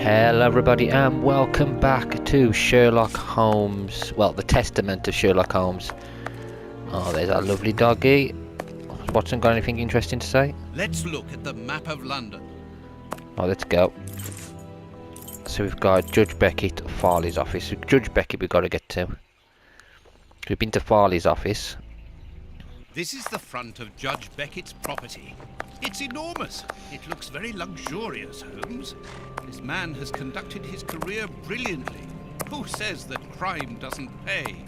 Hello everybody and welcome back to Sherlock Holmes. Well, the Testament of Sherlock Holmes. Oh, there's our lovely doggy. Watson, got anything interesting to say? Let's look at the map of London. Oh, let's go. So we've got Judge Beckett, Farley's office. So Judge Beckett we've got to get to. We've been to Farley's office. This is the front of Judge Beckett's property. It's enormous. It looks very luxurious, Holmes. This man has conducted his career brilliantly. Who says that crime doesn't pay?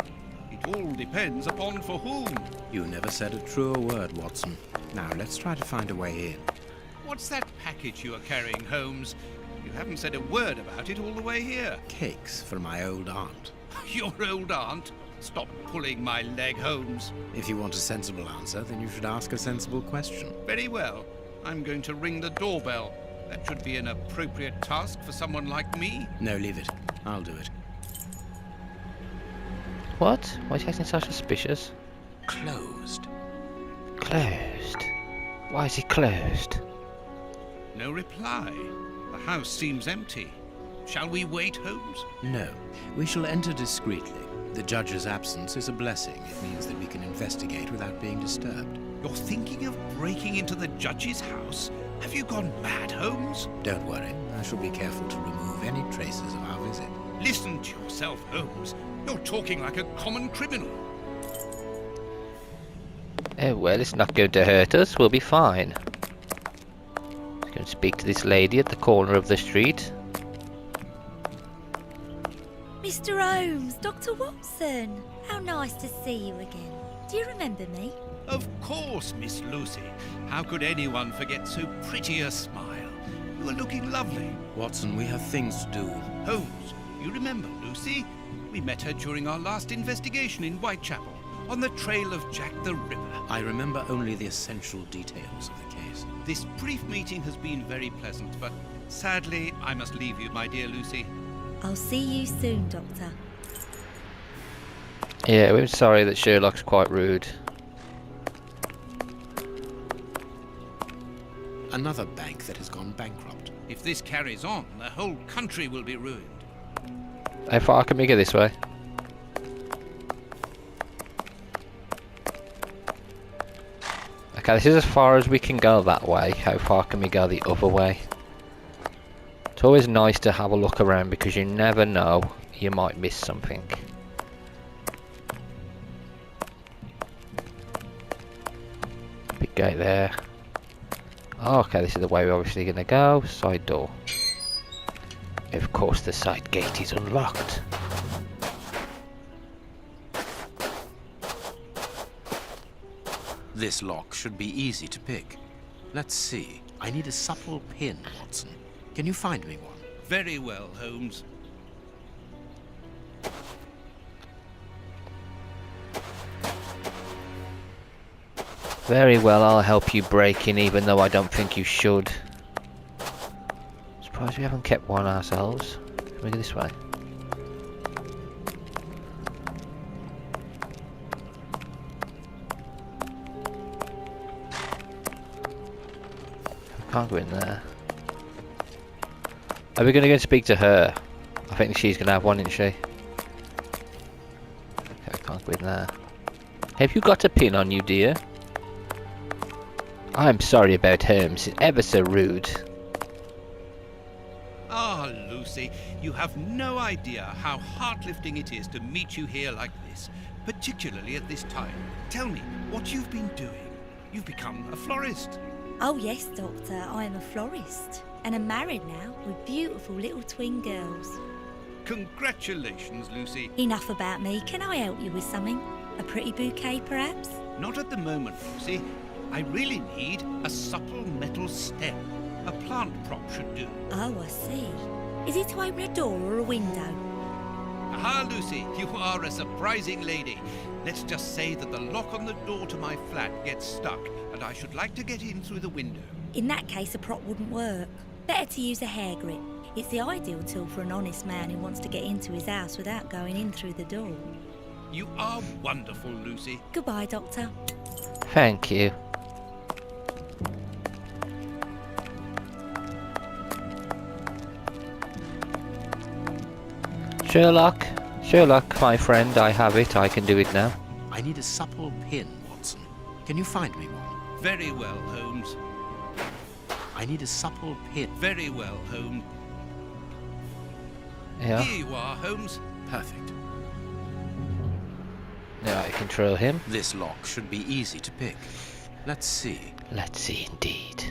It all depends upon for whom. You never said a truer word, Watson. Now, let's try to find a way in. What's that package you are carrying, Holmes? You haven't said a word about it all the way here. Cakes for my old aunt. Your old aunt? Stop pulling my leg, Holmes. If you want a sensible answer, then you should ask a sensible question. Very well. I'm going to ring the doorbell. That should be an appropriate task for someone like me. No, leave it. I'll do it. What? Why is he acting so suspicious? Closed. Closed? Why is it closed? No reply. The house seems empty. Shall we wait, Holmes? No. We shall enter discreetly. The judge's absence is a blessing. It means that we can investigate without being disturbed. You're thinking of breaking into the judge's house? Have you gone mad, Holmes? Don't worry. I shall be careful to remove any traces of our visit. Listen to yourself, Holmes. You're talking like a common criminal. Oh well, it's not going to hurt us. We'll be fine. Let's go and speak to this lady at the corner of the street. Mr. Holmes, Dr. Watson, how nice to see you again. Do you remember me? Of course, Miss Lucy. How could anyone forget so pretty a smile? You are looking lovely. Watson, we have things to do. Holmes, you remember Lucy? We met her during our last investigation in Whitechapel, on the trail of Jack the Ripper. I remember only the essential details of the case. This brief meeting has been very pleasant, but sadly, I must leave you, my dear Lucy. I'll see you soon, Doctor. Yeah, we're sorry that Sherlock's quite rude. Another bank that has gone bankrupt. If this carries on, the whole country will be ruined. How far can we go this way? Okay, this is as far as we can go that way. How far can we go the other way? It's always nice to have a look around because you never know, you might miss something. Big gate there. Oh, okay, this is the way we're obviously going to go. Side door. Of course the side gate is unlocked. This lock should be easy to pick. Let's see. I need a supple pin, Watson. Can you find me one? Very well, Holmes. Very well, I'll help you break in even though I don't think you should. Surprised we haven't kept one ourselves. Can we go this way? We can't go in there. Are we going to go and speak to her? I think she's going to have one, isn't she? Okay, I can't go in there. Have you got a pin on you, dear? I'm sorry about Holmes. It's ever so rude. Ah, Lucy, you have no idea how heart-lifting it is to meet you here like this, particularly at this time. Tell me what you've been doing. You've become a florist. Oh yes, Doctor, I am a florist. And I'm married now with beautiful little twin girls. Congratulations, Lucy. Enough about me. Can I help you with something? A pretty bouquet, perhaps? Not at the moment, Lucy. I really need a supple metal stem. A plant prop should do. Oh, I see. Is it to open a door or a window? Aha, Lucy, you are a surprising lady. Let's just say that the lock on the door to my flat gets stuck, and I should like to get in through the window. In that case, a prop wouldn't work. Better to use a hair grip. It's the ideal tool for an honest man who wants to get into his house without going in through the door. You are wonderful, Lucy. Goodbye, Doctor. Thank you. Sherlock, Sherlock, my friend, I have it. I can do it now. I need a supple pin, Watson. Can you find me one? Very well, Holmes. I need a supple pin. Very well, Holmes. Yeah. Here you are, Holmes. Perfect. Now I control him. This lock should be easy to pick. Let's see. Let's see, indeed.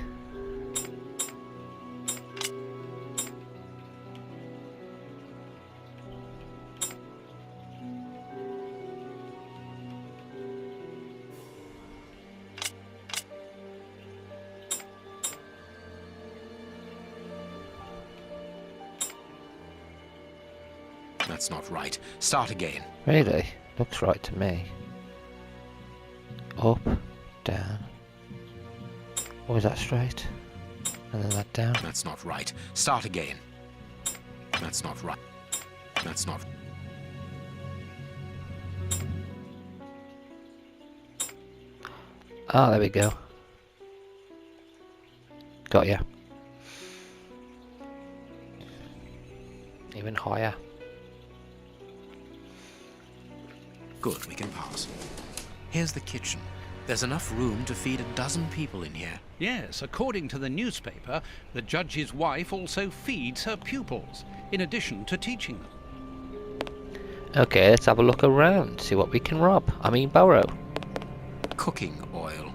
That's not right. Start again. Really? Looks right to me. Up, down. Or is that straight? And then that down. That's not right. Start again. That's not right. That's not... Ah, there we go. Got ya. Even higher. Good, we can pass. Here's the kitchen. There's enough room to feed 12 people in here. Yes, according to the newspaper, the judge's wife also feeds her pupils, in addition to teaching them. Okay, let's have a look around. See what we can rob. I mean, borrow. Cooking oil.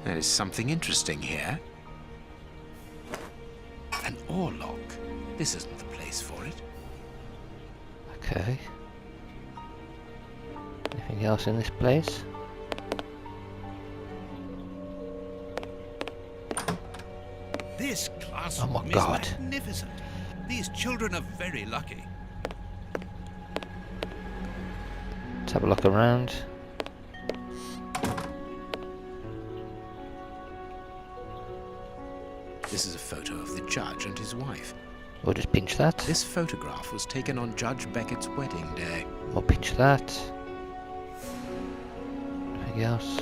There is something interesting here. An oarlock. This isn't the place for it. Okay. Anything else in this place? This Oh classroom my is God. magnificent. These children are very lucky. Let's have a look around. This is a photo of the judge and his wife. We'll just pinch that. This photograph was taken on Judge Beckett's wedding day. We'll pinch that. Anything else?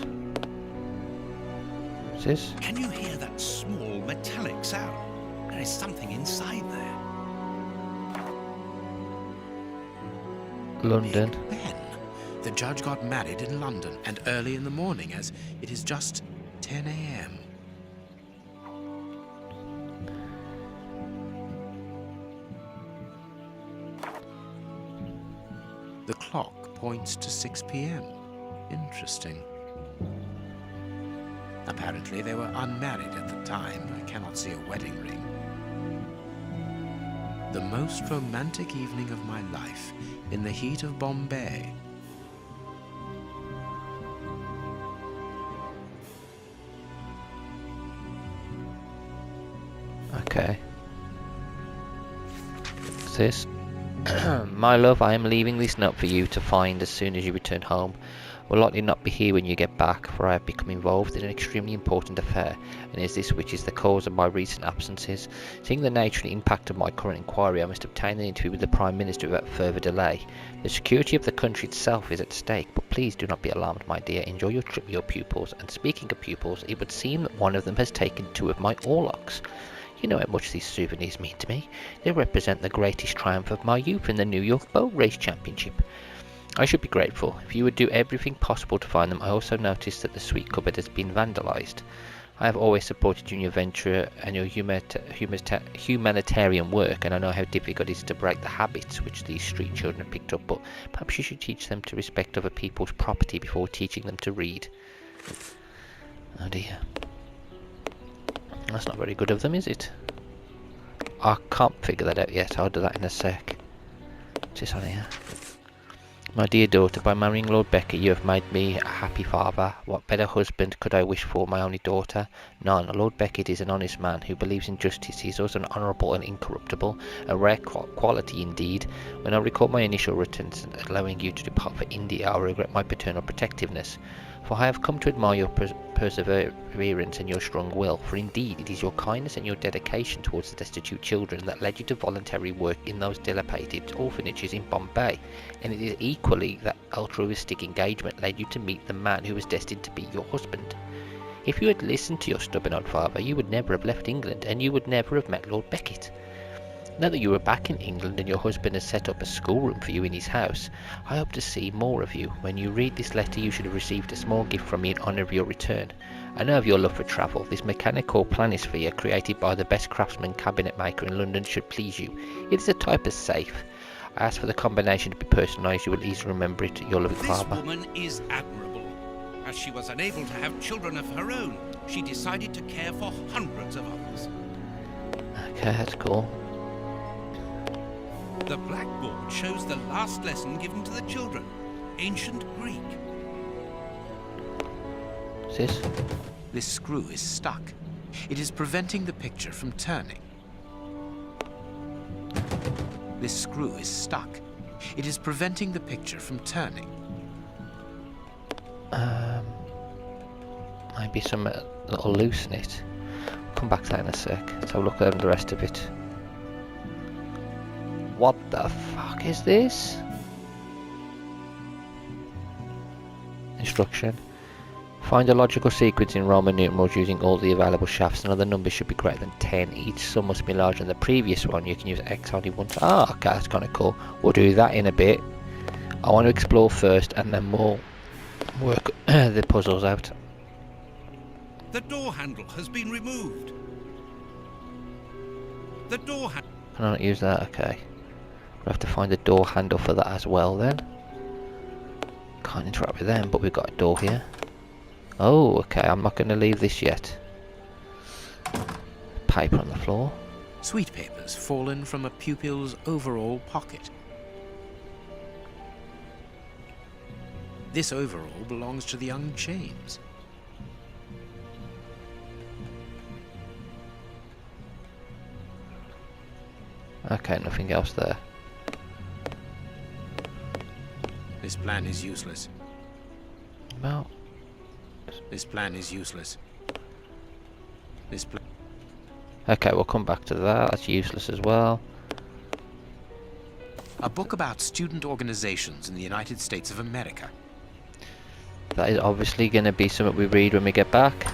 What's this? Can you hear that small metallic sound? There is something inside there. London. Big Ben. The judge got married in London, and early in the morning, as it is just 10 a.m. The clock points to 6 p.m. Interesting. Apparently they were unmarried at the time. I cannot see a wedding ring. The most romantic evening of my life, in the heat of Bombay. Okay. What's this? My love, I am leaving this note for you to find as soon as you return home. Will likely not be here when you get back, for I have become involved in an extremely important affair, and it is this which is the cause of my recent absences. Seeing the nature and impact of my current inquiry, I must obtain an interview with the Prime Minister without further delay. The security of the country itself is at stake, but please do not be alarmed, my dear. Enjoy your trip with your pupils, and speaking of pupils, it would seem that one of them has taken 2 of my oarlocks. You know how much these souvenirs mean to me. They represent the greatest triumph of my youth in the New York Boat Race Championship. I should be grateful if you would do everything possible to find them. I also noticed that the sweet cupboard has been vandalized. I have always supported you in your venture and your humanitarian work, and I know how difficult it is to break the habits which these street children have picked up, but perhaps you should teach them to respect other people's property before teaching them to read. Oh dear. That's not very good of them, is it? I can't figure that out yet. I'll do that in a sec. What's this on here? My dear daughter, by marrying Lord Becket, you have made me a happy father. What better husband could I wish for my only daughter? None. Lord Becket is an honest man who believes in justice. He is also an honourable and incorruptible, a rare quality indeed. When I recall my initial returns allowing you to depart for India, I regret my paternal protectiveness. For I have come to admire your perseverance and your strong will, for indeed it is your kindness and your dedication towards the destitute children that led you to voluntary work in those dilapidated orphanages in Bombay, and it is equally that altruistic engagement led you to meet the man who was destined to be your husband. If you had listened to your stubborn old father, you would never have left England, and you would never have met Lord Beckett. Now that you are back in England and your husband has set up a schoolroom for you in his house, I hope to see more of you. When you read this letter, you should have received a small gift from me in honour of your return. I know of your love for travel. This mechanical planisphere, created by the best craftsman cabinet maker in London, should please you. It is a type of safe. I ask for the combination to be personalised. You will easily remember it. Your loving This father. woman is admirable. As she was unable to have children of her own, she decided to care for hundreds of others. Okay, that's cool. The blackboard shows the last lesson given to the children, ancient Greek. What's this? This screw is stuck. It is preventing the picture from turning. This screw is stuck. It is preventing the picture from turning. Maybe some little loose in it. Come back to that in a sec. Let's have a look at the rest of it. What the fuck is this? Instruction. Find a logical sequence in Roman numerals using all the available shafts, and other numbers should be greater than 10. Each sum must be larger than the previous one. You can use X only once. Ah, okay, that's kind of cool. We'll do that in a bit. I want to explore first, and then we'll work the puzzles out. The door handle has been removed. The door handle. Can I not use that? Okay. We'll have to find a door handle for that as well then. Can't interact with them, but we've got a door here. Oh, okay, I'm not going to leave this yet. Paper on the floor. Sweet papers fallen from a pupil's overall pocket. This overall belongs to the young James. Okay, nothing else there. This plan is useless. Well, This plan is useless. This plan. okay, we'll come back to that. That's useless as well. A book about student organizations in the United States of America. That is obviously going to be something we read when we get back.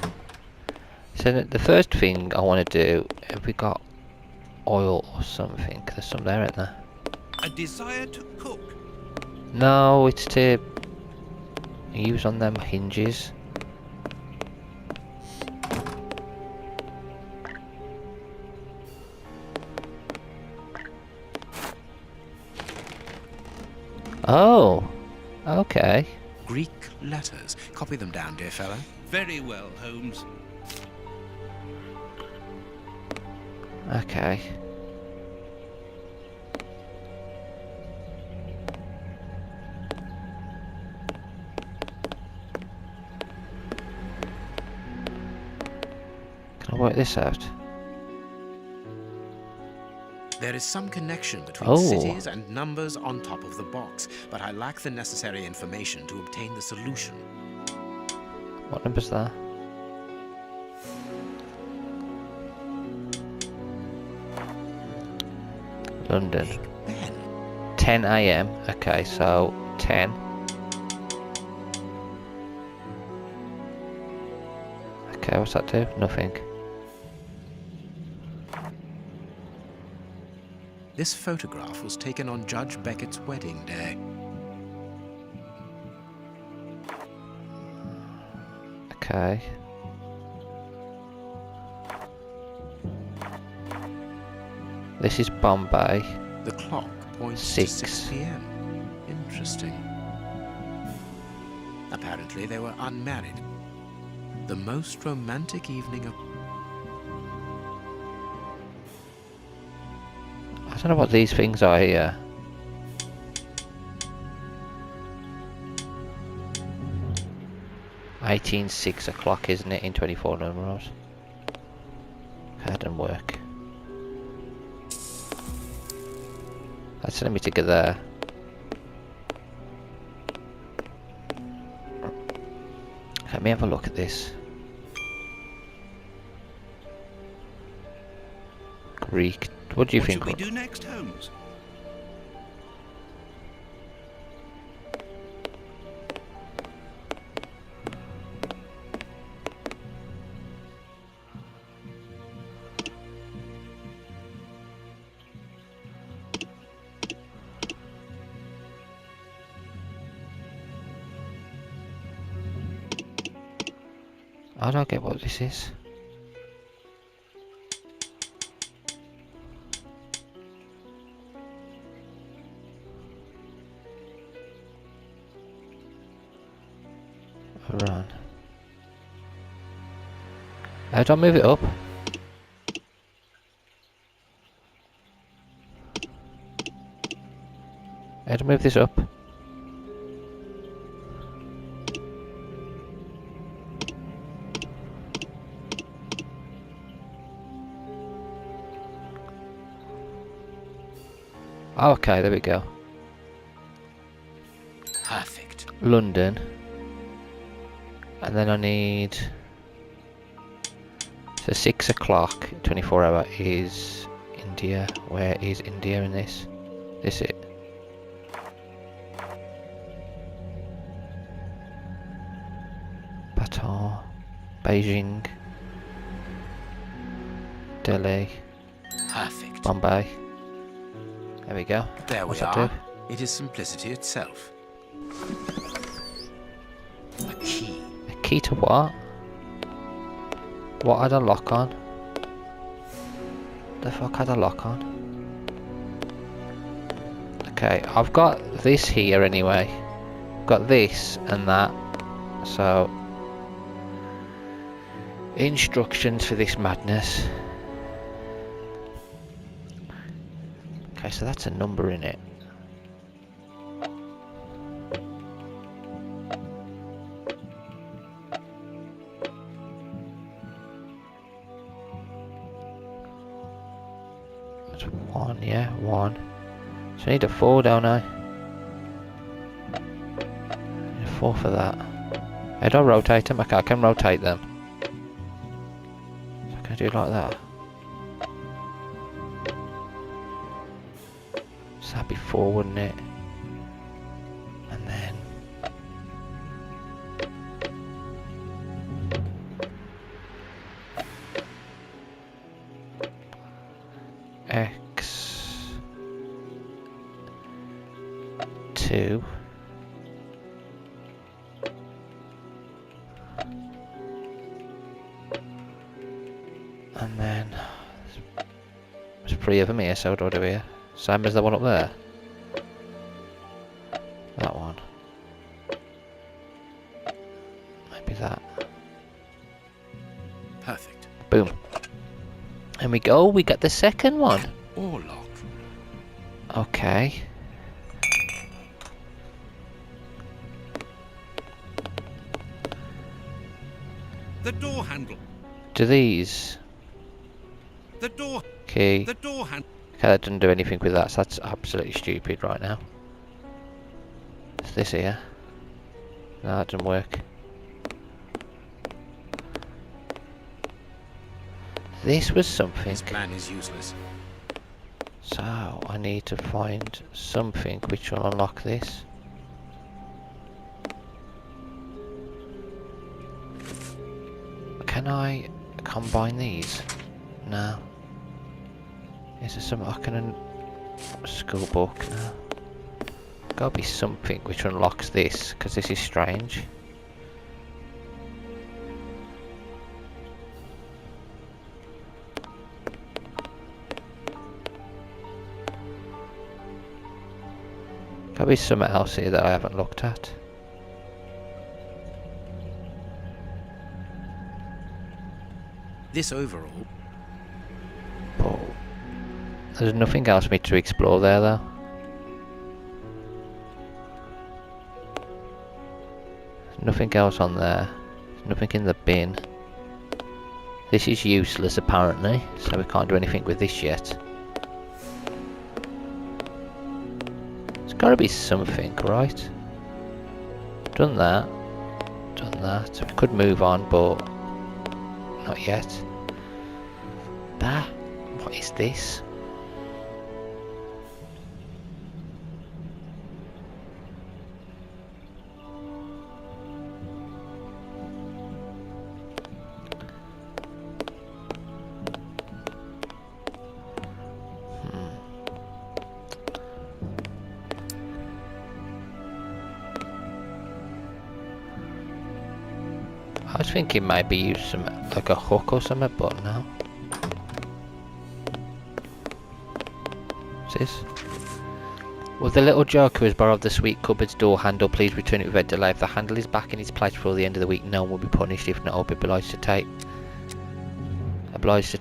So the first thing I want to do, have we got oil or something? There's some there, isn't there? A desire to cook. No, it's to use on them hinges. Oh, okay. Greek letters. Copy them down, dear fellow. Very well, Holmes. Okay. Can I work this out? There is some connection between Oh. cities and numbers on top of the box, but I lack the necessary information to obtain the solution. What number's that? London. Big Ben. 10 AM. Okay, so 10. Okay, what's that do? Nothing. This photograph was taken on Judge Beckett's wedding day. Okay. This is Bombay. The clock points Six. to 6 p.m. Interesting. Apparently they were unmarried. The most romantic evening of... I don't know what these things are here. $18 6 o'clock, isn't it, in 24 numerals? Okay, that didn't work. That's telling me to go there. Let me have a look at this. Greek. What do you What think? should we do next, Holmes? I don't get what this is. Run. How do I move it up? How do I move this up? Oh, okay, there we go. Perfect. London. And then I need... So 6 o'clock, 24 hour is India. Where is India in this? This it? Batar, Beijing, Delhi, Perfect. Bombay. There we go. There What's we that are. do? It is simplicity itself. A key. A key to what? What had a lock on? The fuck had a lock on? Okay, I've got this here anyway. Got this and that. So instructions for this madness. Okay, so that's a number in it. That's 1, yeah, 1. So I need a 4, don't I? Need a 4 for that. How do I rotate them? Okay, I can rotate them. So I can do it like that. So that'd be 4, wouldn't it? And then X 2 and then there's 3 of them here, so what do I do here? Same as the one up there. That one. Maybe that. Perfect. Boom. And we go, we got the second one. Or lock. Okay. The door handle. Do these The door. key? The door handle. Okay, that doesn't do anything with that, so that's absolutely stupid right now. It's this here. No, that doesn't work. This was something. This plan is useless. So, I need to find something which will unlock this. Can I combine these? No. Is there something I can... School book? No. Gotta be something which unlocks this, because this is strange. Gotta be something else here that I haven't looked at. This overall. But there's nothing else for me to explore there though. There's nothing else on there. There's nothing in the bin. This is useless apparently, so we can't do anything with this yet. There's gotta be something, right? Done that. Done that. We could move on, but not yet. That? What is this? I was thinking maybe use some, like a hook or something, but no. What's this? Will the little joker who has borrowed the sweet cupboard's door handle please return it without delay? If the handle is back in its place before the end of the week, no one will be punished. If not, I'll be obliged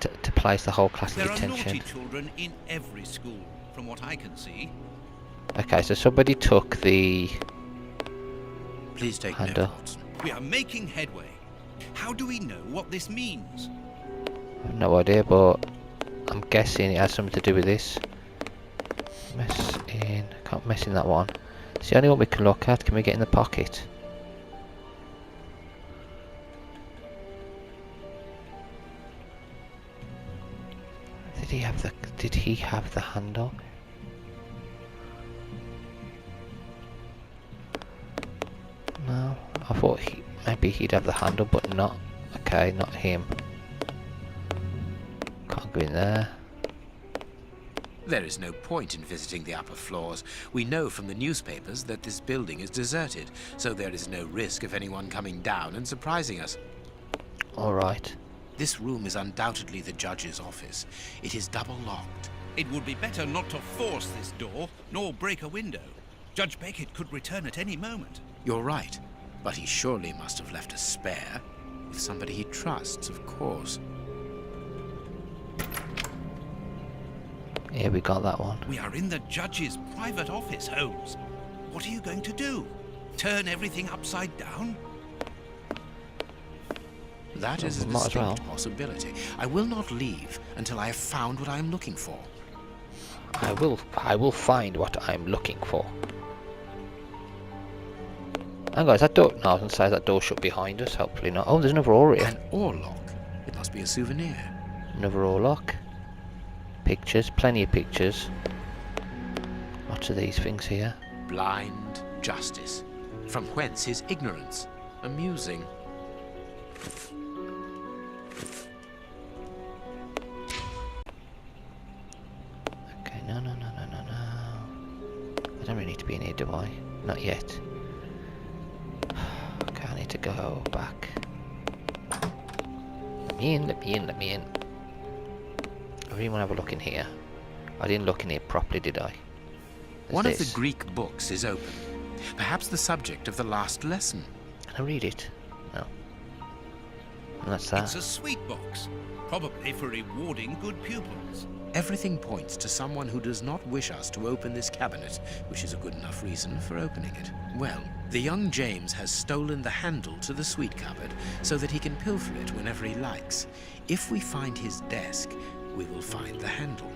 to place the whole class in There are detention. naughty children in every school, from what I can see. Okay, so somebody took the Please take handle. note, Watson. We are making headway. How do we know what this means? I have no idea, but I'm guessing it has something to do with this. Mess in. Can't mess in that one. It's the only one we can look at. Can we get in the pocket? Did he have the handle? No. I thought maybe he'd have the handle, but not. Okay, not him. Can't go in there. There is no point in visiting the upper floors. We know from the newspapers that this building is deserted, so there is no risk of anyone coming down and surprising us. Alright. This room is undoubtedly the judge's office. It is double locked. It would be better not to force this door, nor break a window. Judge Beckett could return at any moment. You're right, but he surely must have left a spare. With somebody he trusts, of course. Yeah, we got that one. We are in the judge's private office, Holmes. What are you going to do? Turn everything upside down? That is a Might as well. distinct possibility. I will not leave until I have found what I am looking for. I will find what I'm looking for. Hang on, is that door? No, I was going to say that door shut behind us. Hopefully not. Oh, there's another oar here. An oarlock. It must be a souvenir. Another oar lock. Pictures, plenty of pictures. Lots of these things here. Blind justice. From whence his ignorance? Amusing. Okay, no. I don't really need to be in here, do I? Not yet. Okay, I need to go back. Let me in. I really want to have a look in here. I didn't look in here properly, did I? There's One of this. the Greek books is open. Perhaps the subject of the last lesson. Can I read it? No. And that's that. It's a sweet box, probably for rewarding good pupils. Everything points to someone who does not wish us to open this cabinet, which is a good enough reason for opening it. Well, the young James has stolen the handle to the sweet cupboard so that he can pilfer it whenever he likes. If we find his desk, we will find the handle.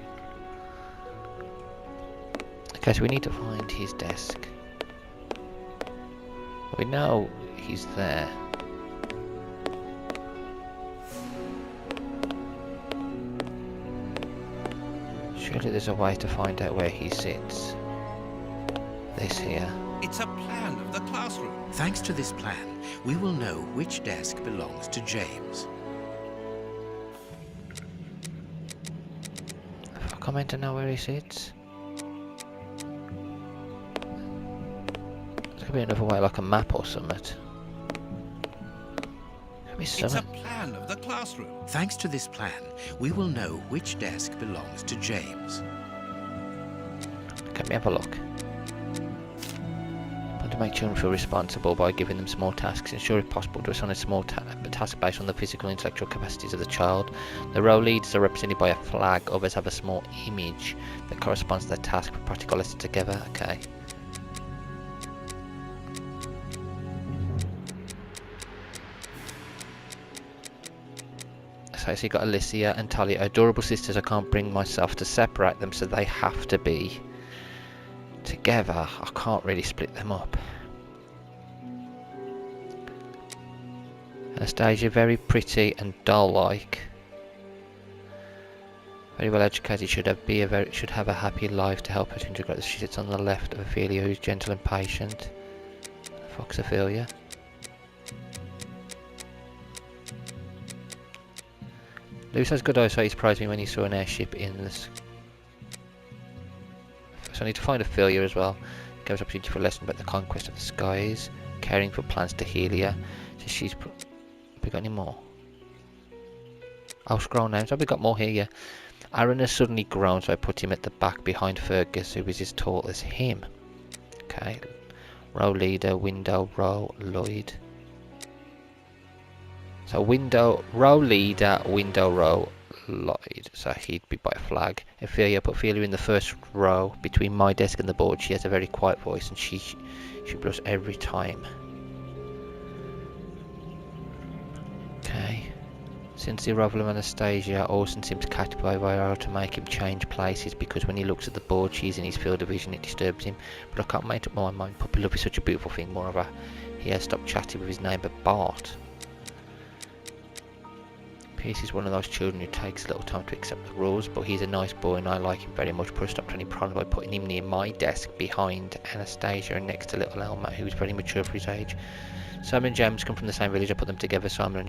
Okay, so we need to find his desk. We know he's there. Surely there's a way to find out where he sits. This here. It's a plan of the classroom. Thanks to this plan, we will know which desk belongs to James. Have I come in to know where he sits? There's gonna be another way, like a map or something. Could be It's a something. plan of the classroom. Thanks to this plan, we will know which desk belongs to James. Let me have a look. Want to make children feel responsible by giving them small tasks. Ensure if possible to assign a small task based on the physical and intellectual capacities of the child. The row leaders are represented by a flag. Others have a small image that corresponds to their task with practical lessons together. Okay. So you've got Alicia and Talia, adorable sisters. I can't bring myself to separate them, so they have to be together. I can't really split them up. Anastasia, very pretty and doll-like. Very well educated, should have a happy life to help her to integrate. She sits on the left of Ophelia, who's gentle and patient. Fox Ophelia. Lewis has good eyesight. He surprised me when he saw an airship in this. So I need to find Ophelia as well. Gives opportunity for a lesson about the conquest of the skies. Caring for plants to Helia. So she's we got any more? Oh, scroll names. Have we got more here? Yeah. Aaron has suddenly grown, so I put him at the back behind Fergus, who is as tall as him. Okay. Row leader, window, row, Lloyd. So row leader, window, row, Lloyd. So he'd be by a flag. Ophelia, put Ophelia in the first row between my desk and the board. She has a very quiet voice and she blush every time. Okay. Since the arrival of Anastasia, Orson seems captivated by her to make him change places because when he looks at the board, she's in his field of vision, it disturbs him. But I can't make up my mind. Puppy love is such a beautiful thing. Moreover, he has stopped chatting with his neighbour Bart. Pierce is one of those children who takes a little time to accept the rules, but he's a nice boy and I like him very much. Put a stop to any problem by putting him near my desk behind Anastasia and next to little Elma, who is very mature for his age. Simon and James come from the same village. I put them together. Simon on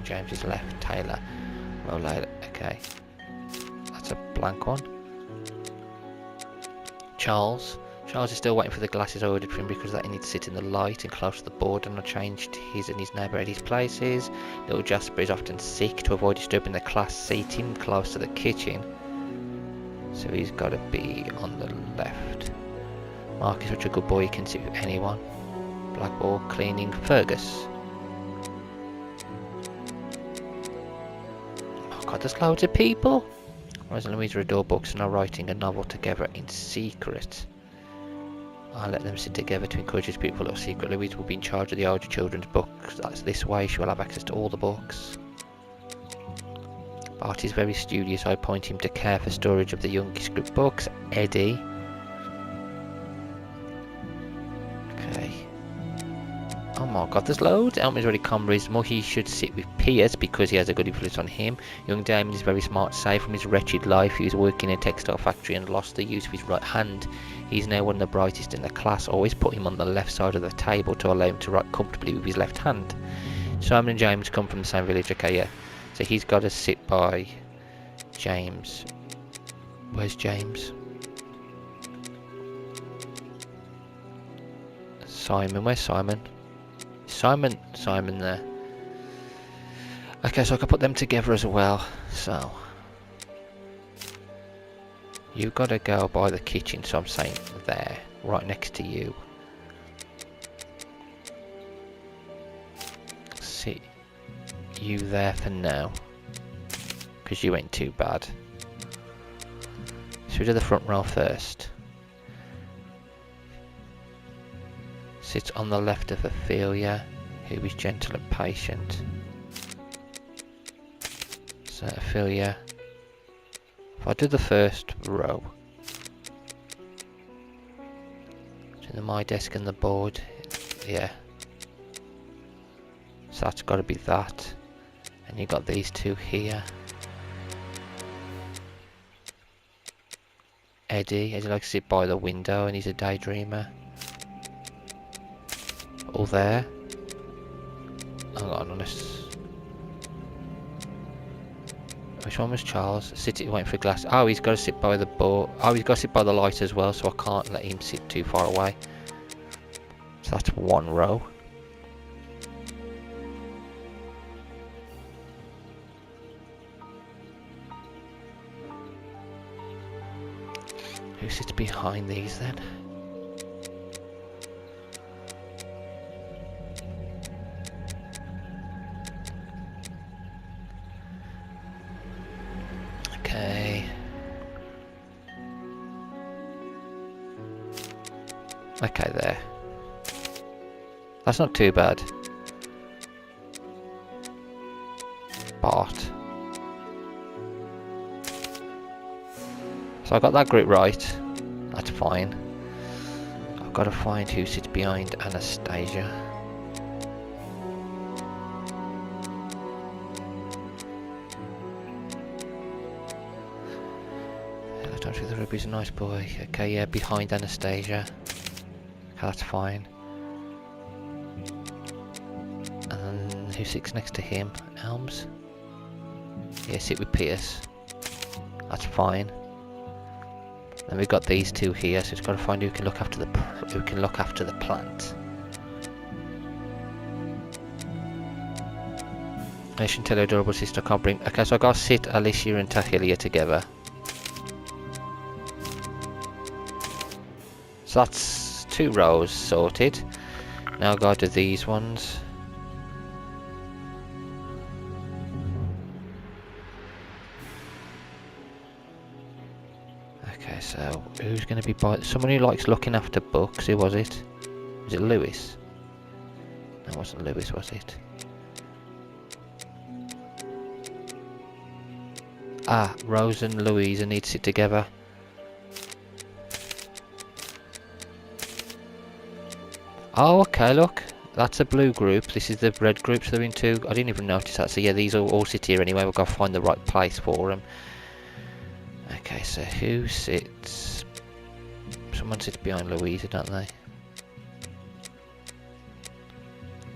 James's left. Taylor. Roll later. Okay. That's a blank one. Charles. Charles is still waiting for the glasses I ordered for him because that he needs to sit in the light and close to the board, and I changed his and his neighbour Eddie's places. Little Jasper is often sick. To avoid disturbing the class seating close to the kitchen, so he's got to be on the left. Mark is such a good boy, he can sit with anyone. Black ball cleaning Fergus. Oh god, there's loads of people. Rose and Louise read all books and are writing a novel together in secret. I'll let them sit together to encourage this beautiful little secret. Louise will be in charge of the older children's books. That's this way she will have access to all the books. Bart is very studious. I appoint him to care for storage of the youngest group books. Eddie. Okay. Oh my god, there's loads. Elm is very comrades. He should sit with Piers because he has a good influence on him. Young Damon is very smart, safe from his wretched life. He was working in a textile factory and lost the use of his right hand. He's now one of the brightest in the class. Always put him on the left side of the table to allow him to write comfortably with his left hand. Simon and James come from the same village. Okay, yeah. So he's got to sit by James. Where's James? Simon. Where's Simon? Simon there. Okay, so I can put them together as well. So you've got to go by the kitchen, so I'm saying there, right next to you. Sit you there for now, because you ain't too bad. So we do the front row first. Sit on the left of Ophelia, who is gentle and patient. So Ophelia, if I do the first row, to my desk and the board, yeah. So that's got to be that, and you got these two here. Eddie likes to sit by the window, and he's a daydreamer. All there. Hang on, which one was Charles? Sitting waiting for a glass. Oh, he's got to sit by the board. Oh, he's got to sit by the light as well, so I can't let him sit too far away. So that's one row. Who sits behind these then? Okay, there. That's not too bad. Bart. So I got that group right. That's fine. I've got to find who sits behind Anastasia. I don't think the Ruby's a nice boy. Okay, yeah, behind Anastasia. That's fine. And then who sits next to him? Elms? Yeah, sit with Pierce. That's fine. Then we've got these two here, so it's got to find who can look after the plant. Nation tell your adorable sister can't bring. Okay, so I gotta sit Alicia and Tahilia together. So that's 2 rows sorted. Now I gotta do these ones. Okay, so who's gonna be by someone who likes looking after books? Who was it? Was it Lewis? No, it wasn't Lewis, was it? Ah, Rose and Louisa need to sit together. Oh, okay, look. That's a blue group. This is the red group, so they're in 2. I didn't even notice that. So yeah, these all sit here anyway. We've got to find the right place for them. Okay, so who sits? Someone sits behind Louisa, don't they?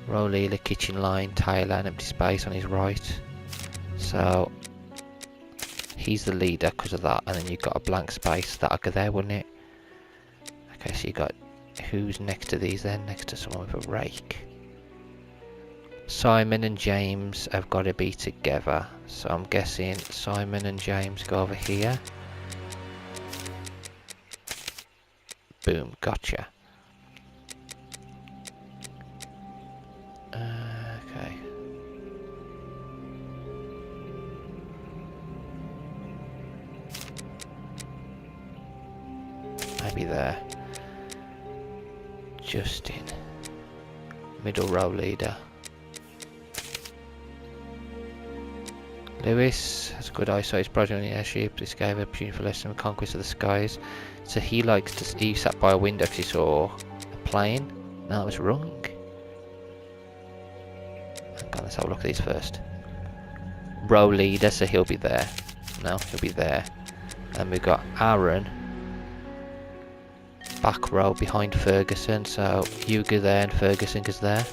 Rolila, kitchen line, Taylor, and empty space on his right. So he's the leader because of that, and then you've got a blank space that'll go there, wouldn't it? Okay, so you got who's next to these then? Next to someone with a rake. Simon and James have got to be together, so I'm guessing Simon and James go over here. Boom, gotcha. Okay. Maybe there. Justin. Middle row leader. Lewis has good eyesight. He's project on the airship. This gave a opportunity for lesson of conquest of the skies. So he likes to. He sat by a window because he saw a plane. No, that was wrong. Hang on, let's have a look at these first. Row leader, so he'll be there. No, he'll be there. And we've got Aaron. Back row behind Ferguson, so you go there and Ferguson goes there.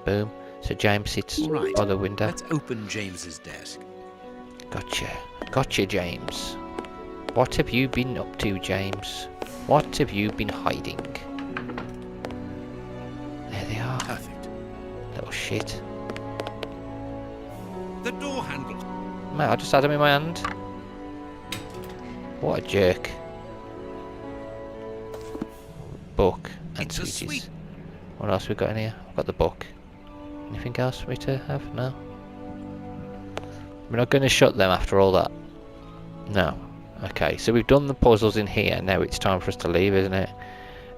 Boom. So James sits Right. by the window. Let's open James's desk. Gotcha. Gotcha, James. What have you been up to, James? What have you been hiding? There they are. Perfect. Little shit. The door handle. Mate, I just had them in my hand. What a jerk. Book and It's a sweeties. sweet. What else we got in here? I've got the book. Anything else for me to have? No? We're not going to shut them after all that. No. Okay, so we've done the puzzles in here. Now it's time for us to leave, isn't it?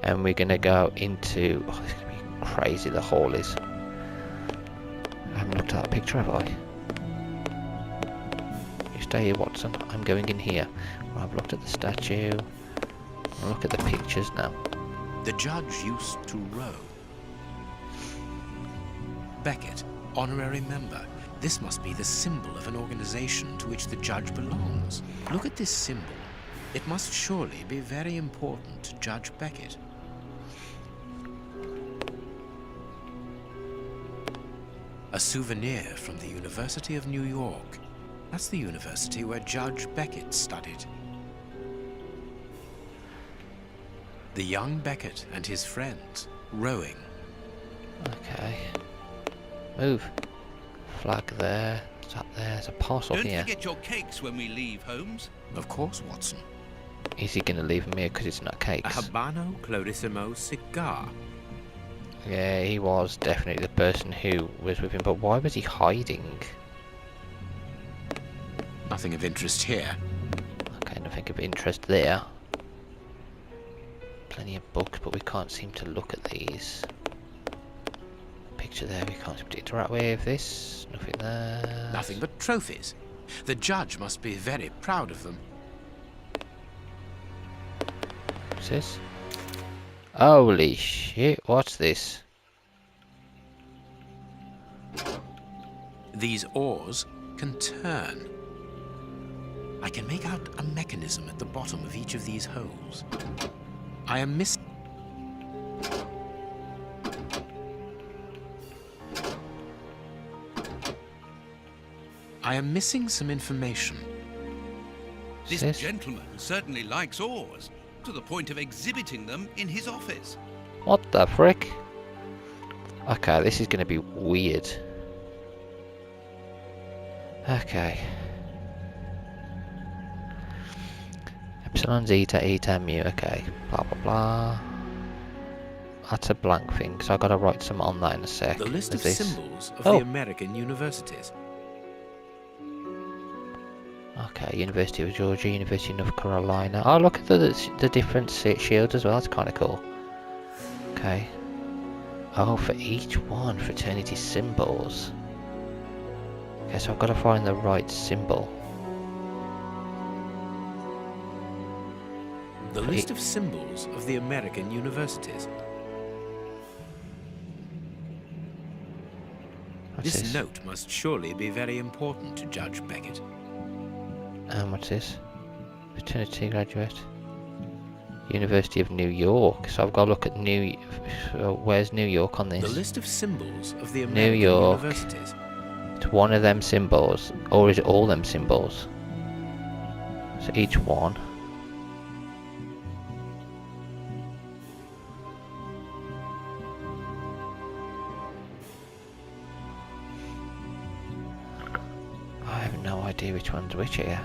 And we're going to go into... Oh, this is going to be crazy, the hall is. I haven't looked at that picture, have I? You stay here, Watson. I'm going in here. Well, I've looked at the statue. I'll look at the pictures now. The judge used to row. Beckett, honorary member. This must be the symbol of an organization to which the judge belongs. Look at this symbol. It must surely be very important to Judge Beckett. A souvenir from the University of New York. That's the university where Judge Beckett studied. The young Beckett and his friends rowing. Okay. Move. Flag there. What's that there? There's a parcel Don't here. forget your cakes when we leave, Holmes. Of course, Watson. Is he going to leave them here because it's not A cakes? Habano Clarissimo cigar. Yeah, he was definitely the person who was with him, but why was he hiding? Nothing of interest here. Okay, nothing of interest there. Plenty of books, but we can't seem to look at these. Picture there, we can't seem to interact with this. Nothing there. Nothing but trophies. The judge must be very proud of them. What's this? Holy shit, what's this? These oars can turn. I can make out a mechanism at the bottom of each of these holes. I am missing. Some information. This Sis? gentleman certainly likes oars, to the point of exhibiting them in his office. What the frick? Okay, this is going to be weird. Okay. Epsilon, zeta, eta, mu. Okay. Blah, blah, blah. That's a blank thing, so I've got to write some on that in a sec. The list of There's this. symbols of Oh. the American universities. Okay, University of Georgia, University of North Carolina. Oh, look at the different shields as well. That's kind of cool. Okay. Oh, for each one, fraternity symbols. Okay, so I've got to find the right symbol. The list of symbols of the American universities. What's This this? note must surely be very important to Judge Beckett. What's this? Fraternity graduate. University of New York. So I've got to look at where's New York on this? The list of symbols of the New American York. universities. It's one of them symbols, or is it all them symbols? So each one. I have no idea which one's which here.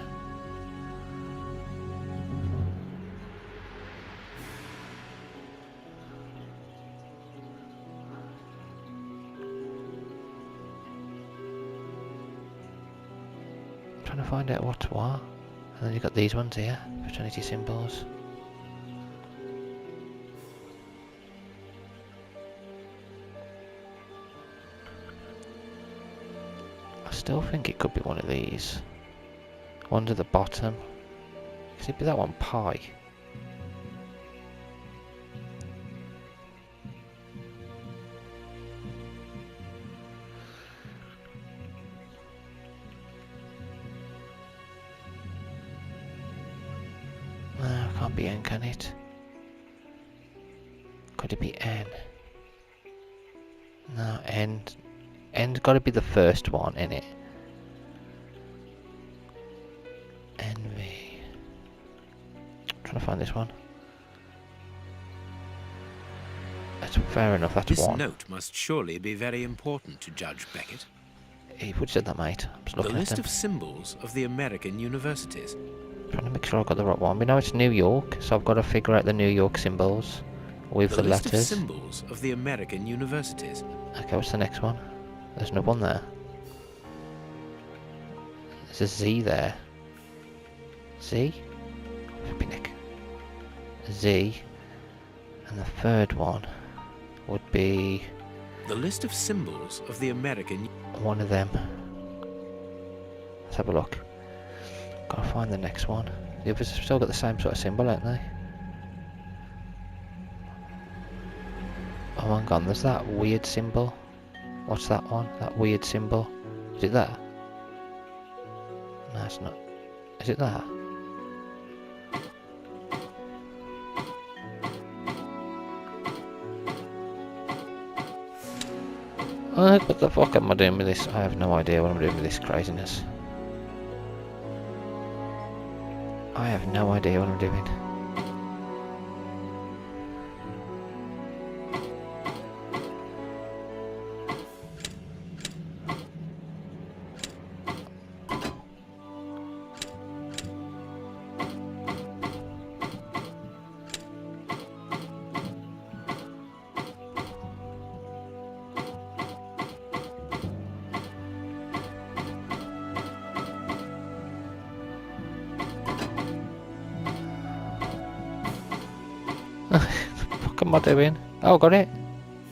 Trying to find out what's what. And then you've got these ones here, fraternity symbols. I still think it could be one of these. One's at the bottom. Could it be that one, pi? No, can't be N, can it? Could it be N? No, N. N's got to be the first one in it. NV. Trying to find this one. That's fair enough. That's This one. note must surely be very important to Judge Beckett. He would have said that, mate. I'm just The looking at list them. of symbols of the American universities. Trying to make sure I've got the right one. We know it's New York, so I've got to figure out the New York symbols with the list letters. of symbols of the American universities. Okay, what's the next one? There's no one there. There's a Z there. Z? Flipping heck. Z. And the third one would be The list of symbols of the American. one of them. Let's have a look. Gotta find the next one. The others have still got the same sort of symbol, haven't they? Oh, hang on, there's that weird symbol. What's that one? That weird symbol. Is it that? No, it's not. Is it that? What the fuck am I doing with this? I have no idea what I'm doing with this craziness. I have no idea what I'm doing. What am I doing? Oh, got it.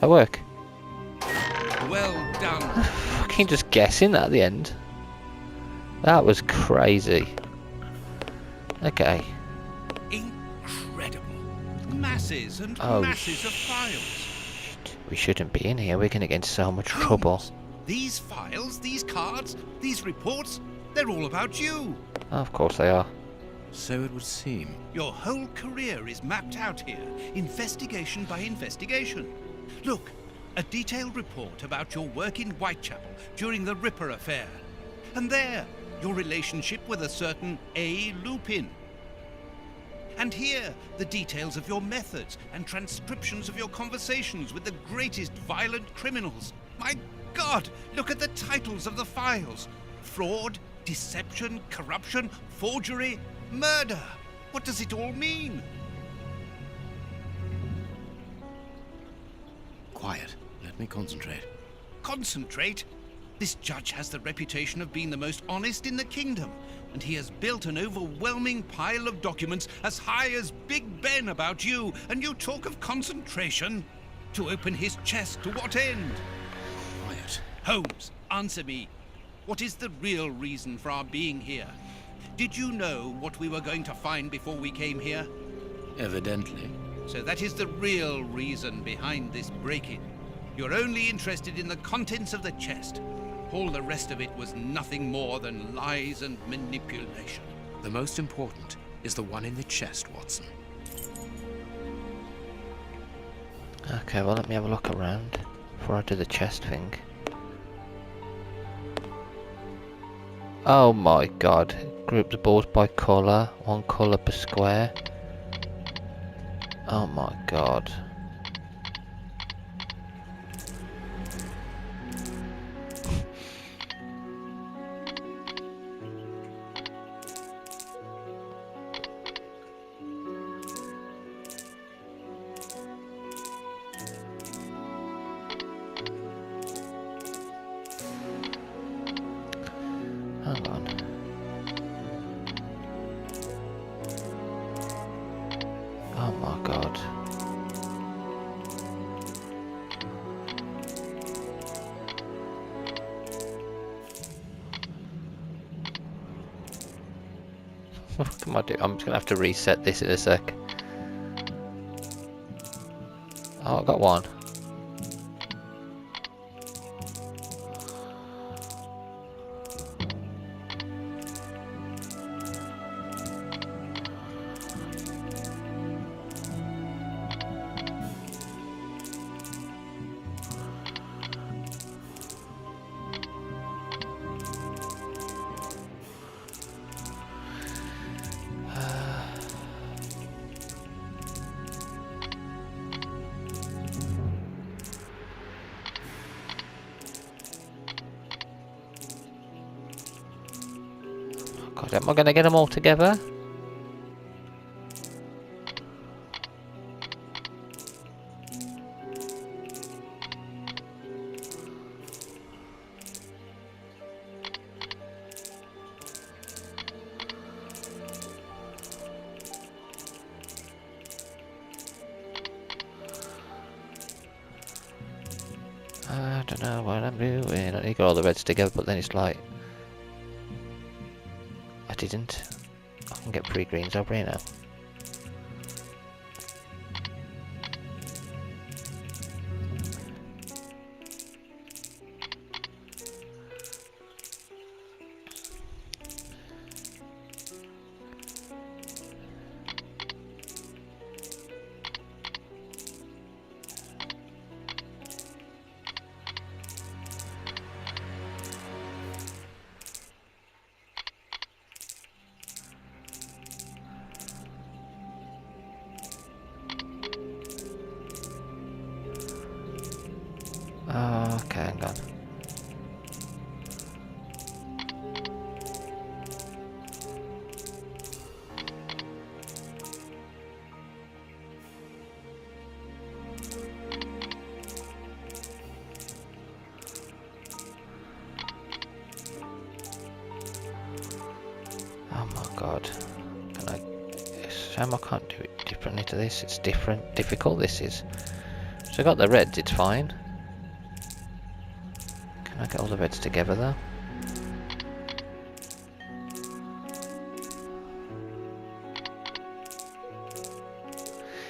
That work. Well done. Fucking just guessing at the end. That was crazy. Okay. Incredible. Masses and Oh, masses of files. We shouldn't be in here. We're gonna get into so much trouble. Holmes, these files, these cards, these reports, they're all about you. Of course they are. So it would seem. Your whole career is mapped out here, investigation by investigation. Look, a detailed report about your work in Whitechapel during the Ripper affair. And there, your relationship with a certain A. Lupin. And here, the details of your methods and transcriptions of your conversations with the greatest violent criminals. My God, look at the titles of the files. Fraud, deception, corruption, forgery, murder. What does it all mean? Quiet. Let me concentrate. Concentrate? This judge has the reputation of being the most honest in the kingdom, and he has built an overwhelming pile of documents as high as Big Ben about you, and you talk of concentration? To open his chest to what end? Quiet. Holmes, answer me. What is the real reason for our being here? Did you know what we were going to find before we came here? Evidently. So that is the real reason behind this break-in. You're only interested in the contents of the chest. All the rest of it was nothing more than lies and manipulation. The most important is the one in the chest, Watson. Okay, well let me have a look around before I do the chest thing. Oh my god. Group the balls by colour. One colour per square. Oh my god. Hang on. Oh my god. What can I do? I'm just gonna have to reset this in a sec. Oh, I got one. God, am I going to get them all together? I don't know what I'm doing. I need to get all the reds together, but then it's like I didn't. I can get 3 greens over here now. Oh, okay, hang on. Oh my god. Can I... Shame I can't do it differently to this. It's difficult this is. So I got the reds, it's fine. Can I get all the reds together though?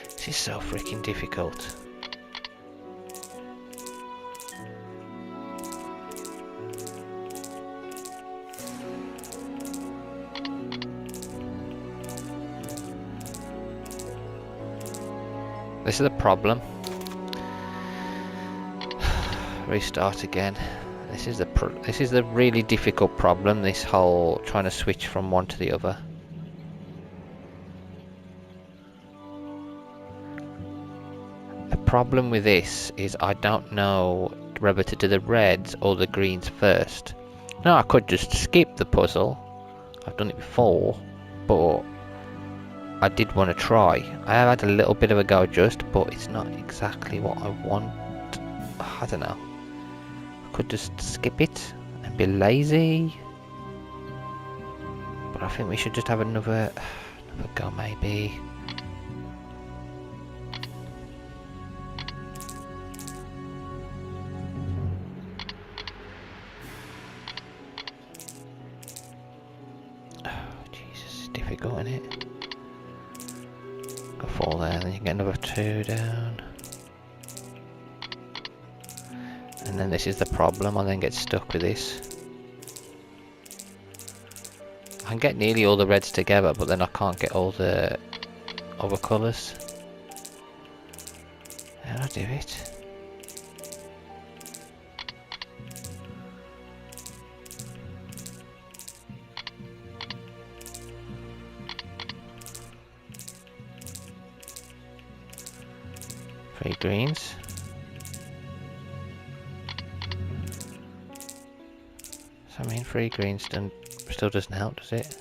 This is so freaking difficult. This is the problem. Restart again. This is the really difficult problem. This whole trying to switch from one to the other. The problem with this is I don't know whether to do the reds or the greens first. No, I could just skip the puzzle. I've done it before, but I did want to try. I have had a little bit of a go just, but it's not exactly what I want. I don't know. I could just skip it and be lazy. But I think we should just have another go maybe. Difficult, isn't it? Go 4 there, then you can get another 2 down. And then this is the problem, I then get stuck with this. I can get nearly all the reds together, but then I can't get all the other colours. How do I do it? Three greens. So I mean 3 greens still doesn't help, does it?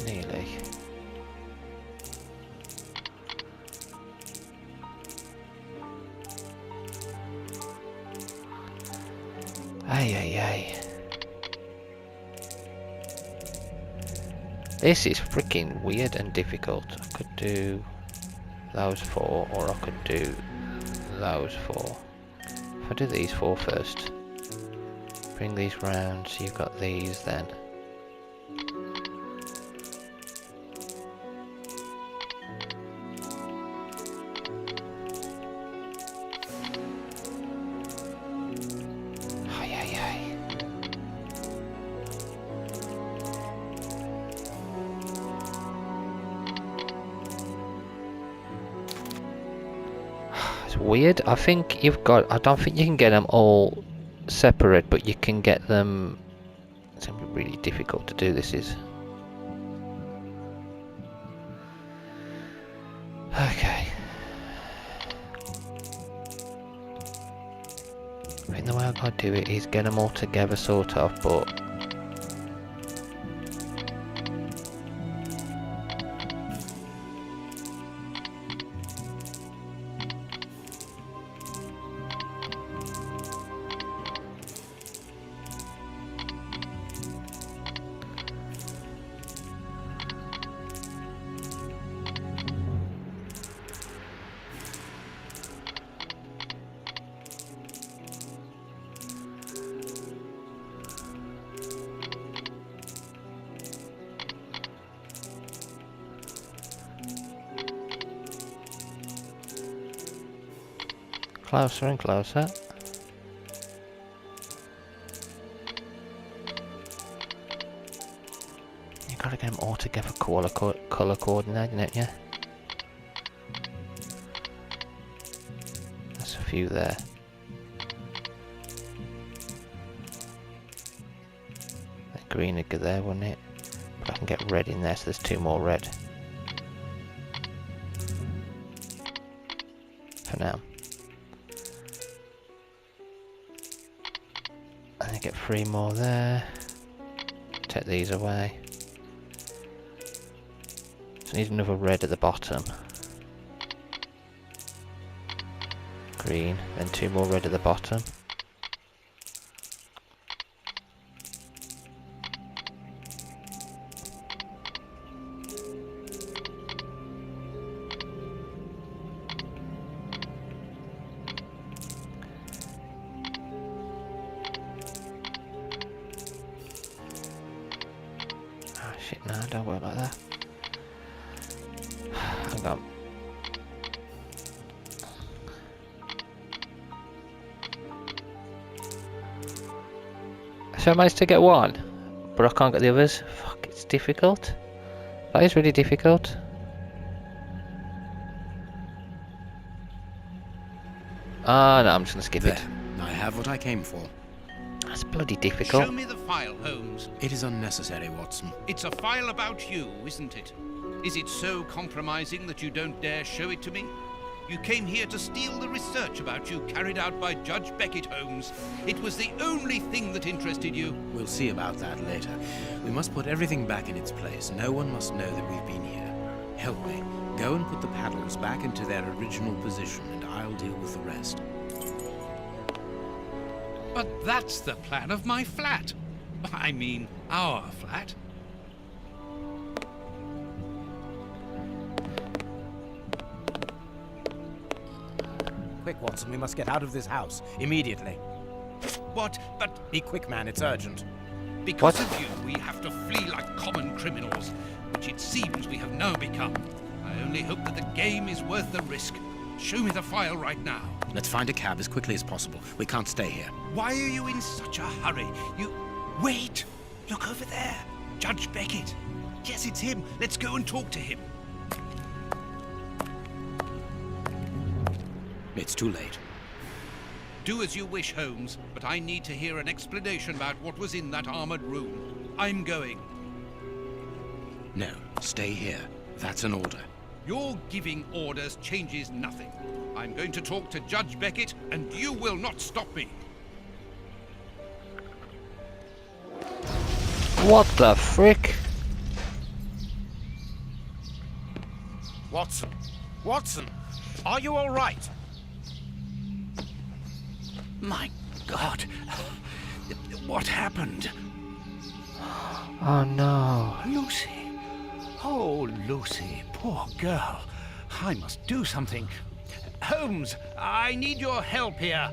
Nearly. Ay. This is freaking weird and difficult. I could do those 4, or I could do those 4. If I do these 4 first, bring these round so you've got these then. Weird. I think I don't think you can get them all separate, but you can get them. It's gonna be really difficult to do. This is. Okay. I think the way I gotta do it is get them all together, sort of, but. Closer and closer. You gotta get them all together, colour coordinating it, yeah. That's a few there. That green would go there, wouldn't it? But I can get red in there, so there's 2 more red. For now. And I get 3 more there. Take these away. So I need another red at the bottom. Green, then 2 more red at the bottom. Shit, no, don't work like that. Hang on. So I managed to get one, but I can't get the others. Fuck, it's difficult. That is really difficult. Ah, no, I'm just gonna skip There. it. I have what I came for. That's bloody difficult. Show me the file, Holmes. It is unnecessary, Watson. It's a file about you, isn't it? Is it so compromising that you don't dare show it to me? You came here to steal the research about you carried out by Judge Beckett, Holmes. It was the only thing that interested you. We'll see about that later. We must put everything back in its place. No one must know that we've been here. Help me. Go and put the paddles back into their original position, and I'll deal with the rest. But that's the plan of my flat. I mean, our flat. Quick, Watson, we must get out of this house. Immediately. What? But Be quick, man, it's urgent. because What? of you, we have to flee like common criminals, which it seems we have now become. I only hope that the game is worth the risk. Show me the file right now. Let's find a cab as quickly as possible. We can't stay here. Why are you in such a hurry? Wait! Look over there. Judge Beckett. Yes, it's him. Let's go and talk to him. It's too late. Do as you wish, Holmes, but I need to hear an explanation about what was in that armored room. I'm going. No, stay here. That's an order. Your giving orders changes nothing. I'm going to talk to Judge Beckett, and you will not stop me. What the frick? Watson! Watson! Are you all right? My God. What happened? Oh no. Lucy. Oh, Lucy, poor girl. I must do something. Holmes, I need your help here.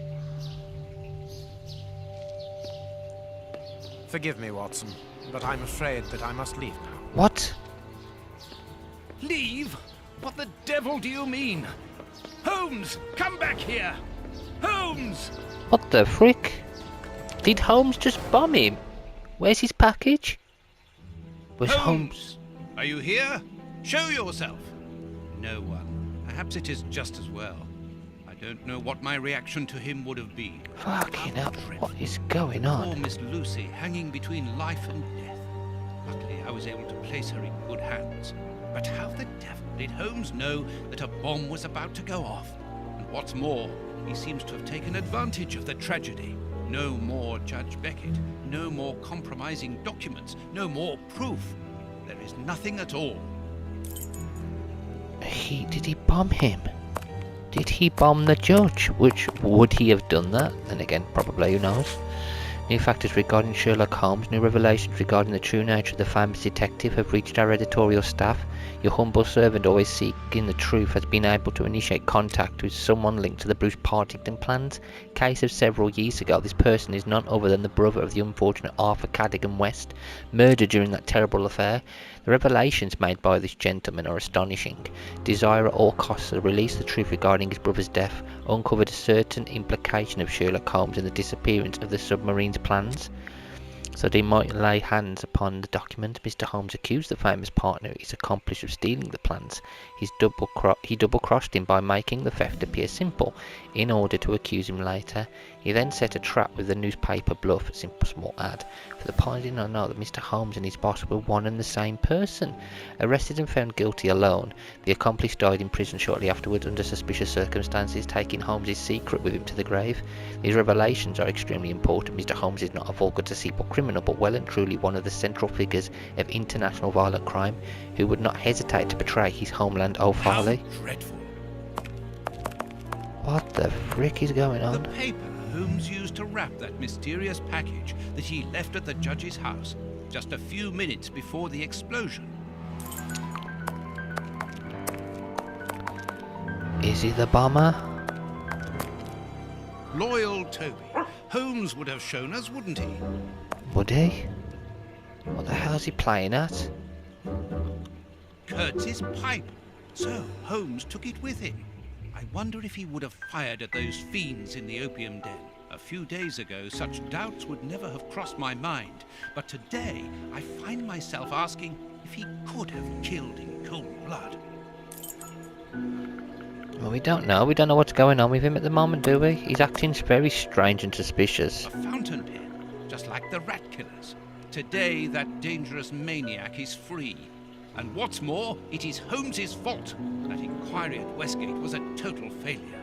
Forgive me, Watson, but I'm afraid that I must leave now. What? Leave? What the devil do you mean? Holmes, come back here! Holmes! What the frick? Did Holmes just bomb him? Where's his package? Was Holmes... Are you here? Show yourself! No one. Perhaps it is just as well. I don't know what my reaction to him would have been. Fucking hell, Dreadful. what is going Poor on? Miss Lucy hanging between life and death. Luckily, I was able to place her in good hands. But how the devil did Holmes know that a bomb was about to go off? And what's more, he seems to have taken advantage of the tragedy. No more Judge Beckett, no more compromising documents, no more proof. There is nothing at all. Did he bomb him? Did he bomb the judge? Which, would he have done that? Then again, probably, who knows? New factors regarding Sherlock Holmes, new revelations regarding the true nature of the famous detective have reached our editorial staff. Your humble servant, always seeking the truth, has been able to initiate contact with someone linked to the Bruce Partington plans. Case of several years ago, this person is none other than the brother of the unfortunate Arthur Cadogan West, murdered during that terrible affair. The revelations made by this gentleman are astonishing. Desire at all costs to release the truth regarding his brother's death, uncovered a certain implication of Sherlock Holmes in the disappearance of the submarine's plans. So they might lay hands upon the document. Mr. Holmes accused the famous partner, his accomplice, of stealing the plans. He double-crossed him by making the theft appear simple, in order to accuse him later. He then set a trap with the newspaper bluff, a simple small ad. For the party did not know that Mr. Holmes and his boss were one and the same person. Arrested and found guilty alone, the accomplice died in prison shortly afterwards under suspicious circumstances, taking Holmes' secret with him to the grave. These revelations are extremely important. Mr. Holmes is not a vulgar, deceitful criminal, but well and truly one of the central figures of international violent crime, who would not hesitate to betray his homeland How folly. dreadful. What the frick is going The on? paper Holmes used to wrap that mysterious package that he left at the judge's house just a few minutes before the explosion. Is he the bomber? Loyal Toby. Holmes would have shown us, wouldn't he? Would he? What the hell is he playing at? Kurtz's pipe. So Holmes took it with him. I wonder if he would have fired at those fiends in the opium den. A few days ago, such doubts would never have crossed my mind. But today, I find myself asking if he could have killed in cold blood. Well, we don't know. We don't know what's going on with him at the moment, do we? He's acting very strange and suspicious. A fountain pen, just like the rat killers. Today, that dangerous maniac is free. And what's more, it is Holmes's fault. That inquiry at Westgate was a total failure.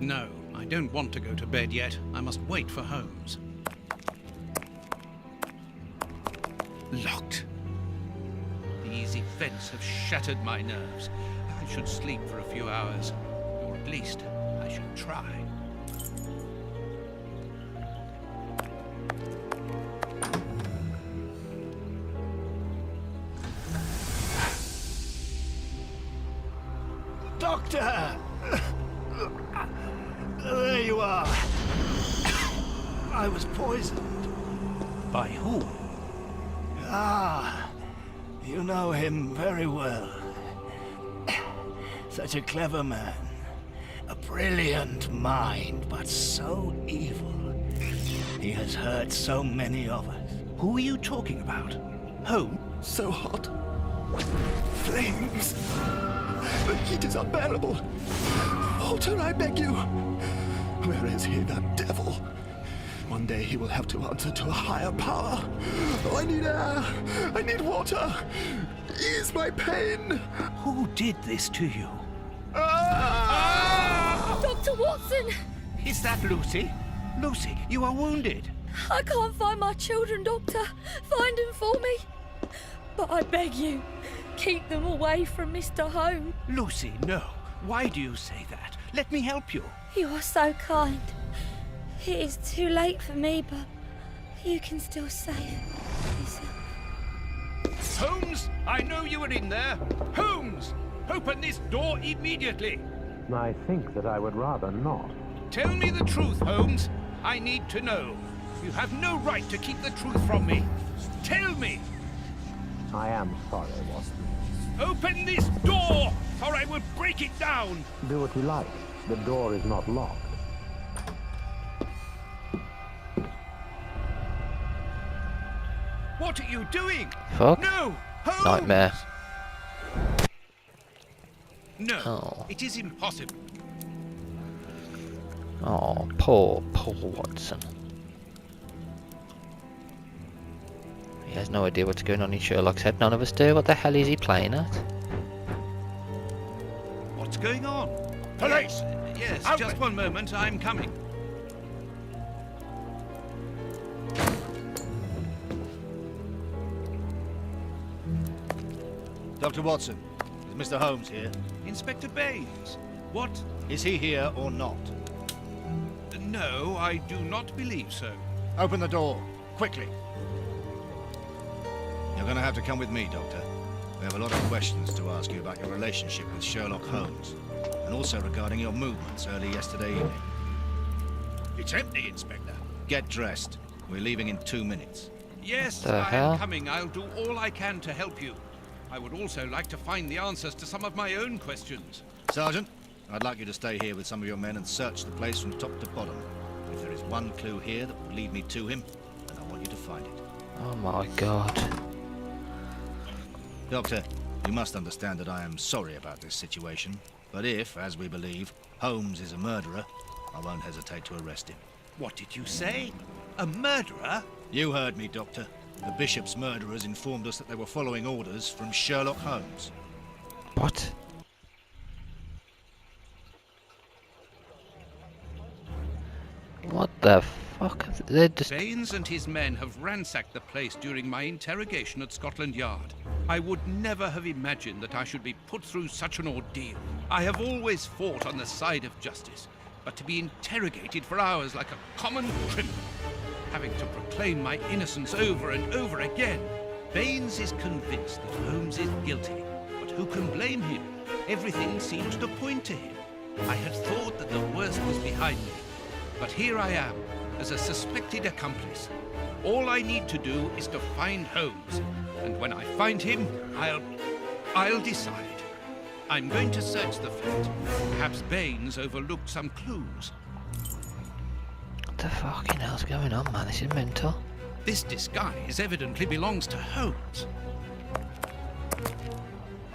No, I don't want to go to bed yet. I must wait for Holmes. Locked. These events have shattered my nerves. I should sleep for a few hours. Or at least, I should try. Doctor! There you are. I was poisoned. By whom? Ah, you know him very well. Such a clever man. A brilliant mind, but so evil. He has hurt so many of us. Who are you talking about? Holmes? So hot. Flames. The heat is unbearable. Walter, I beg you. Where is he, that devil? One day he will have to answer to a higher power. Oh, I need air. I need water. Ease my pain. Who did this to you? Ah! Dr. Watson! Is that Lucy? Lucy, you are wounded. I can't find my children, Doctor. Find them for me. But I beg you, keep them away from Mr. Holmes. Lucy, no. Why do you say that? Let me help you. You are so kind. It is too late for me, but you can still save yourself. Holmes, I know you are in there. Holmes, open this door immediately. I think that I would rather not. Tell me the truth, Holmes. I need to know. You have no right to keep the truth from me. Tell me. I am sorry, Watson. Open this door, or I will break it down. Do what you like. The door is not locked. What are you doing? Fuck. No, Holmes! Nightmare. No, Oh. it is impossible. Oh, poor Watson. He has no idea what's going on in Sherlock's head. None of us do. What the hell is he playing at? What's going on? Police! Yes, Out just with- one moment. I'm coming. Dr. Watson, is Mr. Holmes here? Inspector Baines. What? Is he here or not? No, I do not believe so. Open the door, quickly. You're going to have to come with me, Doctor. We have a lot of questions to ask you about your relationship with Sherlock Holmes, and also regarding your movements early yesterday evening. It's empty, Inspector. Get dressed. We're leaving in 2 minutes. Yes, The I hell? am coming. I'll do all I can to help you. I would also like to find the answers to some of my own questions. Sergeant, I'd like you to stay here with some of your men and search the place from top to bottom. If there is one clue here that will lead me to him, then I want you to find it. Oh my god. Doctor, you must understand that I am sorry about this situation, but if, as we believe, Holmes is a murderer, I won't hesitate to arrest him. What did you say? A murderer? You heard me, Doctor. The Bishop's murderers informed us that they were following orders from Sherlock Holmes. What? What the fuck? They're just... Baines and his men have ransacked the place during my interrogation at Scotland Yard. I would never have imagined that I should be put through such an ordeal. I have always fought on the side of justice, but to be interrogated for hours like a common criminal, having to proclaim my innocence over and over again. Baines is convinced that Holmes is guilty, but who can blame him? Everything seemed to point to him. I had thought that the worst was behind me, but here I am, as a suspected accomplice. All I need to do is to find Holmes, and when I find him, I'll decide. I'm going to search the flat. Perhaps Baines overlooked some clues. What the fucking hell's going on, man? This is mental. This disguise evidently belongs to Holmes.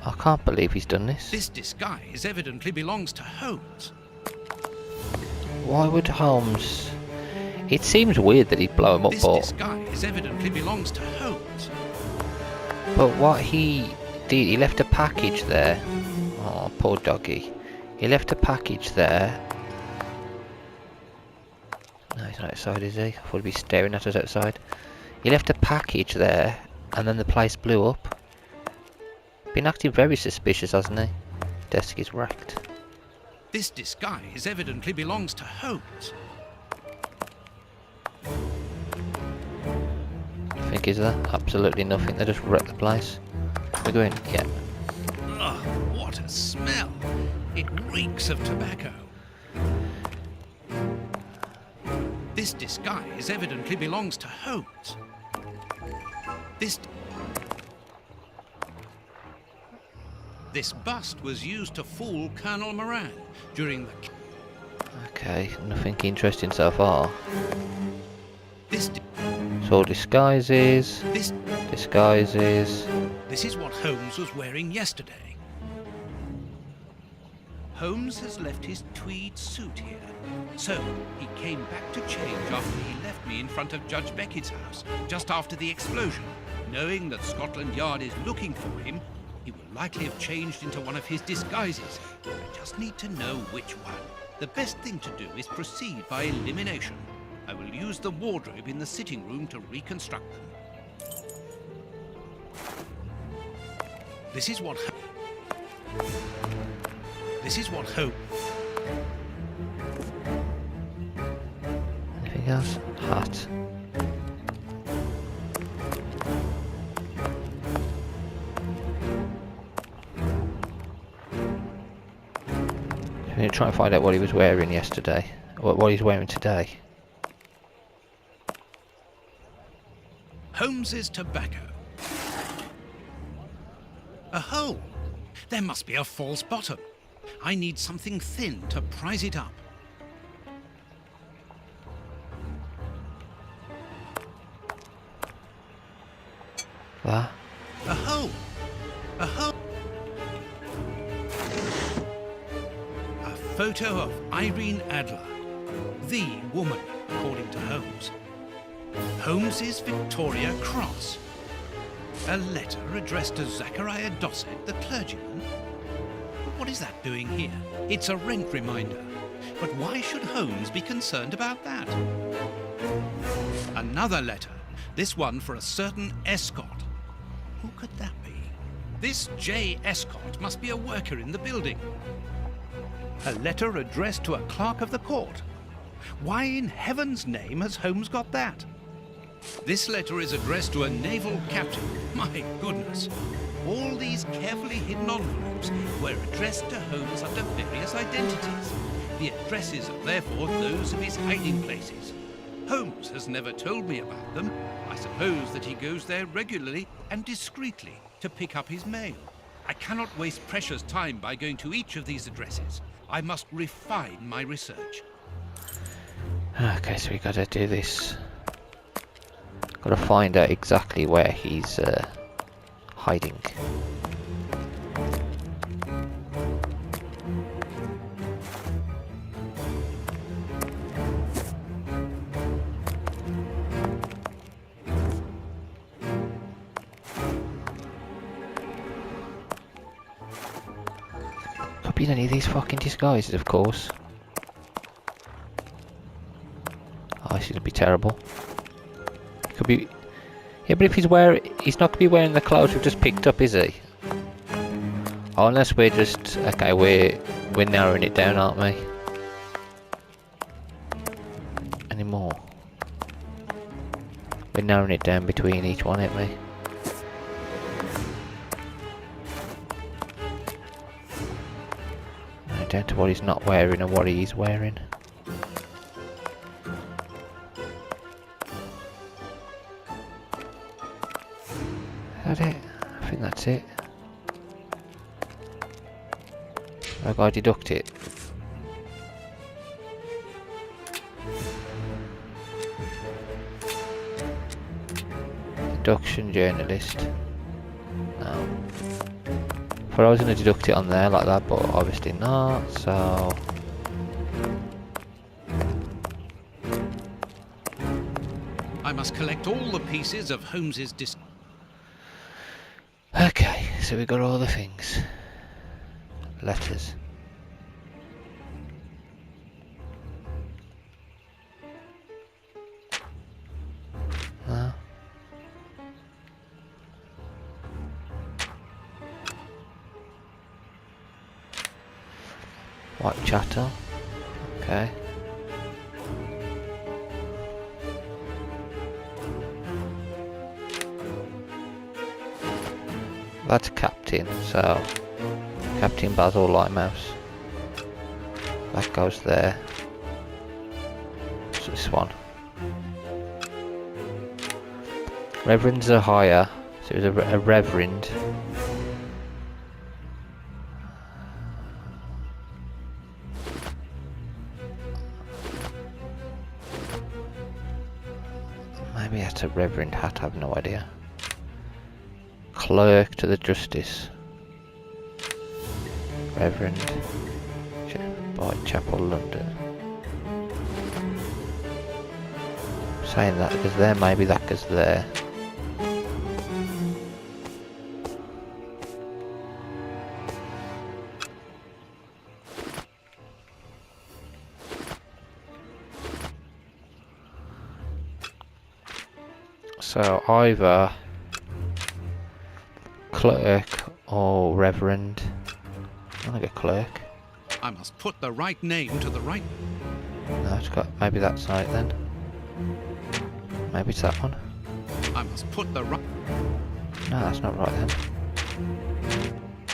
I can't believe he's done this. This disguise evidently belongs to Holmes. Why would Holmes... It seems weird that he'd blow him up, This but... disguise evidently belongs to Holmes. But what he did, he left a package there. Oh, poor doggy. He left a package there. No, he's not outside, is he? I thought he'd be staring at us outside. He left a package there, and then the place blew up. Been acting very suspicious, hasn't he? Desk is wrecked. This disguise evidently belongs to Holmes. I think is there? Absolutely nothing. They just wrecked the place. We're going, yeah. Ugh, what a smell! It reeks of tobacco. This disguise evidently belongs to Holmes. This bust was used to fool Colonel Moran during the... Okay, nothing interesting so far. This So disguises. Disguises. This is what Holmes was wearing yesterday. Holmes has left his tweed suit here. So, he came back to change after he left me in front of Judge Beckett's house, just after the explosion. Knowing that Scotland Yard is looking for him, he will likely have changed into one of his disguises. I just need to know which one. The best thing to do is proceed by elimination. I will use the wardrobe in the sitting room to reconstruct them. This is what Hope. Anything else? Hat. I'm going to try and find out what he was wearing yesterday. What he's wearing today. Holmes's tobacco. A hole. There must be a false bottom. I need something thin to prise it up. That? A hole. A hole. A photo of Irene Adler, the woman, according to Holmes. Holmes's Victoria Cross. A letter addressed to Zachariah Dossett, the clergyman. But what is that doing here? It's a rent reminder. But why should Holmes be concerned about that? Another letter, this one for a certain Escott. Who could that be? This J. Escott must be a worker in the building. A letter addressed to a clerk of the court. Why in heaven's name has Holmes got that? This letter is addressed to a naval captain. My goodness. All these carefully hidden envelopes were addressed to Holmes under various identities. The addresses are therefore those of his hiding places. Holmes has never told me about them. I suppose that he goes there regularly and discreetly to pick up his mail. I cannot waste precious time by going to each of these addresses. I must refine my research. Okay, so we gotta do this. Gotta find out exactly where he's hiding. Could be in any of these fucking disguises, of course. Oh, this is gonna be terrible. Could be, yeah, but if he's not gonna be wearing the clothes we've just picked up, is he? Oh, unless we're just okay, we're narrowing it down, aren't we? Any more? We're narrowing it down between each one, aren't we? Down to what he's not wearing and what he is wearing. that it? I think that's it. I've got to deduct it. Deduction journalist. No. But I was going to deduct it on there like that, but obviously not, so... I must collect all the pieces of Holmes's Okay, so we got all the things. Letters. No. Whitechapel. Okay. That's Captain, so Captain Basil Lightmouse. That goes there. What's this one? Reverends are higher, so it was a reverend. Maybe that's a reverend hat, I have no idea. Clerk to the Justice. Reverend. Whitechapel, London. Saying that goes there, maybe that goes there. So either clerk or reverend. I think a clerk. I must put the right name to the right... No, it's got, maybe that's not it then. Maybe it's that one. I must put the right... No, that's not right then.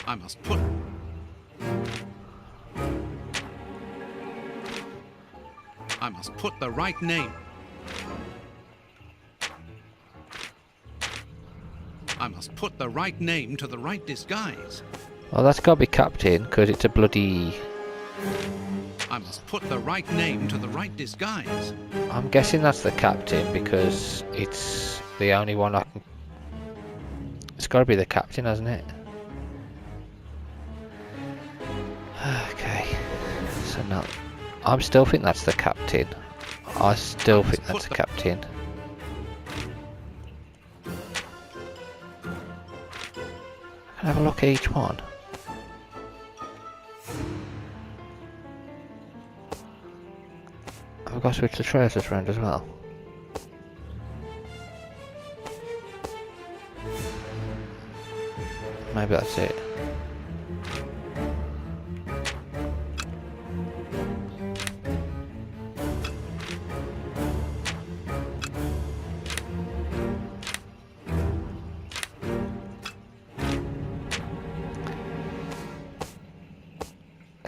I must put... I must put the right name. I must put the right name to the right disguise. Well, that's got to be Captain, because it's a bloody... I must put the right name to the right disguise. I'm guessing that's the Captain, because it's the only one I can... It's got to be the Captain, hasn't it? Okay. So now... I still think that's the Captain. I still think that's the Captain. Can I have a look at each one? I've got to switch the trousers around as well. Maybe that's it.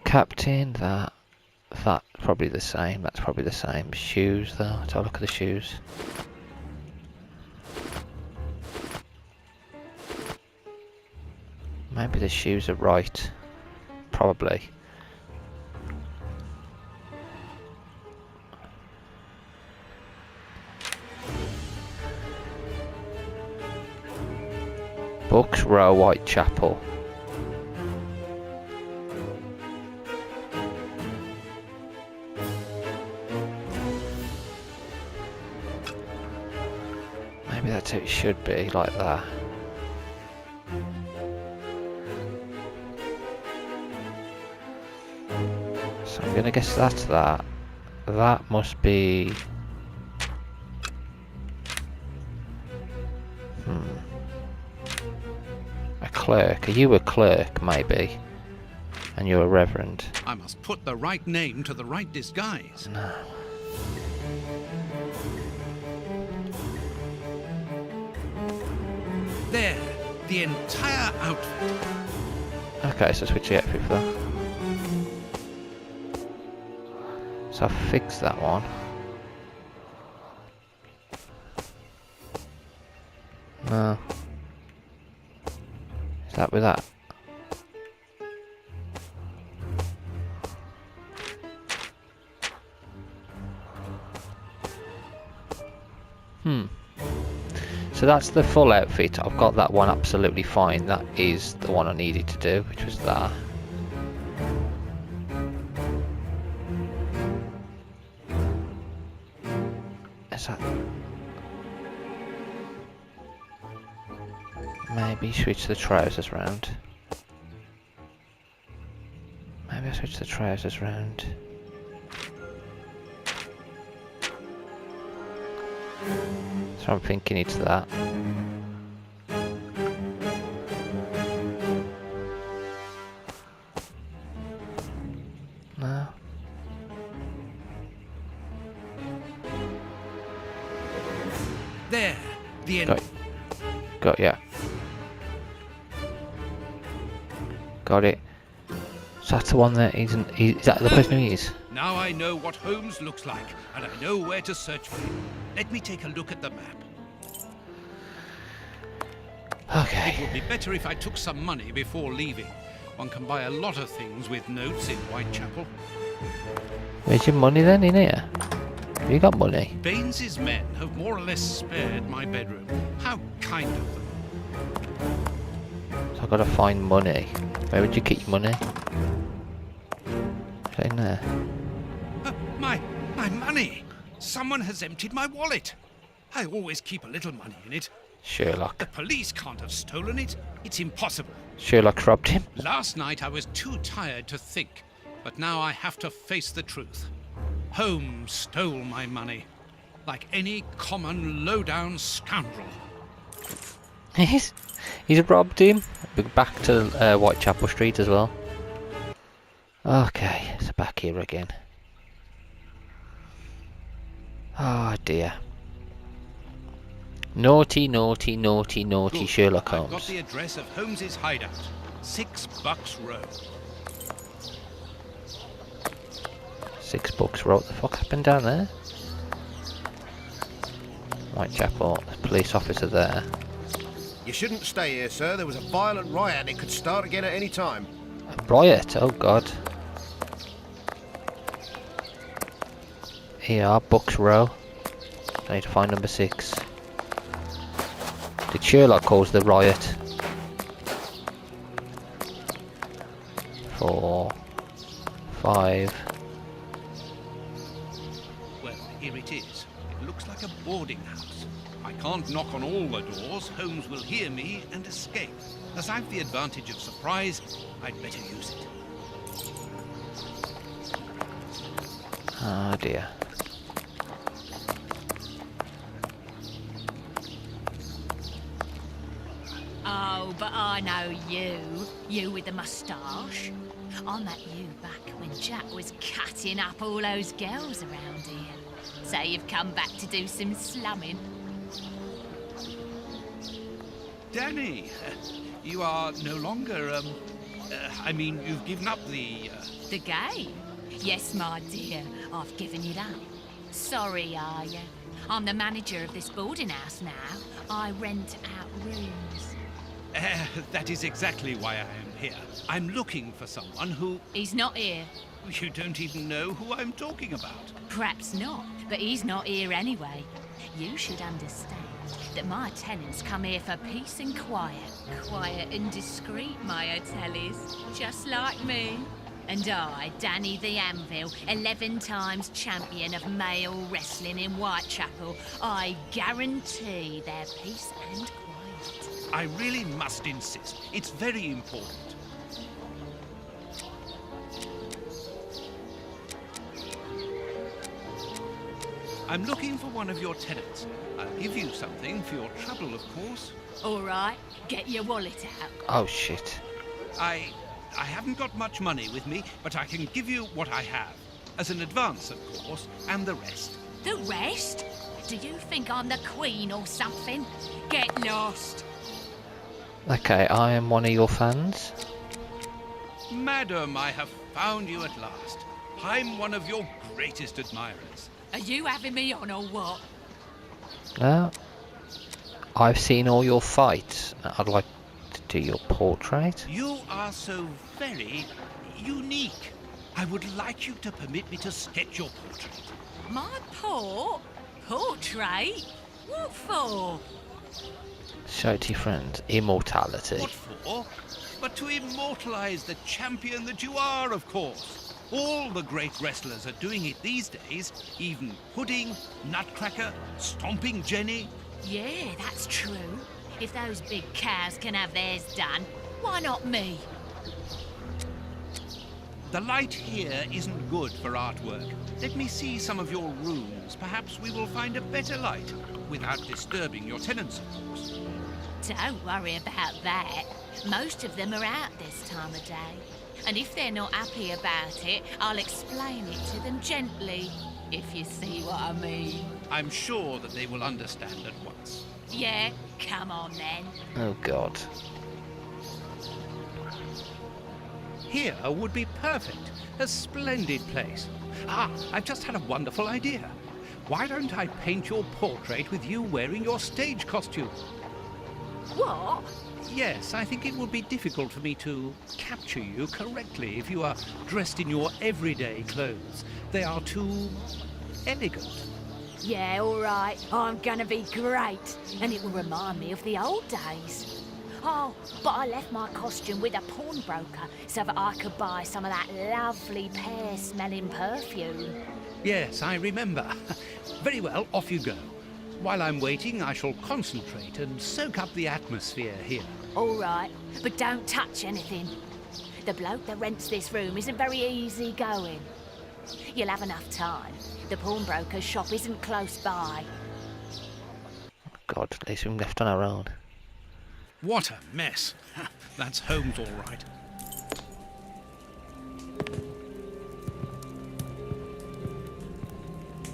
Captain, that probably the same. That's probably the same. Shoes though. Let's have a look at the shoes. Maybe the shoes are right. Probably. Books Row, Whitechapel. Maybe that's how it should be, like that. So I'm gonna guess that's that. That must be... a clerk. Are you a clerk, maybe? And you're a reverend? I must put the right name to the right disguise. No. There, the entire outfit. Okay, so switch the outfit for that. So I've fixed that one. No. That with that. So that's the full outfit. I've got that one absolutely fine. That is the one I needed to do, which was that. Is that... Maybe switch the trousers round. Maybe I switch the trousers round. So I'm thinking it's that. No. There, the end. Got yeah. Got it. So that's the one that isn't. Is that the person who is? Now I know what Holmes looks like, and I know where to search for him. Let me take a look at the map. Okay. It would be better if I took some money before leaving. One can buy a lot of things with notes in Whitechapel. Where's your money then, in here? Have you got money? Baines's men have more or less spared my bedroom. How kind of them. So I've got to find money. Where would you keep your money? Is it in there? My money! Someone has emptied my wallet. I always keep a little money in it. Sherlock. The police can't have stolen it. It's impossible. Sherlock robbed him. Last night I was too tired to think, but now I have to face the truth. Holmes stole my money, like any common low-down scoundrel. He's robbed him. Back to Whitechapel Street as well. Okay, so back here again. Oh dear. Naughty, naughty, naughty, naughty Good. Sherlock I've got Holmes. the address of Holmes's hideout. 6 Bucks Row. 6 Bucks Row. What the fuck happened down there? Whitechapel. There's a police officer there. You shouldn't stay here, sir. There was a violent riot and it could start again at any time. A riot? Oh god. Here, Bucks Row. I need to find number 6. Did Sherlock cause the riot? 4, 5. Well, here it is. It looks like a boarding house. I can't knock on all the doors. Holmes will hear me and escape. As I've the advantage of surprise, I'd better use it. Oh dear. Oh, but I know you. You with the moustache. I met you back when Jack was cutting up all those girls around here. So you've come back to do some slumming. Danny, you are no longer, I mean, you've given up the, The game? Yes, my dear. I've given it up. Sorry, are you? I'm the manager of this boarding house now. I rent out rooms. That is exactly why I am here. I'm looking for someone who... He's not here. You don't even know who I'm talking about. Perhaps not, but he's not here anyway. You should understand that my tenants come here for peace and quiet. Quiet and discreet, my Atellies. Just like me. And I, Danny the Anvil, 11 times champion of male wrestling in Whitechapel, I guarantee their peace and quiet. I really must insist. It's very important. I'm looking for one of your tenants. I'll give you something for your trouble, of course. All right, get your wallet out. Oh shit. I haven't got much money with me, but I can give you what I have. As an advance, of course, and the rest. The rest? Do you think I'm the Queen or something? Get lost. Okay, I am one of your fans. Madam, I have found you at last. I'm one of your greatest admirers. Are you having me on or what? No. I've seen all your fights. I'd like to Do your portrait? You are so very unique. I would like you to permit me to sketch your portrait. My portrait? What for? Show it to your friends. Immortality. What for? But to immortalize the champion that you are, of course. All the great wrestlers are doing it these days. Even Pudding, Nutcracker, Stomping Jenny. Yeah, that's true. If those big cows can have theirs done, why not me? The light here isn't good for artwork. Let me see some of your rooms. Perhaps we will find a better light without disturbing your tenants, of course. Don't worry about that. Most of them are out this time of day. And if they're not happy about it, I'll explain it to them gently, if you see what I mean. I'm sure that they will understand at once. Yeah, come on then. Oh God. Here would be perfect. A splendid place. Ah, I've just had a wonderful idea. Why don't I paint your portrait with you wearing your stage costume? What? Yes, I think it would be difficult for me to capture you correctly if you are dressed in your everyday clothes. They are too elegant. Yeah, all right. I'm gonna be great. And it will remind me of the old days. Oh, but I left my costume with a pawnbroker so that I could buy some of that lovely pear-smelling perfume. Yes, I remember. Very well, off you go. While I'm waiting, I shall concentrate and soak up the atmosphere here. All right, but don't touch anything. The bloke that rents this room isn't very easy going. You'll have enough time. The pawnbroker's shop isn't close by. God, at least we've been left on our own. What a mess. That's Holmes, all right.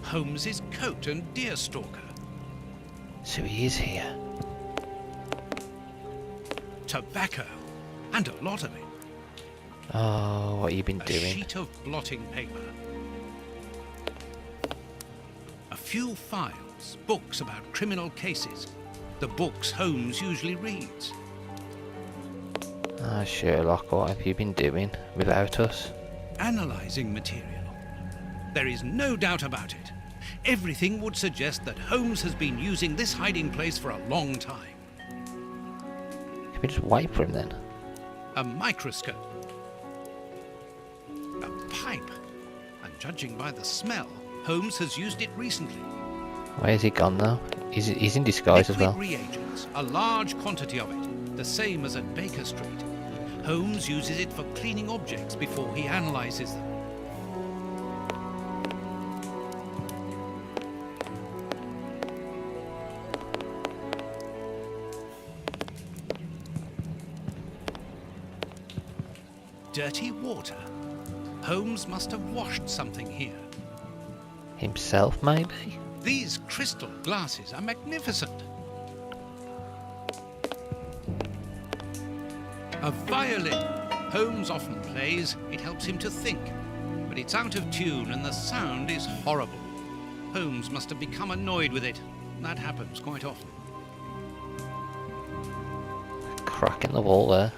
Holmes's coat and deerstalker. So he is here. Tobacco. And a lot of it. Oh, what have you been A doing? sheet of blotting paper. A few files, books about criminal cases. The books Holmes usually reads. Ah, Sherlock, what have you been doing without us? Analysing material. There is no doubt about it. Everything would suggest that Holmes has been using this hiding place for a long time. Can we just wait for him then? A microscope. A pipe. And judging by the smell, Holmes has used it recently. Where has he gone now? He's in disguise as well. Liquid reagents, a large quantity of it, the same as at Baker Street. Holmes uses it for cleaning objects before he analyses them. Dirty water. Holmes must have washed something here. Himself, maybe? These crystal glasses are magnificent. A violin. Holmes often plays. It helps him to think. But it's out of tune and the sound is horrible. Holmes must have become annoyed with it. That happens quite often. Crack in the wall there.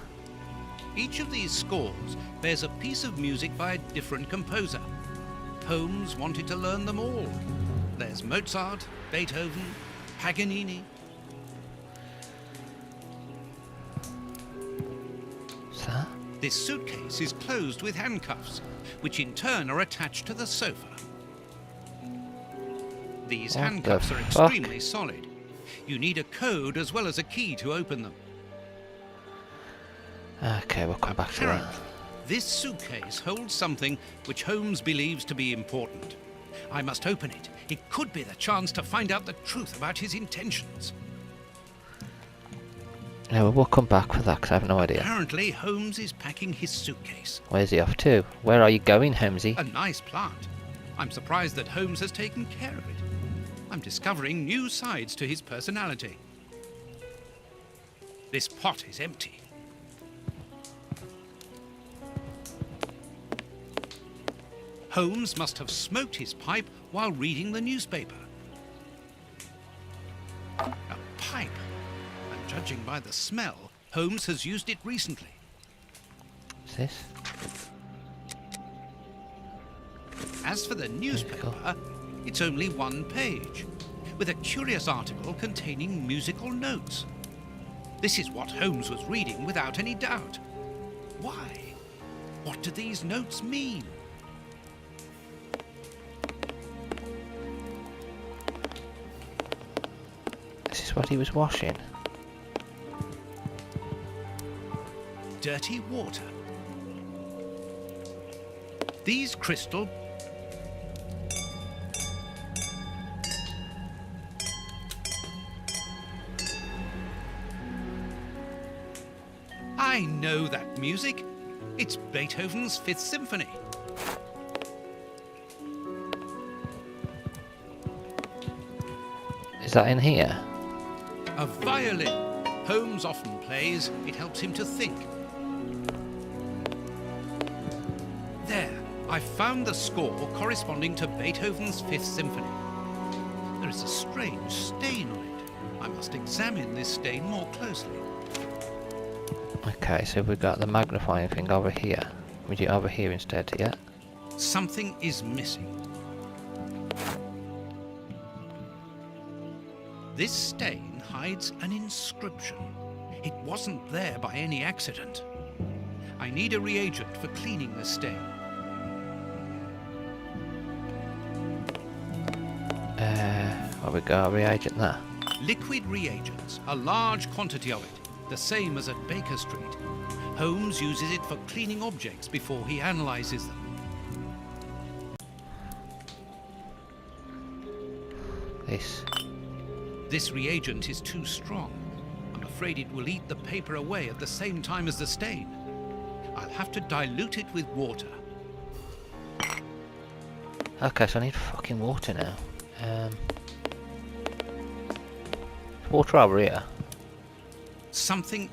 Each of these scores bears a piece of music by a different composer. Holmes wanted to learn them all. There's Mozart, Beethoven, Paganini. Sir? This suitcase is closed with handcuffs, which in turn are attached to the sofa. These What handcuffs the are fuck? extremely solid. You need a code as well as a key to open them. Okay, we'll come back to that. Apparently, this suitcase holds something which Holmes believes to be important. I must open it. It could be the chance to find out the truth about his intentions. Yeah, well, we'll come back for that because I have no idea. Apparently, Holmes is packing his suitcase. Where's he off to? Where are you going, Holmesy? A nice plant. I'm surprised that Holmes has taken care of it. I'm discovering new sides to his personality. This pot is empty. Holmes must have smoked his pipe while reading the newspaper. A pipe. And judging by the smell, Holmes has used it recently. What's this? As for the newspaper, it's only one page, with a curious article containing musical notes. This is what Holmes was reading without any doubt. Why? What do these notes mean? This is what he was washing. Dirty water. These crystal... I know that music. It's Beethoven's Fifth Symphony. Is that in here? A violin. Holmes often plays. It helps him to think. There, I found the score corresponding to Beethoven's Fifth Symphony. There is a strange stain on it. I must examine this stain more closely. Okay, so we've got the magnifying thing over here. We do it over here instead, yeah? Something is missing. This stain hides an inscription. It wasn't there by any accident. I need a reagent for cleaning the stain. Well, we got a reagent there. Liquid reagents, a large quantity of it, the same as at Baker Street. Holmes uses it for cleaning objects before he analyzes them. This reagent is too strong. I'm afraid it will eat the paper away at the same time as the stain. I'll have to dilute it with water. Okay, so I need fucking water now. Water over here. Something...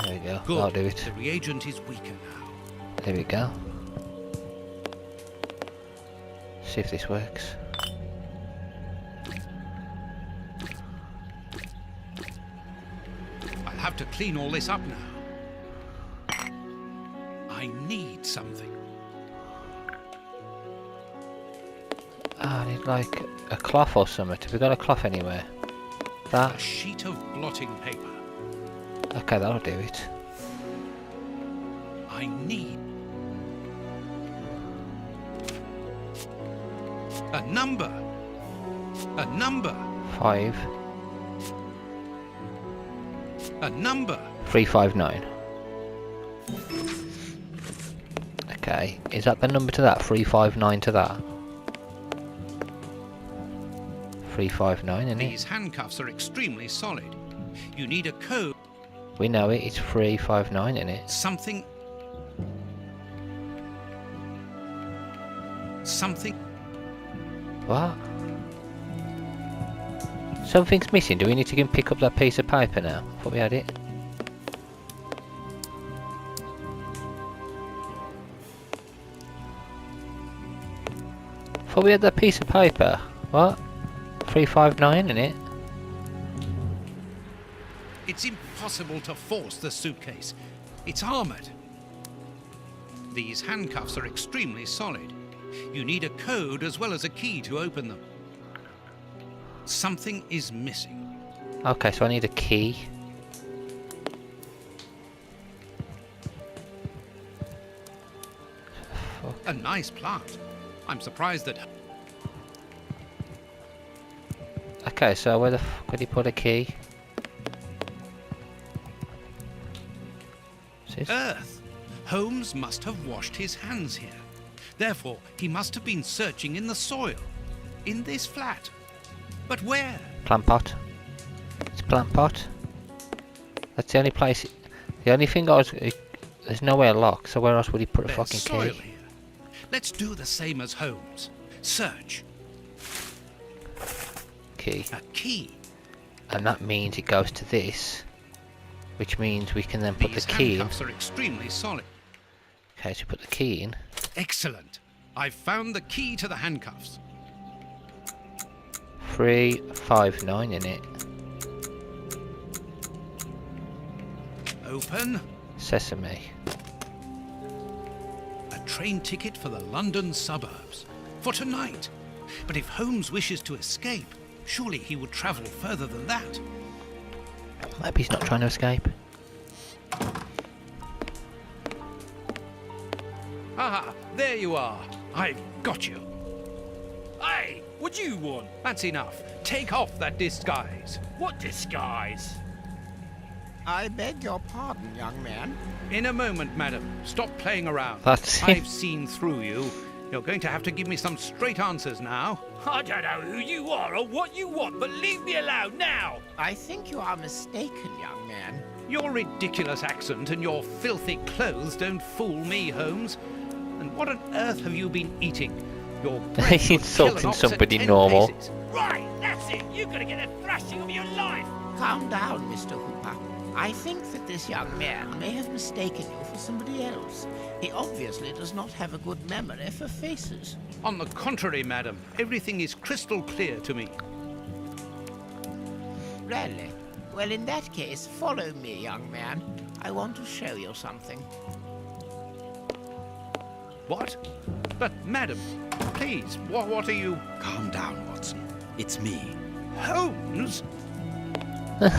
There we go. Good. That'll do it. The reagent is weaker now. There we go. See if this works. I'll have to clean all this up now. I need something. I need like a cloth or something. Have we got a cloth anywhere? That? A sheet of blotting paper. Okay, that'll do it. I need... a number. A number. 5. A number. 359. Okay, is that the number to that? 359 to that? 359, isn't it? These handcuffs are extremely solid. You need a code. We know it, it's 359, isn't it? Something... What? Something's missing. Do we need to go and pick up that piece of paper now? I thought we had it. I thought we had that piece of paper. What? 359, isn't it? It's impossible to force the suitcase. It's armored. These handcuffs are extremely solid. You need a code as well as a key to open them. Something is missing. Okay, so I need a key. A nice plant. I'm surprised that... Okay, so where the fuck would he put a key? What's this? Earth! Holmes must have washed his hands here. Therefore, he must have been searching in the soil. In this flat. But where? Plant pot. It's a plant pot. That's the only place. The only thing I was. There's nowhere locked, so where else would he put a There's fucking soil key? here. Let's do the same as Holmes. Search. Key. A key. And that means it goes to this. Which means we can then put These the key in. handcuffs are extremely solid. Okay, so put the key in. Excellent. I've found the key to the handcuffs. 359 in it. Open. Sesame. A train ticket for the London suburbs. For tonight. But if Holmes wishes to escape, surely he would travel further than that. Maybe he's not trying to escape. Ah, there you are. I've got you. Hey, what do you want? That's enough. Take off that disguise. What disguise? I beg your pardon, young man. In a moment, madam. Stop playing around. That's I've seen through you. You're going to have to give me some straight answers now. I don't know who you are or what you want, but leave me alone now. I think you are mistaken, young man. Your ridiculous accent and your filthy clothes don't fool me, Holmes. And what on earth have you been eating? Your breath would kill an Insulting ox at somebody 10 normal. paces. Right, that's it. You're gonna get a thrashing of your life. Calm down, Mr. Hooper. I think that this young man may have mistaken you for somebody else. He obviously does not have a good memory for faces. On the contrary, madam, everything is crystal clear to me. Really? Well, in that case, follow me, young man. I want to show you something. What? But, madam, please, what are you... Calm down, Watson. It's me. Holmes?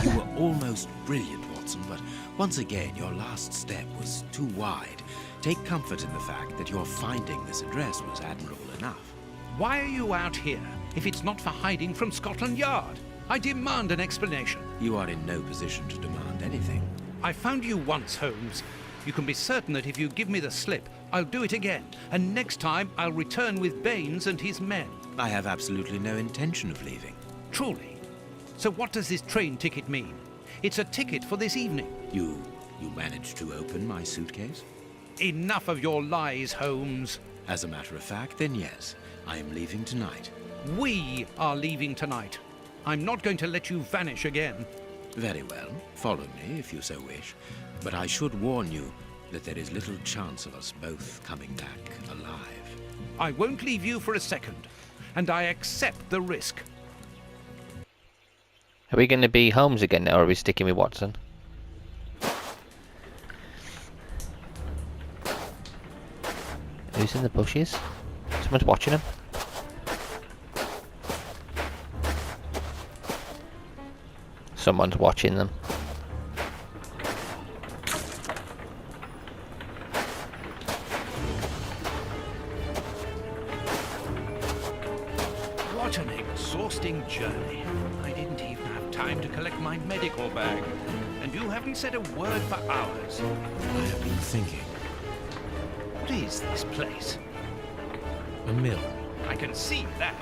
You were almost brilliant, Watson, but once again, your last step was too wide. Take comfort in the fact that your finding this address was admirable enough. Why are you out here if it's not for hiding from Scotland Yard? I demand an explanation. You are in no position to demand anything. I found you once, Holmes. You can be certain that if you give me the slip, I'll do it again. And next time, I'll return with Baines and his men. I have absolutely no intention of leaving. Truly. So what does this train ticket mean? It's a ticket for this evening. You managed to open my suitcase? Enough of your lies, Holmes. As a matter of fact, then yes, I am leaving tonight. We are leaving tonight. I'm not going to let you vanish again. Very well. Follow me if you so wish. But I should warn you that there is little chance of us both coming back alive. I won't leave you for a second, and I accept the risk. Are we going to be Holmes again now, or are we sticking with Watson? Who's in the bushes? Someone's watching him. Someone's watching them. What an exhausting journey. I didn't even have time to collect my medical bag. And you haven't said a word for hours. I have been thinking. What is this place? A mill. I can see that.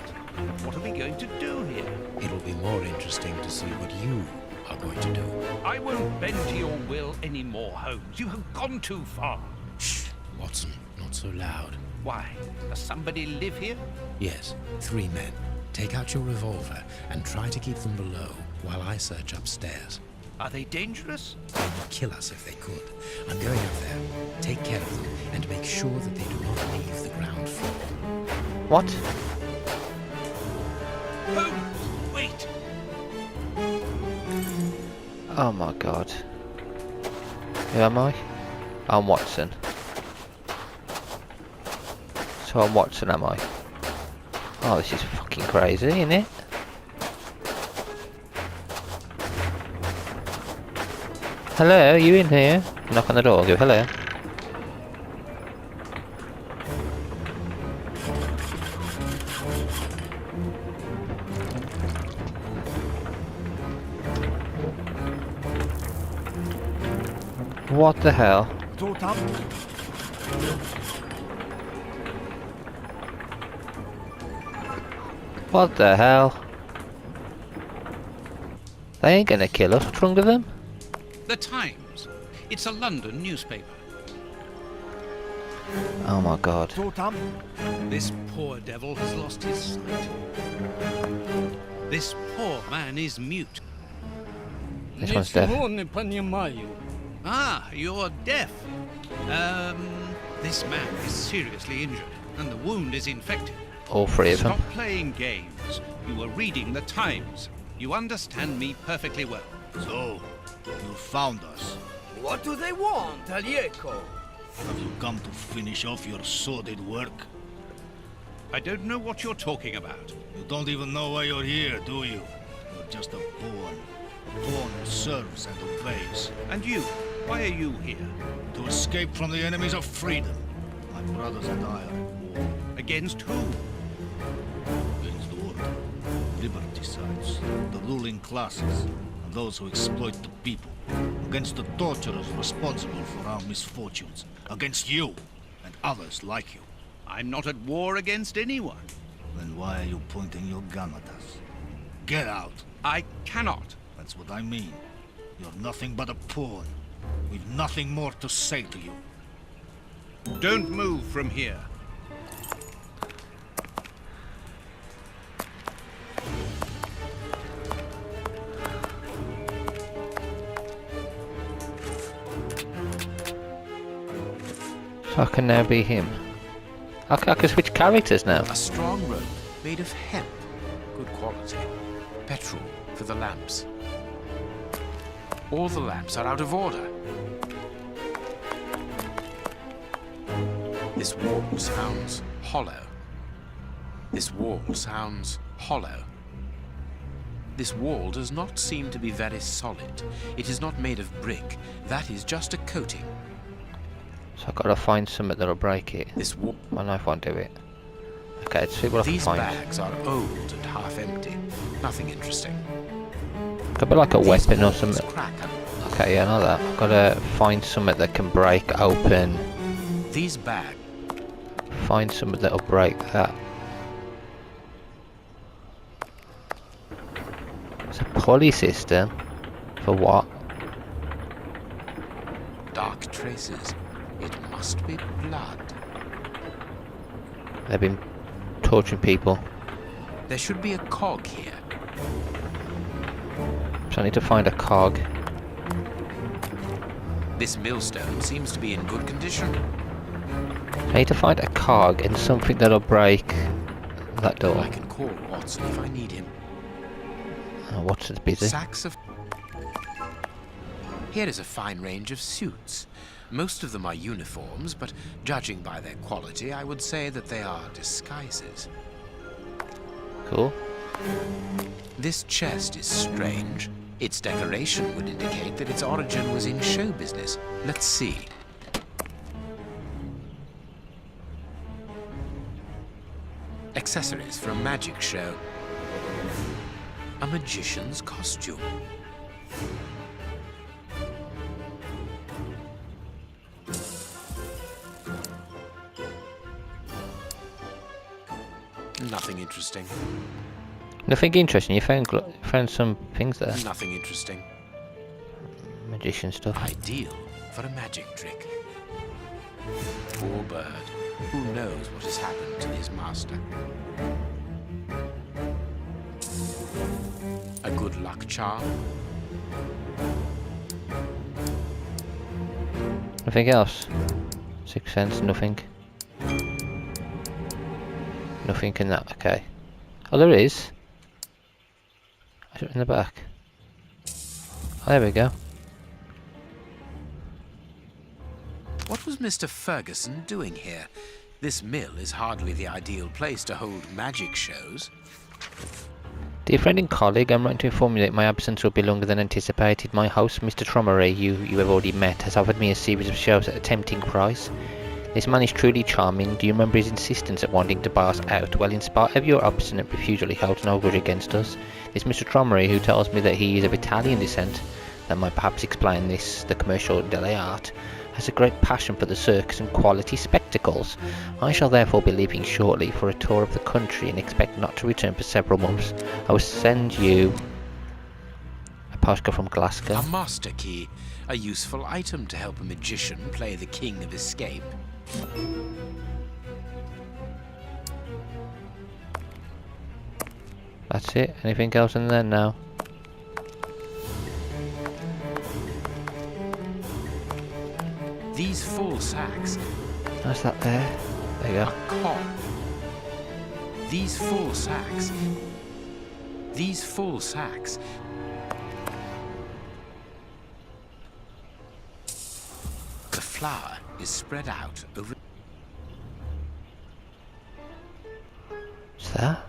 What are we going to do here? It'll be more interesting to see what you are going to do. I won't bend to your will anymore, Holmes. You have gone too far. Shh, Watson, not so loud. Why? Does somebody live here? Yes, 3 men. Take out your revolver and try to keep them below while I search upstairs. Are they dangerous? They would kill us if they could. I'm going up there. Take care of them and make sure that they do not leave the ground floor. What? Holmes, wait! Oh my god. Who am I? I'm Watson. So I'm Watson, am I? Oh, this is fucking crazy, isn't it? Hello, you in here? Knock on the door, go hello. What the hell? What the hell? They ain't gonna kill us, what's wrong with them? The Times. It's a London newspaper. Oh my god. This poor devil has lost his sight. This poor man is mute. This one's deaf. Ah, you're deaf. This man is seriously injured, and the wound is infected. All 3 of them. Stop playing games. You were reading the Times. You understand me perfectly well. So, you found us. What do they want, Alieco? Have you come to finish off your sordid work? I don't know what you're talking about. You don't even know why you're here, do you? You're just a pawn. A pawn who serves and obeys. And you? Why are you here? To escape from the enemies of freedom. My brothers and I are at war. Against who? Against the order, liberticides, the ruling classes, and those who exploit the people. Against the torturers responsible for our misfortunes. Against you and others like you. I'm not at war against anyone. Then why are you pointing your gun at us? Get out! I cannot. That's what I mean. You're nothing but a pawn. We've nothing more to say to you. Don't move from here. So I can now be him. I can switch characters now. A strong rope made of hemp. Good quality. Petrol for the lamps. All the lamps are out of order. This wall sounds hollow. This wall sounds hollow. This wall does not seem to be very solid. It is not made of brick. That is just a coating. So I've got to find something that'll break it. This wall. My knife won't do it. Okay, let's see what I can These find. bags are old and half empty. Nothing interesting. Could be like a weapon or These something. crack. Okay, yeah, I know that. I've got to find something that can break open. These bags. Find something that'll break that. It's a pulley system. For what? Dark traces. It must be blood. They've been torturing people. There should be a cog here. So I need to find a cog. This millstone seems to be in good condition. I need to find a cog and something that'll break that door. I can call Watson if I need him. Oh, Watson's busy. Sacks of... Here is a fine range of suits. Most of them are uniforms, but judging by their quality, I would say that they are disguises. Cool. This chest is strange. Its decoration would indicate that its origin was in show business. Let's see. Accessories for a magic show. A magician's costume. Nothing interesting. Nothing interesting. You found some things there. Nothing interesting. Magician stuff. Ideal for a magic trick. Poor bird. Who knows what has happened to his master? A good luck charm. Nothing else. 6 cents. Nothing. Nothing in that. Okay. Oh, there is. In the back. Oh, there we go. What was Mr. Ferguson doing here? This mill is hardly the ideal place to hold magic shows. Dear friend and colleague, I'm writing to inform you that my absence will be longer than anticipated. My host, Mr. Trommery, you have already met, has offered me a series of shows at a tempting price. This man is truly charming. Do you remember his insistence at wanting to buy us out? Well, in spite of your obstinate refusal, he holds no grudge against us. This Mr. Trommery, who tells me that he is of Italian descent, that might perhaps explain this, the commercial delle art, has a great passion for the circus and quality spectacles. I shall therefore be leaving shortly for a tour of the country and expect not to return for several months. I will send you a postcard from Glasgow. A master key, a useful item to help a magician play the king of escape. That's it. Anything else in there? No. These full sacks. How's that there? There you go. A cob. These full sacks. These full sacks. flour is spread out over... What's that?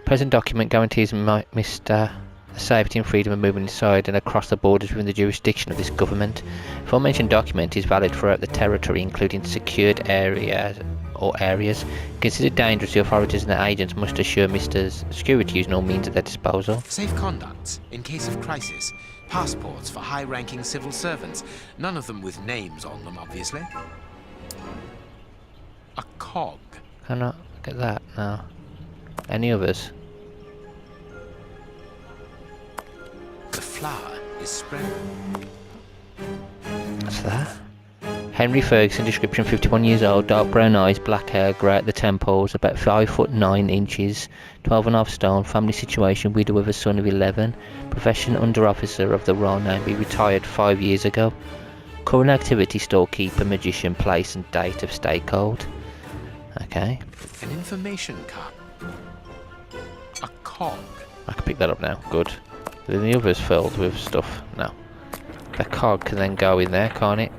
Present document guarantees Mr. safety and freedom of movement inside and across the borders within the jurisdiction of this government. The aforementioned document is valid throughout the territory, including secured areas or areas considered dangerous. The authorities and their agents must assure Mr. security using all means at their disposal. Safe conducts in case of crisis. Passports for high-ranking civil servants. None of them with names on them, obviously. A cog. Can I get that? No. Any others? The flour is spread. What's that? Henry Ferguson, description 51 years old, dark brown eyes, black hair, grey at the temples, about 5'9", 12.5 stone, family situation, widow with a son of 11, profession under officer of the Royal Navy, retired 5 years ago, current activity storekeeper, magician, place and date of stay cold. Okay. An information card. A cog. I can pick that up now, good. Then the others filled with stuff. No. The cog can then go in there, can't it?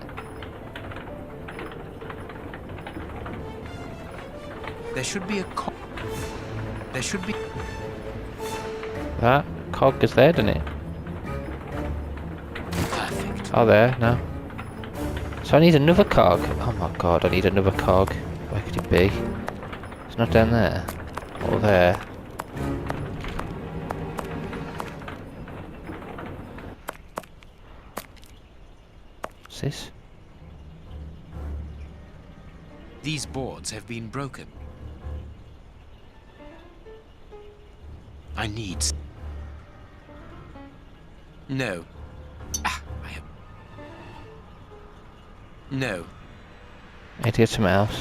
There should be a cog. There should be... That cog is there, doesn't it? Perfect. Oh, there, no. So I need another cog. Oh my god, I need another cog. Where could it be? It's not down there. Or there. What's this? These boards have been broken. I need... No. Ah, I have... No. I need to get something else.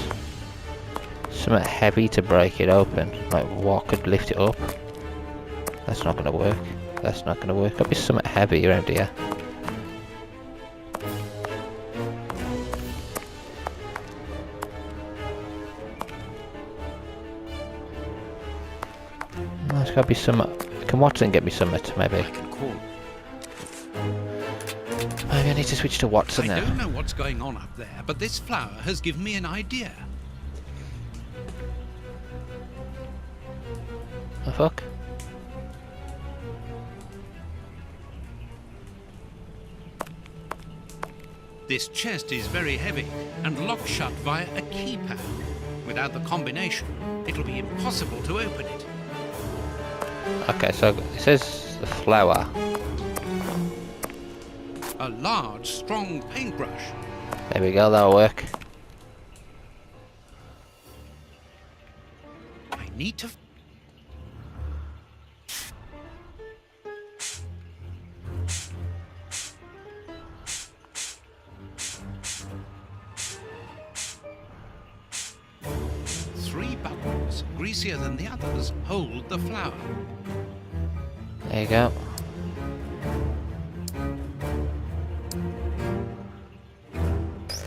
Something heavy to break it open. Like what could lift it up? That's not gonna work. That's not gonna work. There'll be something heavy around here. There's gotta be some. Can Watson get me some? Maybe. I can call. Maybe I need to switch to Watson now. I don't know what's going on up there, but this flower has given me an idea. The fuck? This chest is very heavy and locked shut via a keypad. Without the combination, it'll be impossible to open it. Okay, so it says the flower. A large, strong paintbrush. There we go, that'll work. I need to... Three buttons, greasier than the others, hold the flower. There you go.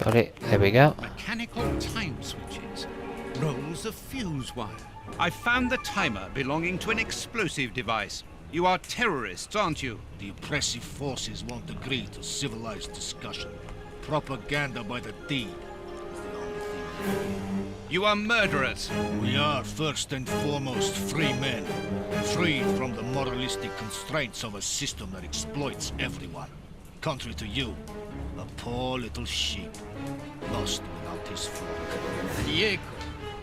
Got it. There we go. Mechanical time switches. Rolls of fuse wire. I found the timer belonging to an explosive device. You are terrorists, aren't you? The oppressive forces won't agree to civilized discussion. Propaganda by the D is the only thing. You are murderers. We are first and foremost free men, freed from the moralistic constraints of a system that exploits everyone. Contrary to you, a poor little sheep, lost without his flock. Diego,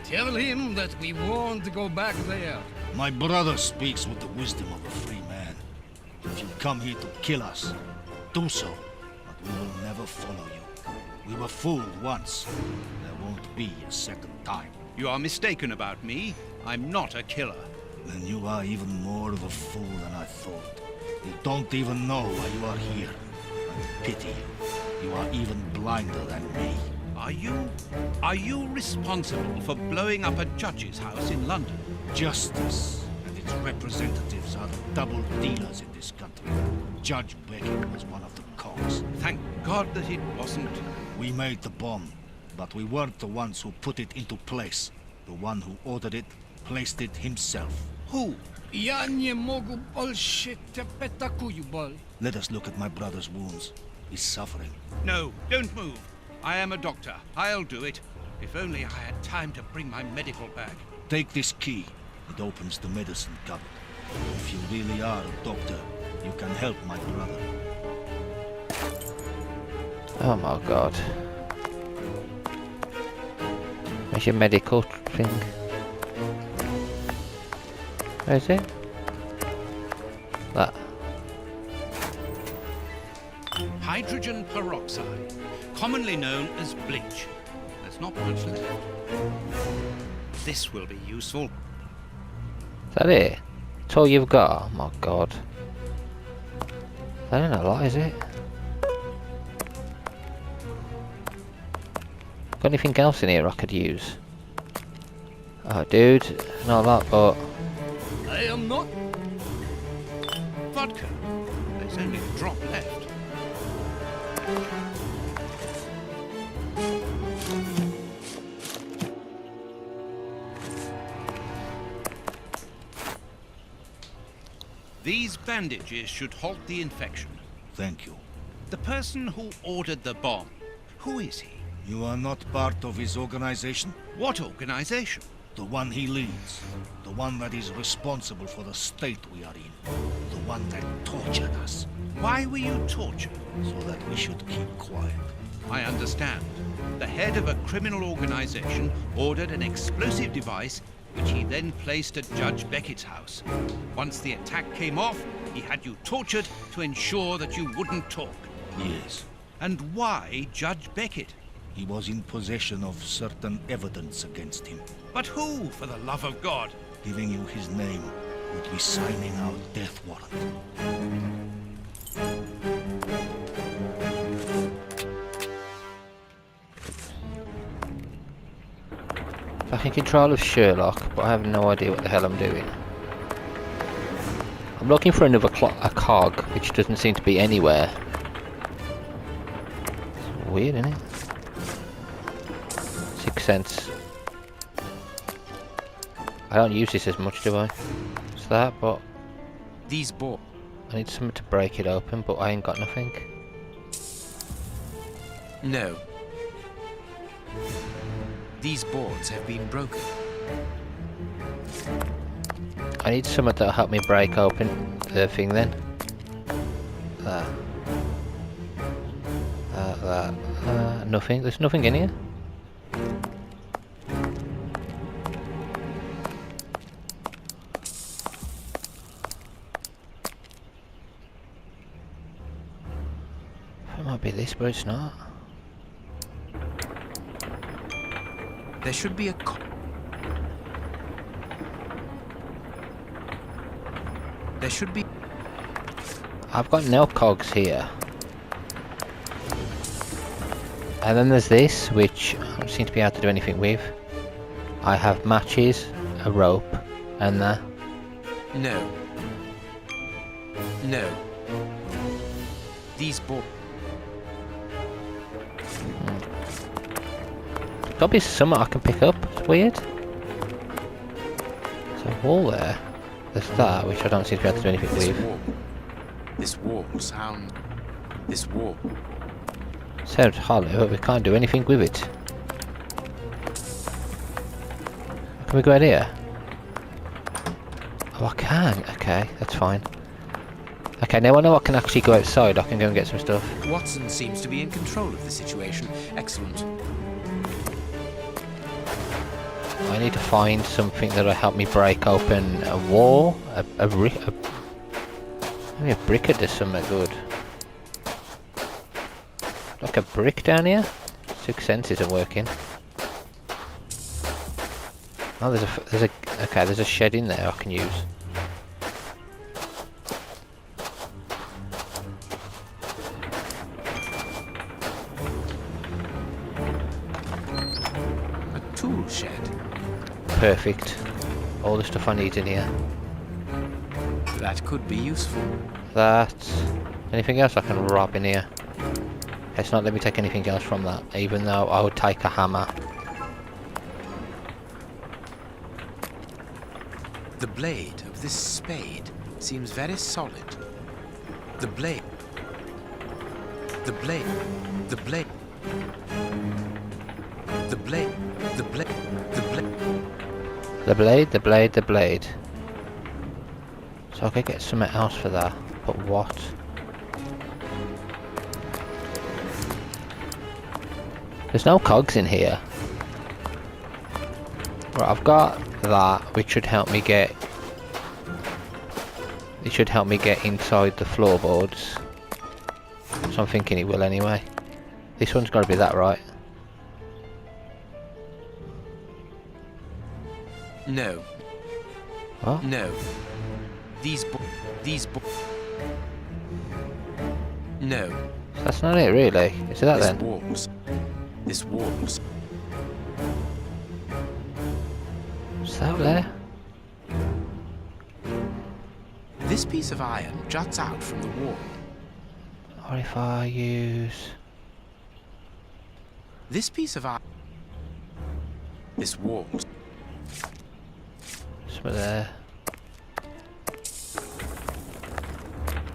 tell him that we won't go back there. My brother speaks with the wisdom of a free man. If you come here to kill us, do so, but we will never follow you. We were fooled once. There won't be a second time. You are mistaken about me. I'm not a killer. Then you are even more of a fool than I thought. You don't even know why you are here. I pity you. You are even blinder than me. Are you responsible for blowing up a judge's house in London? Justice and its representatives are the double dealers in this country. Judge Beckett was one of the cogs. Thank God that it wasn't. We made the bomb, but we weren't the ones who put it into place. The one who ordered it placed it himself. Who? Ja nie mogu bolšie te petakuju bol. Let us look at my brother's wounds. is suffering. No, don't move. I am a doctor. I'll do it. If only I had time to bring my medical bag. Take this key. It opens the medicine cupboard. If you really are a doctor, you can help my brother. Oh my god. Where's your medical thing? Where is it? That. Hydrogen peroxide, commonly known as bleach. There's not much left. This will be useful. Is that it? That's all you've got? Oh my god. That ain't a lot, is it? Got anything else in here I could use? Oh dude, not a lot, but... I am not... Vodka. There's only a drop left. These bandages should halt the infection. Thank you. The person who ordered the bomb, who is he? You are not part of his organization? What organization? The one he leads. The one that is responsible for the state we are in. The one that tortured us. Why were you tortured? So that we should keep quiet. I understand. The head of a criminal organization ordered an explosive device which he then placed at Judge Beckett's house. Once the attack came off, he had you tortured to ensure that you wouldn't talk. Yes. And why Judge Beckett? He was in possession of certain evidence against him. But who, for the love of God? Giving you his name would be signing our death warrant. Back in control of Sherlock, but I have no idea what the hell I'm doing. I'm looking for another a cog, which doesn't seem to be anywhere. It's weird, isn't it? 6 cents. I don't use this as much, do I? It's that, but... These boards. I need something to break it open, but I ain't got nothing. No. These boards have been broken. I need something that'll help me break open the thing then. That. Nothing. There's nothing in here. It might be this, but it's not. There should be a There should be... I've got no cogs here. And then there's this, which I don't seem to be able to do anything with. I have matches, a rope, and that. No. No. These boards... Gotta be something I can pick up. It's weird. There's a wall there. There's that, which I don't seem to be able to do anything with. This wall sound... This wall. Sounds hollow, but we can't do anything with it. Can we go out here? Oh, I can. Okay, that's fine. Okay, now I know I can actually go outside. I can go and get some stuff. Watson seems to be in control of the situation. Excellent. I need to find something that'll help me break open a wall, maybe a brick would do something good. Like a brick down here? 6 cents isn't working. Oh, there's a shed in there I can use. A tool shed. Perfect. All the stuff I need in here. That could be useful. That. Anything else I can rob in here? It's not let me take anything else from that, even though I would take a hammer. The blade of this spade seems very solid. The blade. The blade. The blade. The blade. The blade. The blade. The blade, the blade, the blade. So I could get something else for that, but what? There's no cogs in here. Right, I've got that, which should help me get... It should help me get inside the floorboards. So I'm thinking it will anyway. This one's got to be that, right? No. What? No. No. That's not it, really. Is it that This then? walls. This walls. Is that there? This piece of iron juts out from the wall. Or if I use... This piece of iron. This walls. Something there.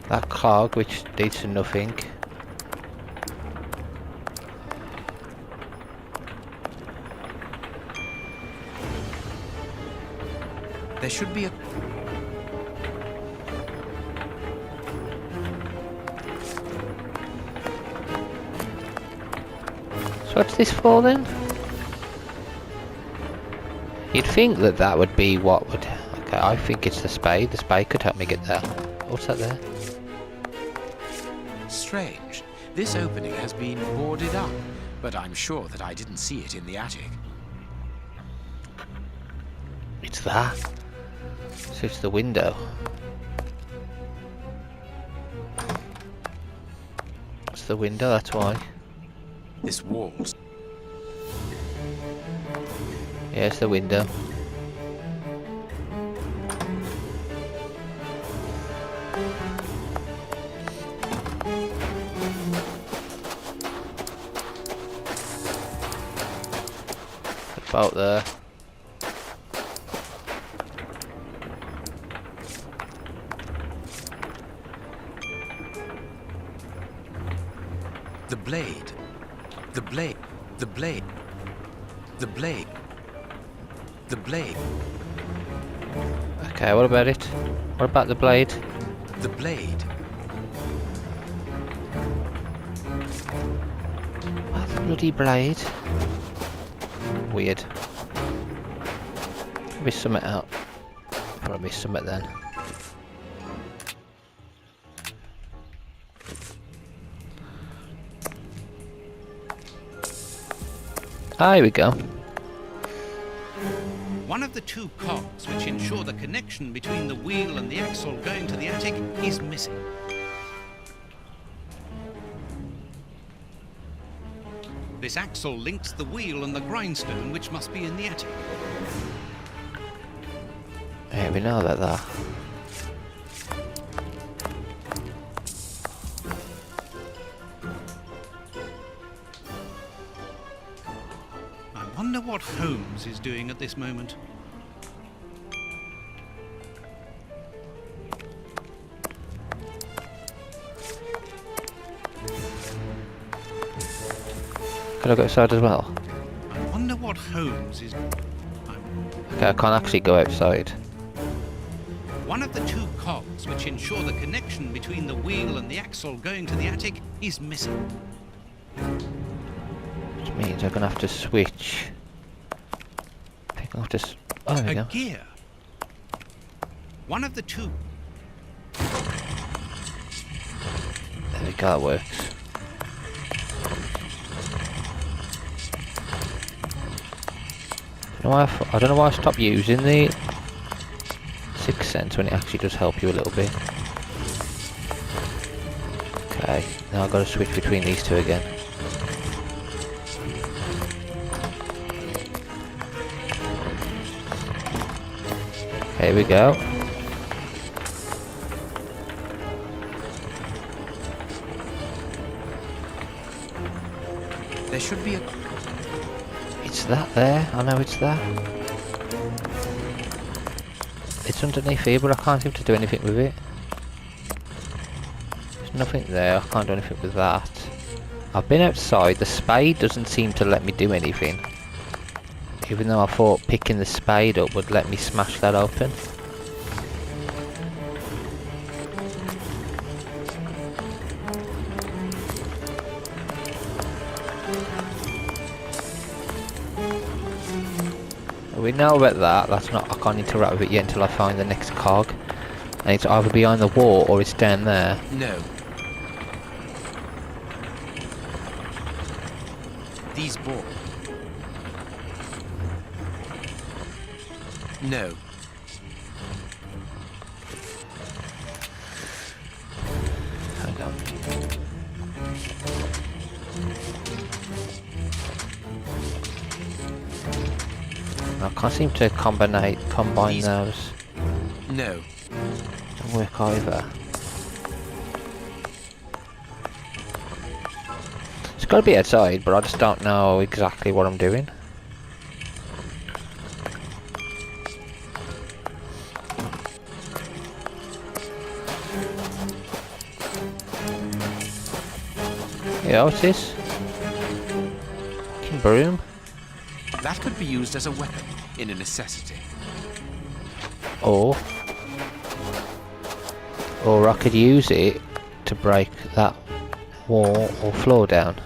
That cog, which leads to nothing. There should be a... So what's this for then? You'd think that that would be what would... Okay, I think it's the spade. The spade could help me get there. What's that there? Strange. This opening has been boarded up, but I'm sure that I didn't see it in the attic. It's that. So it's the window. It's the window, that's why. This walls. Yeah, it's the window. About there. The blade. The blade. The blade. The blade. The blade. Okay, what about it? What about the blade? The blade. Oh, the bloody blade. Weird. Miss something out. Probably miss something then. Ah, here we go. One of the two cogs which ensure the connection between the wheel and the axle going to the attic is missing. This axle links the wheel and the grindstone which must be in the attic. Yeah, we know that. I wonder what Holmes is doing at this moment. Can I go outside as well? I wonder what Holmes is... Okay, I can't actually go outside. One of the two cogs which ensure the connection between the wheel and the axle going to the attic is missing. Which means I'm gonna have to switch. I think I'll have to... Oh, there we go. A gear. One of the two... There we go, that works. I don't know why I stopped using the Sixth Sense when it actually does help you a little bit. Okay, now I've got to switch between these two again. Here we go. There should be a... It's that there. I know it's that. It's underneath here, but I can't seem to do anything with it. There's nothing there. I can't do anything with that. I've been outside, the spade doesn't seem to let me do anything. Even though I thought picking the spade up would let me smash that open. We know about that, that's not, I can't interact with it yet until I find the next cog. And it's either behind the wall or it's down there. No. These balls. No. Hang on. I can't seem to combine those. No. Don't work either. It's got to be outside, but I just don't know exactly what I'm doing. Yeah, what's this? Broom? That could be used as a weapon in a necessity. Or I could use it to break that wall or floor down.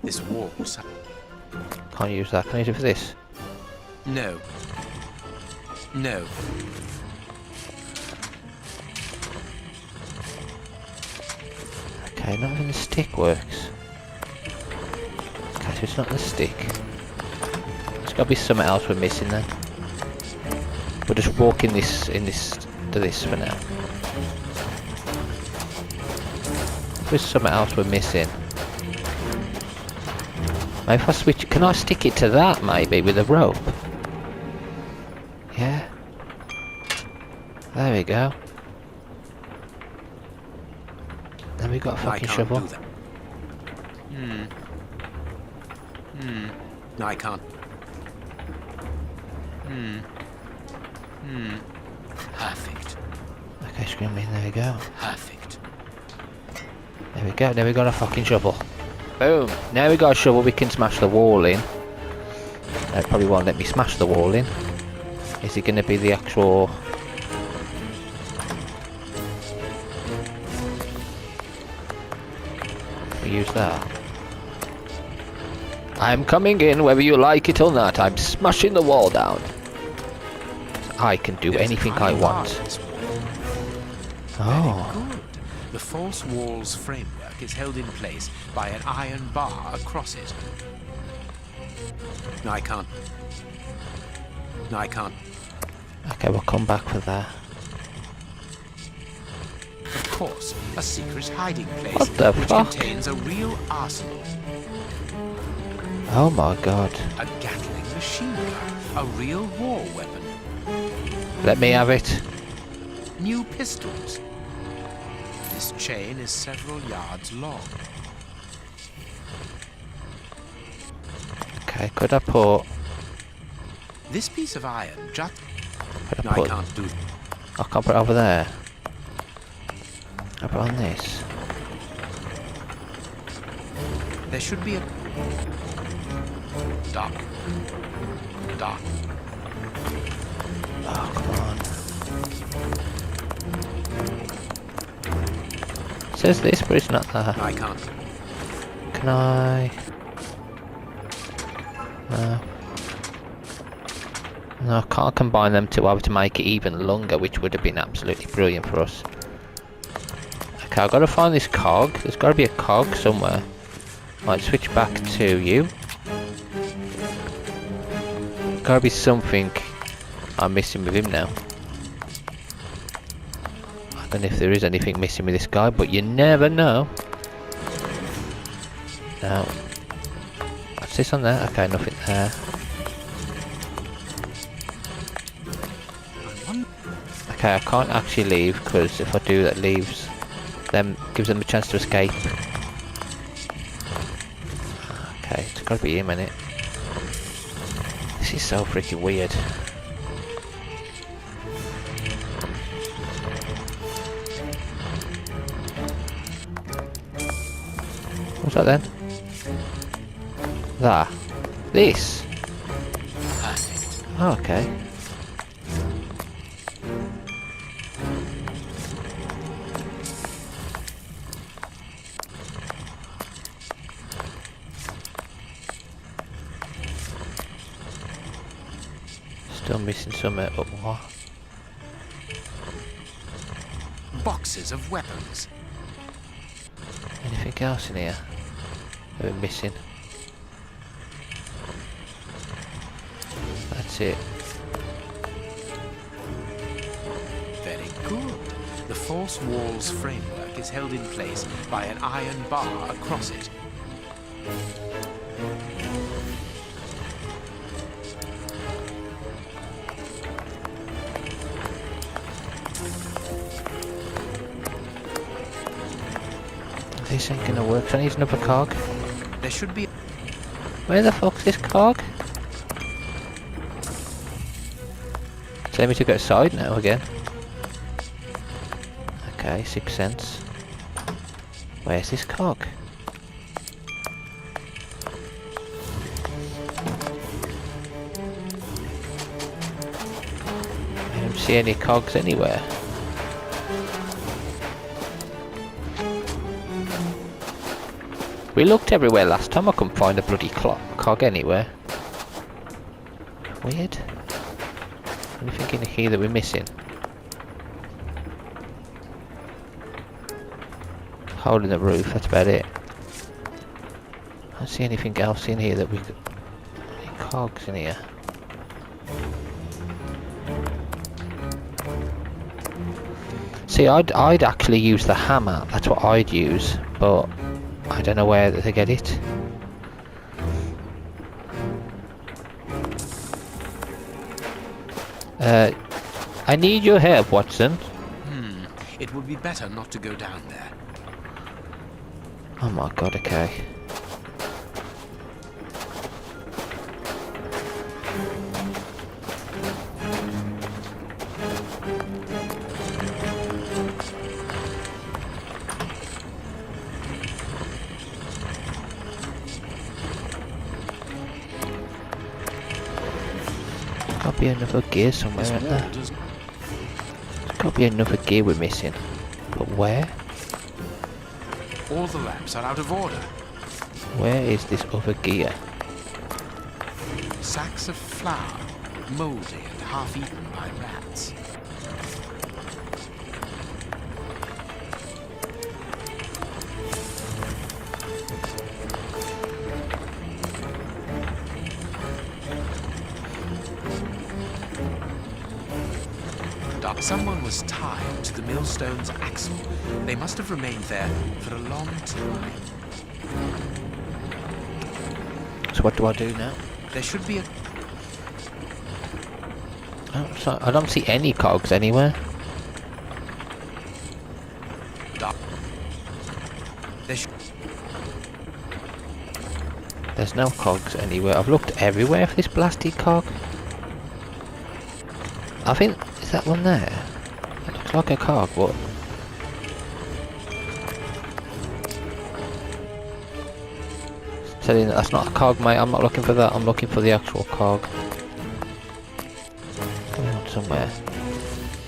This wall. Can't use that. Can I use it for this? No. No. Okay, not even the stick works. Okay, so it's not the stick. There's got to be something else we're missing then. We'll just walk in this to this for now. There's something else we're missing. Maybe if I switch, can I stick it to that maybe with a rope? Yeah. There we go. Then we got a fucking shovel. No, I can't. Perfect. Okay, screw me, there we go. Perfect. There we go, now we got a fucking shovel. Boom! Now we got a shovel, we can smash the wall in. It probably won't let me smash the wall in. Is it going to be the actual... We use that. I'm coming in whether you like it or not. I'm smashing the wall down. I can do anything I want. Oh. Good. The false wall's framework is held in place by an iron bar across it. No, I can't. No, I can't. Okay, we'll come back for that. Of course, a secret hiding place What the which fuck? contains a real arsenal. Oh my god. A Gatling machine gun. A real war weapon. Let me have it. New pistols. This chain is several yards long. Okay, could I put... This piece of iron just... Could No, I I put... can't do... I can't put it over there. I'll put it on this. There should be a... Dock. Dock. Oh, come on. It says this, but it's not there. No, I can't. Can I... No. No, I can't combine them two to make it even longer, which would have been absolutely brilliant for us. Okay, I've got to find this cog. There's got to be a cog somewhere. Might switch back to you. Got to be something I'm missing with him now. I don't know if there is anything missing with this guy, but you never know. Now, what's this on there? Okay, nothing there. Okay, I can't actually leave because if I do, that leaves them, gives them a chance to escape. Okay, it's got to be him, innit? This is so freaking weird. So then. That. This. Perfect. Oh, okay. Still missing some, but what? Boxes of weapons. Anything else in here that we're missing? That's it. Very good. The false wall's framework is held in place by an iron bar across it. This ain't gonna work, so I need another cog. There should be... Where the fuck's this cog? Tell me to go outside now again. Okay, 6 cents. Where's this cog? I don't see any cogs anywhere. We looked everywhere last time, I couldn't find a bloody cog anywhere. Weird. Anything in here that we're missing? Hole in the roof, that's about it. I don't see anything else in here that we could... Any cogs in here? See, I'd actually use the hammer, that's what I'd use, but I don't know where to get it. I need your help, Watson. It would be better not to go down there. Oh my god, okay. Gotta be another gear somewhere, isn't there? There's gotta be another gear we're missing. But where? All the lamps are out of order. Where is this other gear? Sacks of flour, mouldy and half-eaten by rats. Someone was tied to the millstone's axle. They must have remained there for a long time. So what do I do now? There should be a... I don't see any cogs anywhere. There's no cogs anywhere. I've looked everywhere for this blasted cog. I think... Is that one there? It looks like a cog, but... Telling you that's not a cog, mate. I'm not looking for that. I'm looking for the actual cog. Going on somewhere.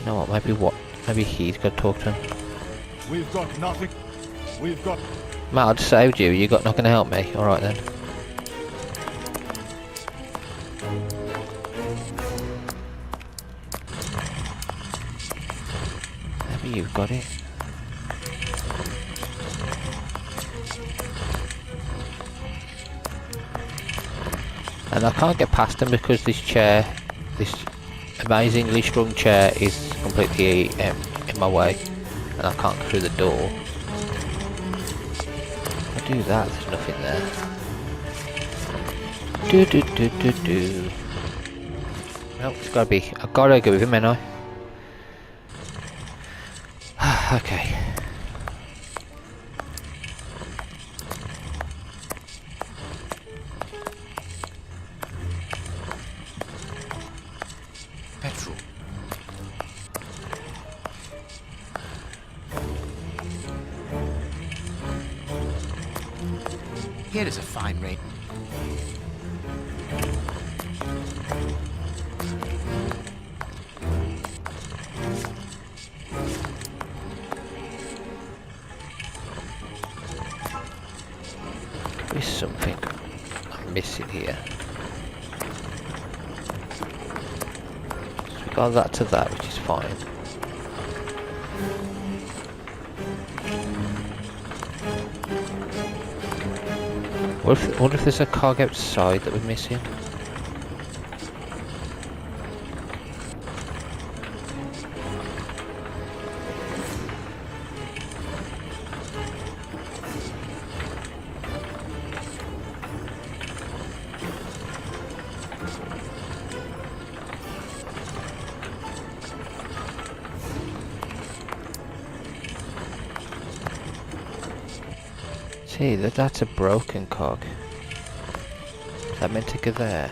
You know what? Maybe he's got to talk to him. We've got nothing. We've got... Matt, I just saved you. You're not going to help me. Alright then. You've got it. And I can't get past them because this chair, this amazingly strong chair, is completely in my way, and I can't go through the door. If I do that, there's nothing there. Well, it's gotta be. I've gotta go with him, ain't I? Okay. Petrol. Here is a fine rain. There is something I'm missing here. So we got that to that, which is fine. What if there's a cog outside that we're missing? See, that's a broken cog. Is that meant to go there?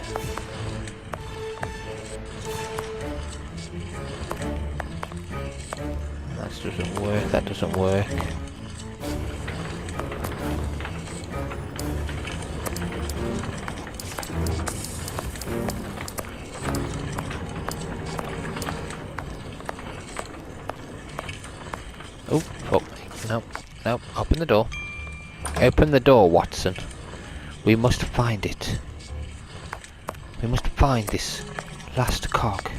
That doesn't work, that doesn't work. Oh, no, no, open the door. Open the door, Watson. We must find it. We must find this last cog.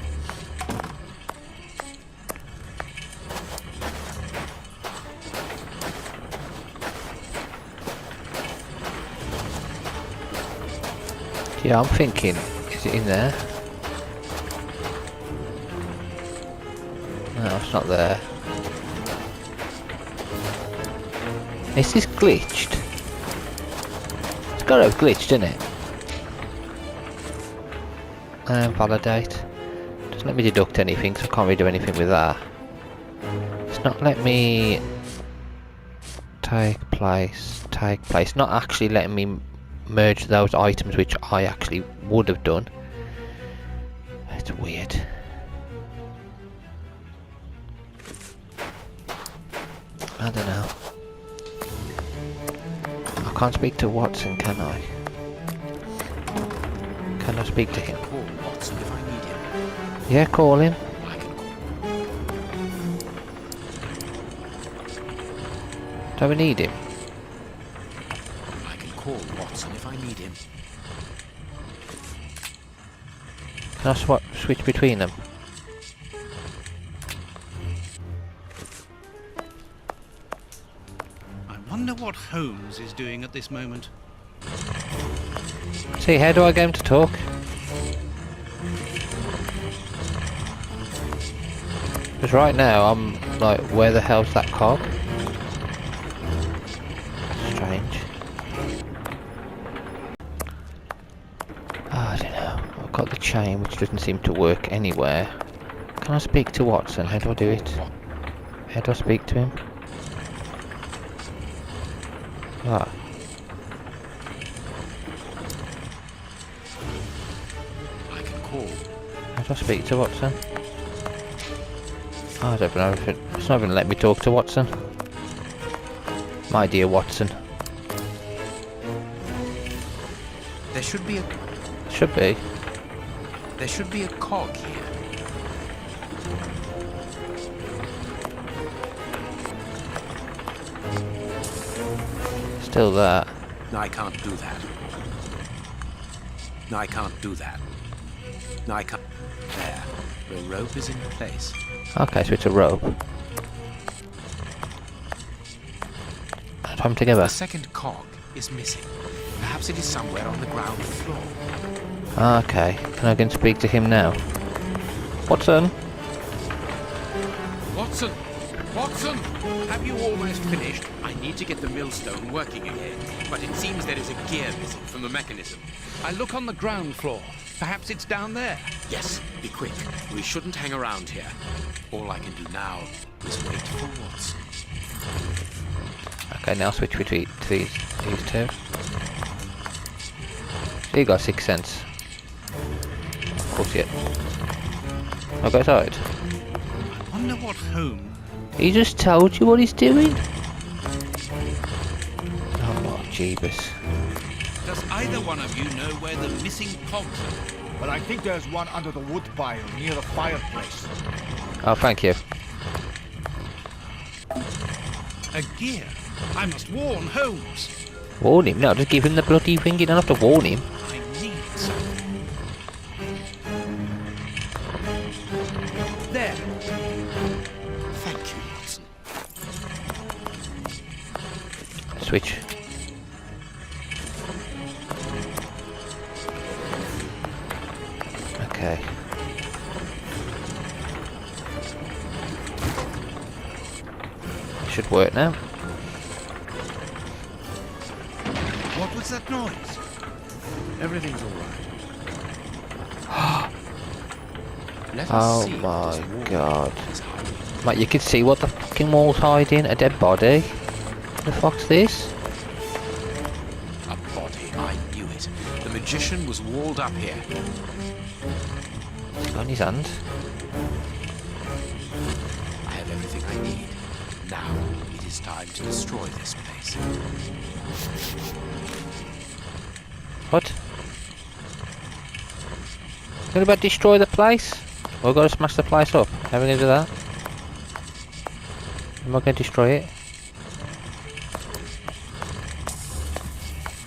Yeah, I'm thinking, is it in there? No, it's not there. Is this glitched? It's got to have glitched, isn't it? Validate. Doesn't let me deduct anything, so I can't really do anything with that. It's not let me take place. Not actually letting me merge those items, which I actually would have done. It's weird. I don't know. I can't speak to Watson, can I? Can I speak to him? Call Watson if I need him. Yeah, call him. Do we need him? I can call Watson if I need him. Can I switch between them? I wonder what Holmes is doing at this moment. See, how do I get him to talk? Because right now I'm like, where the hell's that cog? Strange. Oh, I don't know. I've got the chain, which doesn't seem to work anywhere. Can I speak to Watson? How do I do it? How do I speak to him? Ah. I can call. How do I speak to Watson? Oh, I don't know if it's not even let me talk to Watson. My dear Watson. There should be a... Should be. There should be a cog here. Still there. No, I can't do that. No, I can't do that. No, I can't... There. The rope is in place. Okay, so it's a rope. Tie them together. The second cog is missing. Perhaps it is somewhere on the ground floor. Okay, can I go and speak to him now? Watson? Watson! Watson! Have you almost finished? I need to get the millstone working again, but it seems there is a gear missing from the mechanism. I look on the ground floor. Perhaps it's down there. Yes, be quick. We shouldn't hang around here. All I can do now is wait for Watson. Okay, now switch between these two. So you got 6 cents. Of course, yeah. I'll go outside. I wonder what Holmes... He just told you what he's doing? Oh, Jeebus. Does either one of you know where the missing cogs are? Well, I think there's one under the wood pile near the fireplace. Oh, thank you. A gear. I must warn Holmes. Warn him? No, just give him the bloody thing. You don't have to warn him. I need something. There. Thank you, Watson. Switch. Okay. Should work now. What was that noise? Everything's all right. Let us see what this wall God. is hiding. Mate, you can see what the fucking wall's hiding. A dead body. The fuck's this? A body, I knew it. The magician was walled up here. On his hand. I have everything I need. Now, it is time to destroy this place. What? What about destroy the place? We've got to smash the place up. How are we going to do that? Am I going to destroy it?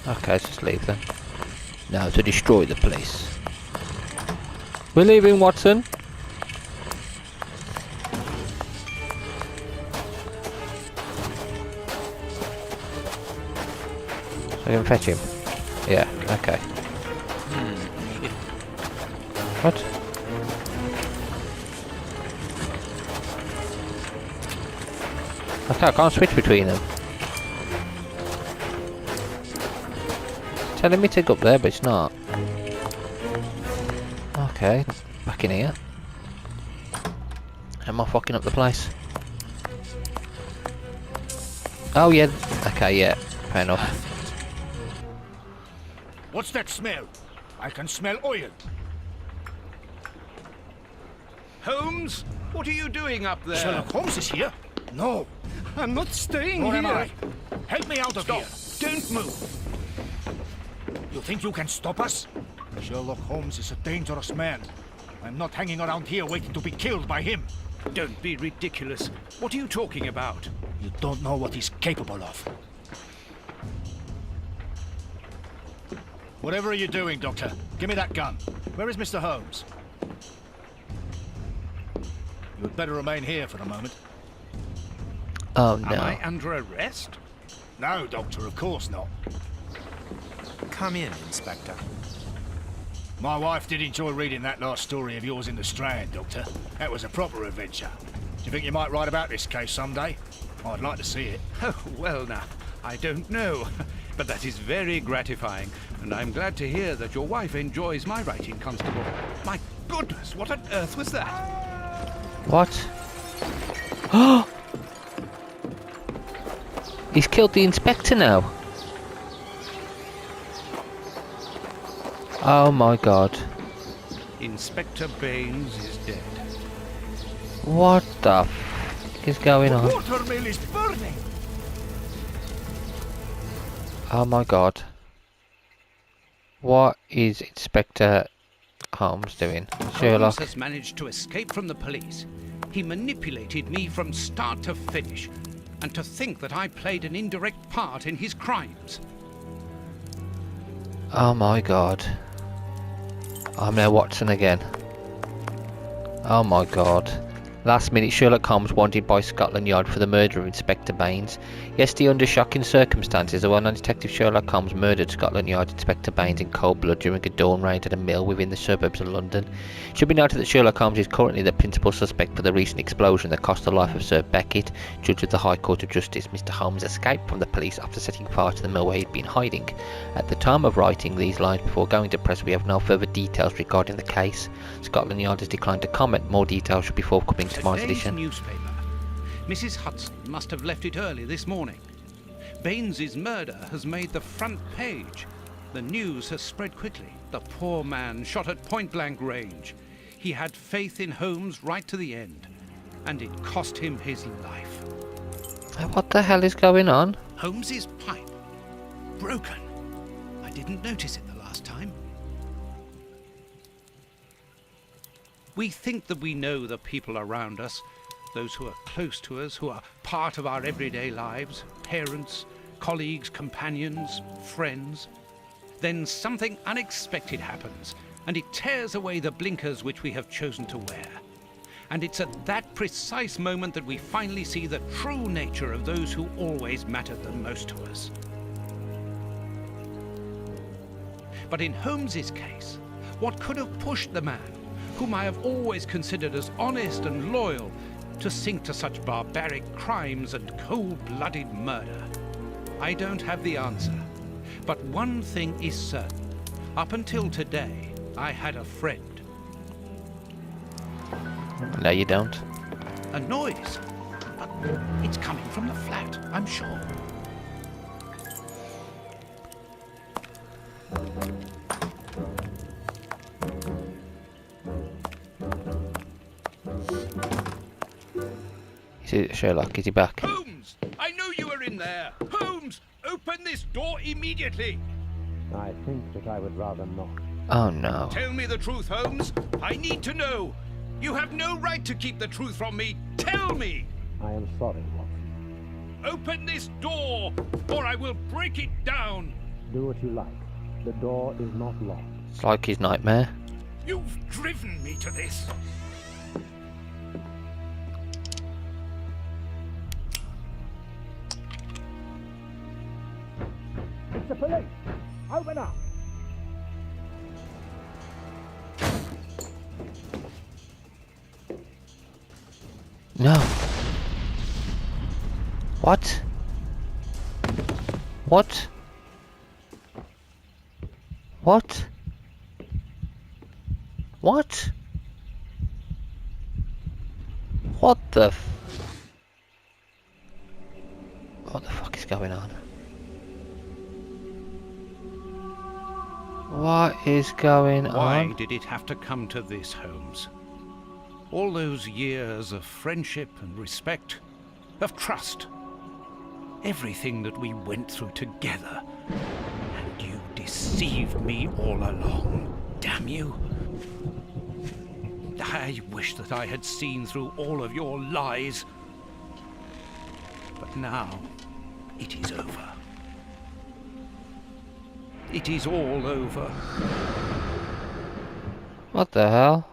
Okay, let's just leave then. Now to destroy the place. We're leaving, Watson. So I can fetch him. Yeah, okay. What? Okay, I can't switch between them. It's telling me to go up there, but it's not. Okay, back in here. Am I fucking up the place? Oh yeah, okay, yeah, fair enough. What's that smell? I can smell oil. Holmes, what are you doing up there? Sherlock Holmes is here? No. I'm not staying Nor here. am I. Help me out of Stop. here. Don't move. You think you can stop us? Sherlock Holmes is a dangerous man. I'm not hanging around here waiting to be killed by him. Don't be ridiculous. What are you talking about? You don't know what he's capable of. Whatever are you doing, Doctor? Give me that gun. Where is Mr. Holmes? You had better remain here for a moment. Oh no. Am I under arrest? No, Doctor, of course not. Come in, Inspector. My wife did enjoy reading that last story of yours in the Strand, Doctor. That was a proper adventure. Do you think you might write about this case someday? I'd like to see it. Oh, well now, I don't know. But that is very gratifying, and I'm glad to hear that your wife enjoys my writing, Constable. My goodness, what on earth was that? What? Oh! He's killed the inspector now. Oh my god. Inspector Baines is dead. What the f is going on? The watermill is burning! Oh my god. What is Inspector Holmes doing? Sherlock. Holmes has managed to escape from the police. He manipulated me from start to finish. And to think that I played an indirect part in his crimes. Oh my god. I'm now Watson again. Oh my god. Last minute, Sherlock Holmes wanted by Scotland Yard for the murder of Inspector Baines. Yesterday, under shocking circumstances, the well-known detective Sherlock Holmes murdered Scotland Yard Inspector Baines in cold blood during a dawn raid at a mill within the suburbs of London. It should be noted that Sherlock Holmes is currently the principal suspect for the recent explosion that cost the life of Sir Beckett, Judge of the High Court of Justice. Mr. Holmes escaped from the police after setting fire to the mill where he'd been hiding. At the time of writing these lines before going to press, we have no further details regarding the case. Scotland Yard has declined to comment. More details should be forthcoming tomorrow's edition. Newspaper. Mrs. Hudson must have left it early this morning. Baines's murder has made the front page. The news has spread quickly. The poor man shot at point-blank range. He had faith in Holmes right to the end, and it cost him his life. What the hell is going on? Holmes's pipe broken. I didn't notice it the last time. We think that we know the people around us, those who are close to us, who are part of our everyday lives, parents, colleagues, companions, friends. Then something unexpected happens, and it tears away the blinkers which we have chosen to wear. And it's at that precise moment that we finally see the true nature of those who always mattered the most to us. But in Holmes's case, what could have pushed the man, whom I have always considered as honest and loyal, to sink to such barbaric crimes and cold-blooded murder? I don't have the answer. But one thing is certain. Up until today, I had a friend. No, you don't. A noise. But it's coming from the flat, I'm sure. Is it Sherlock? Is he back? Holmes! I know you are in there! Holmes! Open this door immediately! I think that I would rather not. Oh no. Tell me the truth, Holmes! I need to know! You have no right to keep the truth from me! Tell me! I am sorry, Watson. Open this door, or I will break it down! Do what you like. The door is not locked. It's like his nightmare. You've driven me to this! It's the police! Open up! No. What? What? What? What? What the fuck is going on? What is going on? Why did it have to come to this, Holmes? All those years of friendship and respect, of trust. Everything that we went through together. And you deceived me all along. Damn you. I wish that I had seen through all of your lies. But now, it is over. It is all over. What the hell?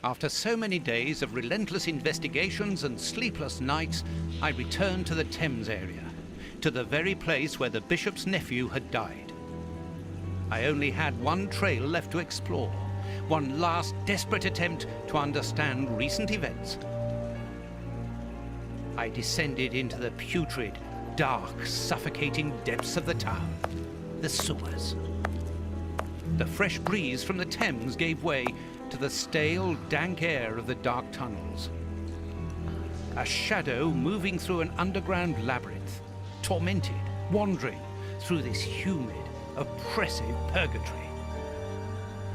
After so many days of relentless investigations and sleepless nights, I returned to the Thames area, to the very place where the bishop's nephew had died. I only had one trail left to explore, one last desperate attempt to understand recent events. I descended into the putrid, dark, suffocating depths of the town, the sewers. The fresh breeze from the Thames gave way to the stale, dank air of the dark tunnels. A shadow moving through an underground labyrinth, tormented, wandering through this humid, oppressive purgatory.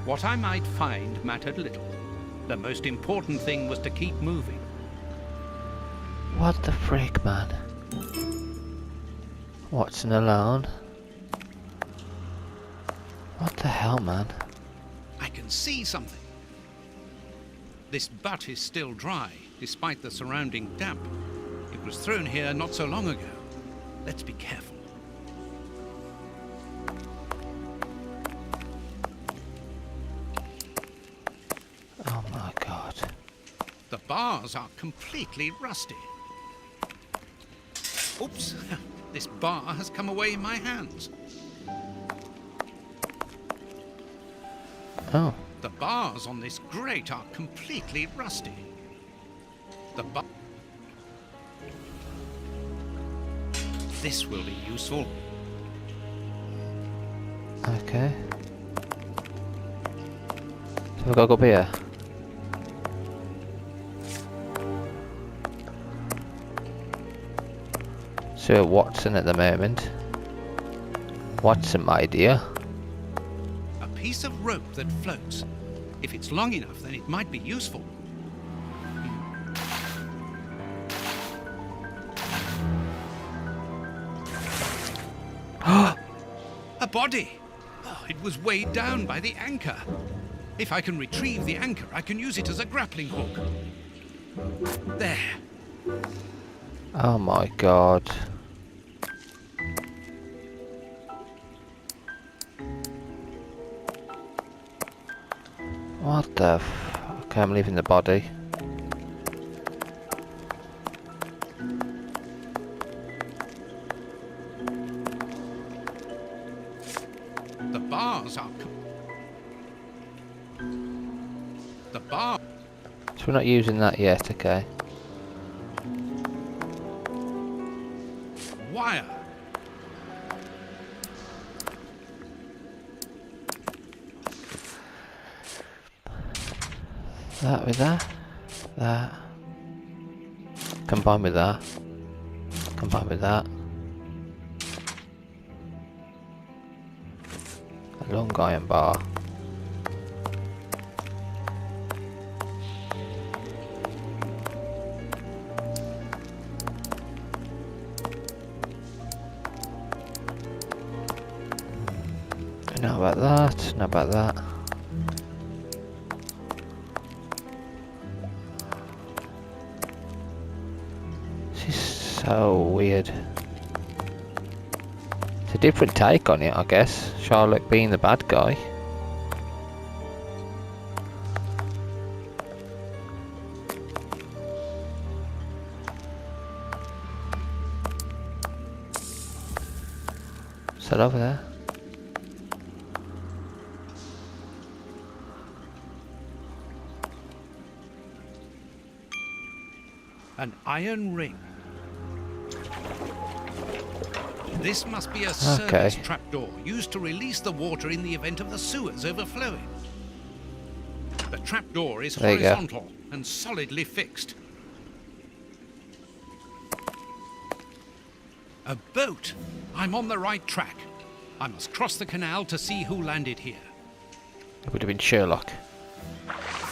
What I might find mattered little. The most important thing was to keep moving. What the frick, man? Watson alone? What the hell, man? I can see something. This butt is still dry, despite the surrounding damp. It was thrown here not so long ago. Let's be careful. Oh my god. The bars are completely rusty. Oops, this bar has come away in my hands. Oh. The bars on this grate are completely rusty. This will be useful. Okay. So we've got to go up here. So Watson at the moment. Watson, my dear. A piece of rope that floats. If it's long enough, then it might be useful. body. Oh, it was weighed down by the anchor. If I can retrieve the anchor, I can use it as a grappling hook. There. Oh my god. What the okay, I'm leaving the body. The bars are... The bar... So we're not using that yet, okay. Wire. That with that. That. Combine with that. Combine with that. A long iron bar. Not about that, not about that. This is so weird. It's a different take on it, I guess. Sherlock being the bad guy. Is that over there? An iron ring. This must be a service trapdoor used to release the water in the event of the sewers overflowing. The trapdoor is horizontal and solidly fixed. A boat! I'm on the right track. I must cross the canal to see who landed here. It would have been Sherlock.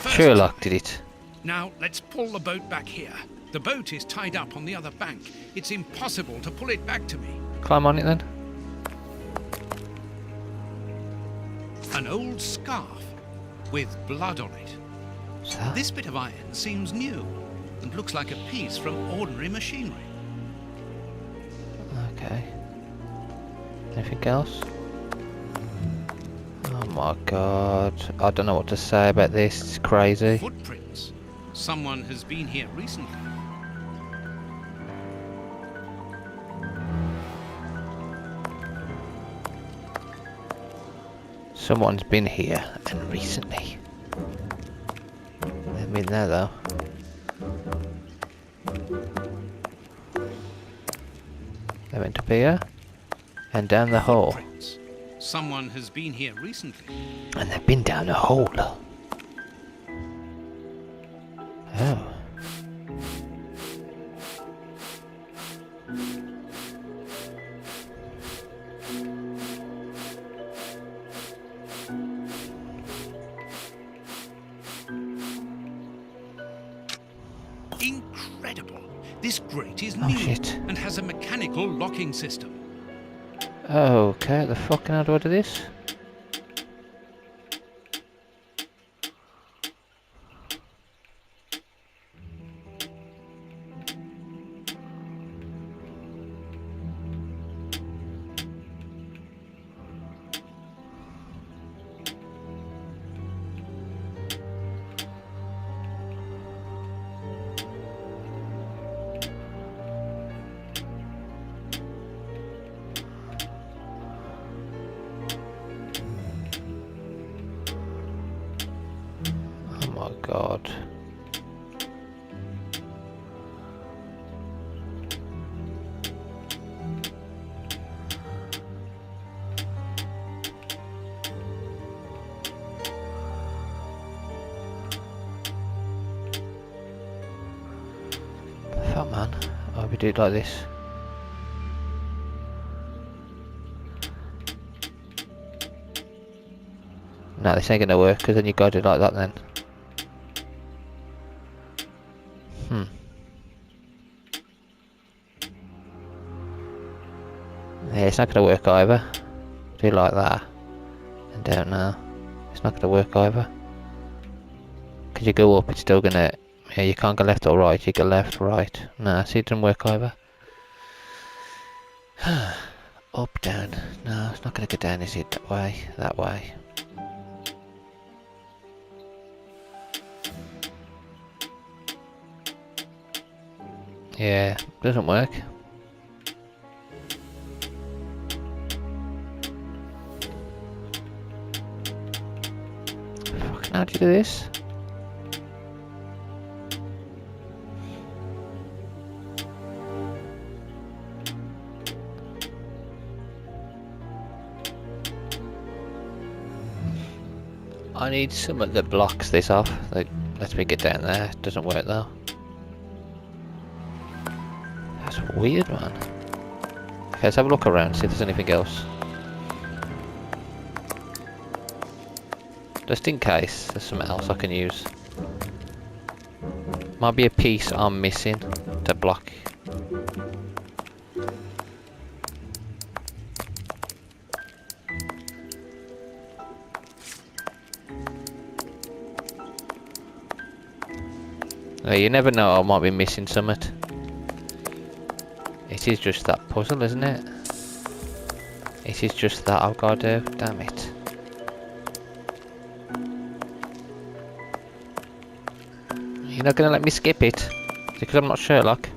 Sherlock did it. Now, let's pull the boat back here. The boat is tied up on the other bank. It's impossible to pull it back to me. Climb on it then. An old scarf with blood on it. This bit of iron seems new and looks like a piece from ordinary machinery. Okay. Anything else? Oh my god. I don't know what to say about this. It's crazy. Footprints. Someone has been here recently. Someone's been here, and recently. They've been there though. They went up here, and down the hole. Someone has been here recently. And they've been down a hole. Oh. Incredible! This grate is new and has a mechanical locking system. Okay, the fucking how do I do this? Oh my god. Fuck man, I hope we do it like this. No, this ain't gonna work because then you gotta do it like that then. Yeah, it's not gonna work either. Do like that. And down now. It's not going to work either. Because you go up, it's still going to... Yeah, you can't go left or right. You go left, right. Nah, see, it doesn't work either. Up, down. No, it's not going to go down, is it? That way. That way. Yeah, doesn't work. Fucking how do you do this? I need something that blocks this off. That lets me get down there. It doesn't work though. That's weird, man. Okay, let's have a look around, see if there's anything else. Just in case there's something else I can use. Might be a piece I'm missing to block. You never know, I might be missing something. It is just that puzzle, isn't it? It is just that I've got to do. Damn it. You're not going to let me skip it? Is it because I'm not Sherlock?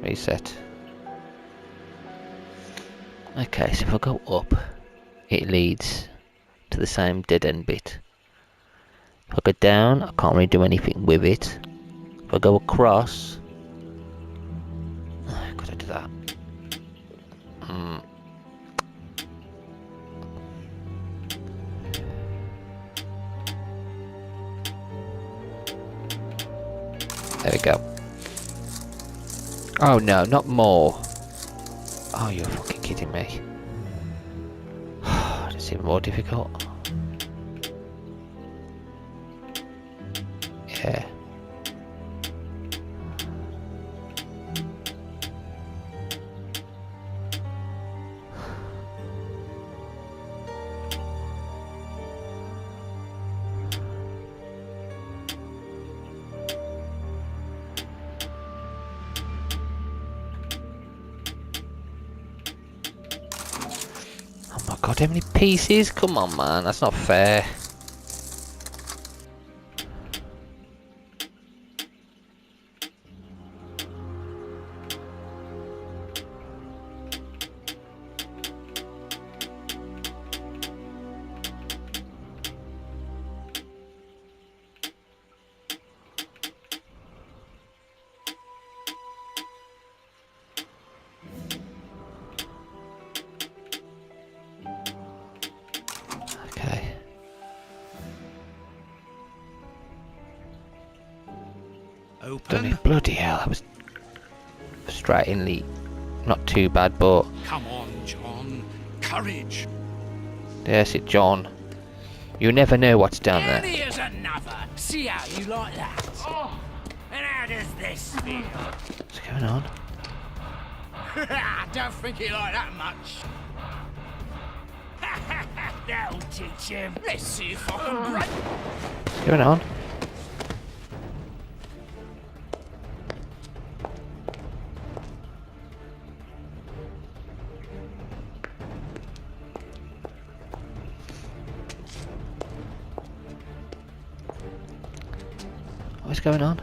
Reset. Okay, so if I go up, it leads to the same dead end bit. If I go down, I can't really do anything with it. If I go across... could I do that? There we go. Oh no, not more. Oh, you're fucking kidding me. It's even more difficult. Yeah. Oh my god, how many pieces? Come on, man, that's not fair. Open. Bloody hell, that was frustratingly not too bad, but... Come on, John. Courage. There's it, John. You never know what's down And there. here's another. See how you like that? Oh, and how does this feel? What's going on? I don't think he like that much. That'll teach him. Let's see if I can break. What's going on? What's going on?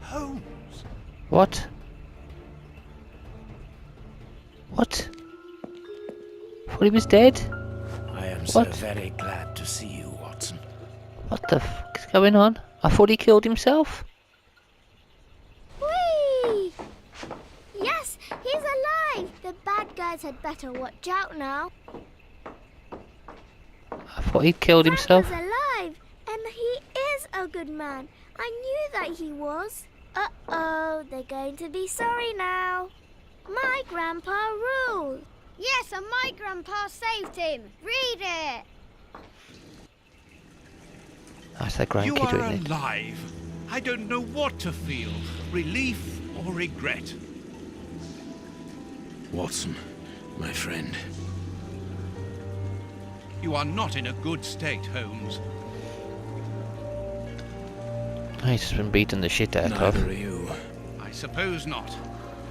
Holmes. What? What? I thought he was dead? I am so What? very glad to see you, Watson. What the fuck is going on? I thought he killed himself. Whee! Yes, he's alive! The bad guys had better watch out now. I thought he'd killed himself. He's alive, and he is a good man. I knew that he was. Uh-oh, they're going to be sorry now. My grandpa ruled. Yes, and my grandpa saved him. Read it. That's their You grandkid, are isn't it? alive. I don't know what to feel, relief or regret. Watson, my friend. You are not in a good state, Holmes. He's just been beating the shit out of. Neither are you. I suppose not.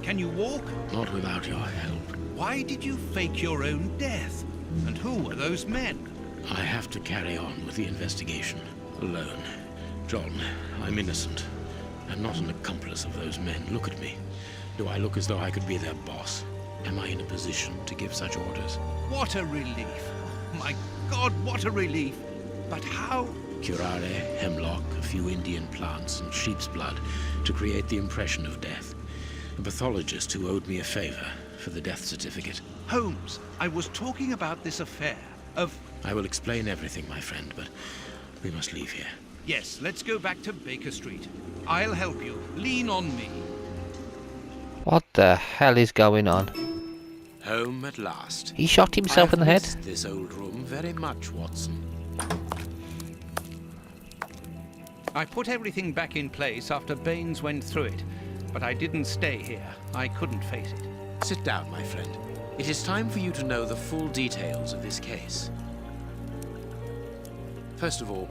Can you walk? Not without your help. Why did you fake your own death? And who were those men? I have to carry on with the investigation. Alone. John, I'm innocent. I'm not an accomplice of those men. Look at me. Do I look as though I could be their boss? Am I in a position to give such orders? What a relief. My God, what a relief. But how? Curare, hemlock, a few Indian plants, and sheep's blood to create the impression of death. A pathologist who owed me a favor for the death certificate. Holmes, I was talking about this affair of... I will explain everything, my friend, but we must leave here. Yes, let's go back to Baker Street. I'll help you. Lean on me. What the hell is going on? Home at last. He shot himself in the head? Missed this old room very much, Watson. I put everything back in place after Baines went through it, but I didn't stay here. I couldn't face it. Sit down, my friend. It is time for you to know the full details of this case. First of all,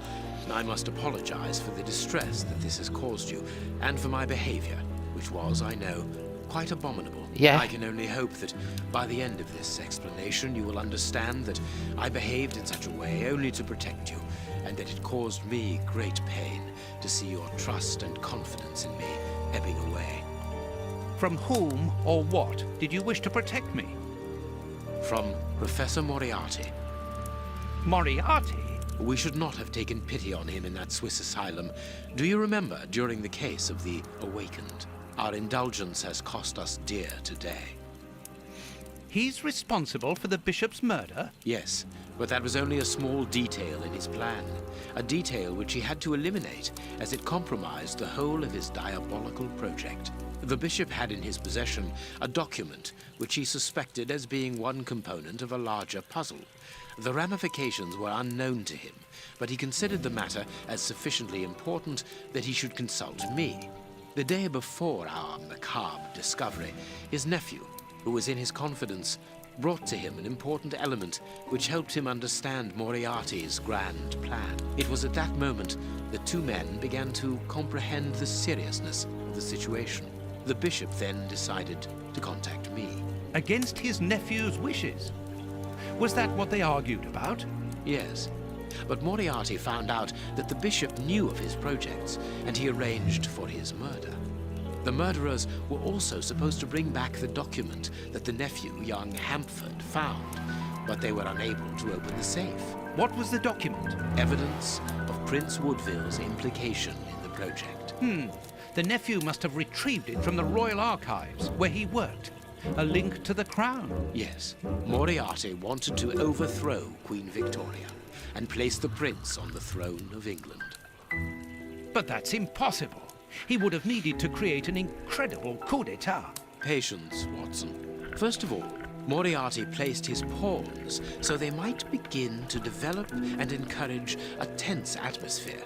I must apologize for the distress that this has caused you, and for my behavior, which was, I know, quite abominable. Yeah. I can only hope that by the end of this explanation you will understand that I behaved in such a way only to protect you, and that it caused me great pain to see your trust and confidence in me ebbing away. From whom or what did you wish to protect me? From Professor Moriarty. Moriarty? We should not have taken pity on him in that Swiss asylum. Do you remember during the case of the Awakened? Our indulgence has cost us dear today. He's responsible for the bishop's murder? Yes, but that was only a small detail in his plan. A detail which he had to eliminate, as it compromised the whole of his diabolical project. The bishop had in his possession a document which he suspected as being one component of a larger puzzle. The ramifications were unknown to him, but he considered the matter as sufficiently important that he should consult me. The day before our macabre discovery, his nephew, who was in his confidence, brought to him an important element which helped him understand Moriarty's grand plan. It was at that moment the two men began to comprehend the seriousness of the situation. The bishop then decided to contact me. Against his nephew's wishes? Was that what they argued about? Yes. But Moriarty found out that the bishop knew of his projects, and he arranged for his murder. The murderers were also supposed to bring back the document that the nephew, young Hampford, found, but they were unable to open the safe. What was the document? Evidence of Prince Woodville's implication in the project. The nephew must have retrieved it from the Royal Archives, where he worked. A link to the crown. Yes. Moriarty wanted to overthrow Queen Victoria and place the prince on the throne of England. But that's impossible. He would have needed to create an incredible coup d'etat. Patience, Watson. First of all, Moriarty placed his pawns so they might begin to develop and encourage a tense atmosphere,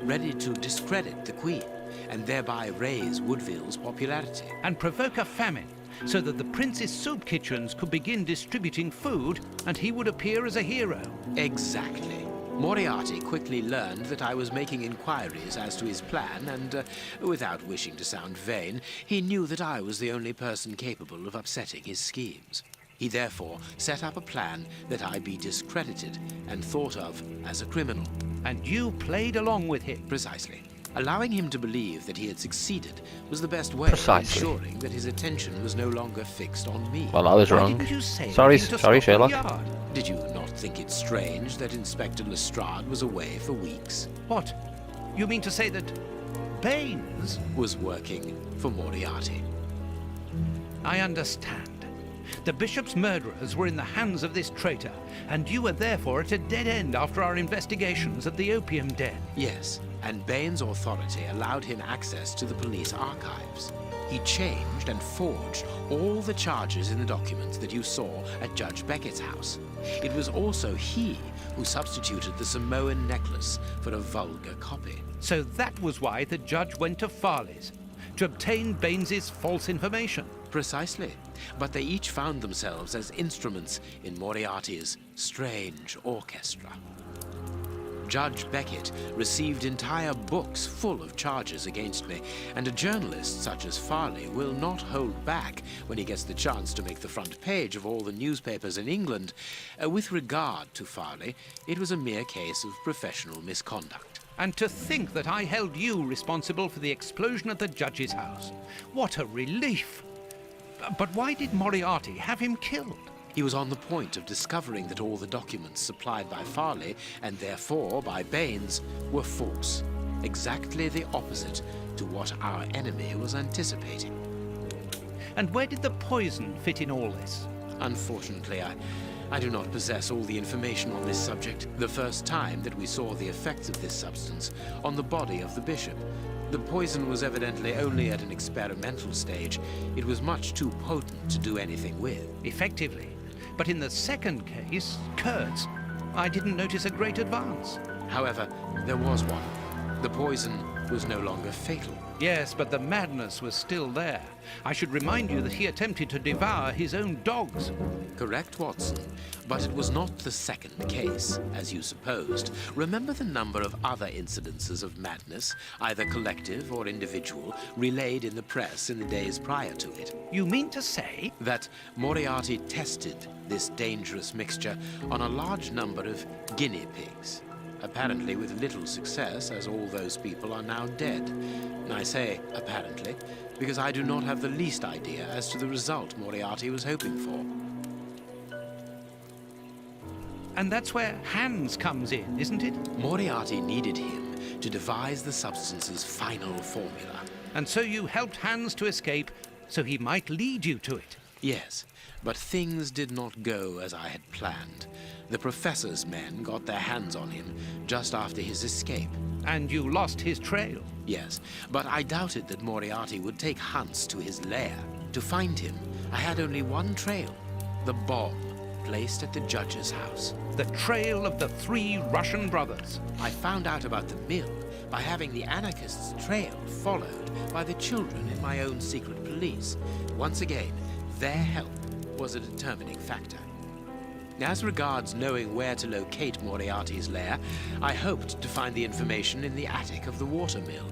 ready to discredit the Queen and thereby raise Woodville's popularity. And provoke a famine, so that the prince's soup kitchens could begin distributing food and he would appear as a hero. Exactly. Moriarty quickly learned that I was making inquiries as to his plan and, without wishing to sound vain, he knew that I was the only person capable of upsetting his schemes. He therefore set up a plan that I be discredited and thought of as a criminal. And you played along with him? Precisely. Allowing him to believe that he had succeeded was the best way of ensuring that his attention was no longer fixed on me. Well, I was wrong. Sorry, Sherlock. Did you not think it strange that Inspector Lestrade was away for weeks? What? You mean to say that Baines was working for Moriarty? I understand. The bishop's murderers were in the hands of this traitor, and you were therefore at a dead end after our investigations at the opium den. Yes, and Bain's authority allowed him access to the police archives. He changed and forged all the charges in the documents that you saw at Judge Beckett's house. It was also he who substituted the Samoan necklace for a vulgar copy. So that was why the judge went to Farley's, to obtain Baines's false information. Precisely. But they each found themselves as instruments in Moriarty's strange orchestra. Judge Beckett received entire books full of charges against me, and a journalist such as Farley will not hold back when he gets the chance to make the front page of all the newspapers in England. With regard to Farley, it was a mere case of professional misconduct. And to think that I held you responsible for the explosion at the judge's house. What a relief! But why did Moriarty have him killed? He was on the point of discovering that all the documents supplied by Farley, and therefore by Baines, were false. Exactly the opposite to what our enemy was anticipating. And where did the poison fit in all this? Unfortunately, I do not possess all the information on this subject. The first time that we saw the effects of this substance on the body of the bishop, the poison was evidently only at an experimental stage. It was much too potent to do anything with. Effectively. But in the second case, Kurtz, I didn't notice a great advance. However, there was one. The poison was no longer fatal. Yes, but the madness was still there. I should remind you that he attempted to devour his own dogs. Correct, Watson. But it was not the second case, as you supposed. Remember the number of other incidences of madness, either collective or individual, relayed in the press in the days prior to it. You mean to say? That Moriarty tested this dangerous mixture on a large number of guinea pigs. Apparently with little success, as all those people are now dead. I say apparently, because I do not have the least idea as to the result Moriarty was hoping for. And that's where Hans comes in, isn't it? Moriarty needed him to devise the substance's final formula. And so you helped Hans to escape, so he might lead you to it? Yes, but things did not go as I had planned. The professor's men got their hands on him just after his escape. And you lost his trail? Yes, but I doubted that Moriarty would take Hans to his lair. To find him, I had only one trail, the bomb placed at the judge's house. The trail of the 3 Russian brothers. I found out about the mill by having the anarchists' trail followed by the children in my own secret police. Once again, their help was a determining factor. As regards knowing where to locate Moriarty's lair, I hoped to find the information in the attic of the watermill.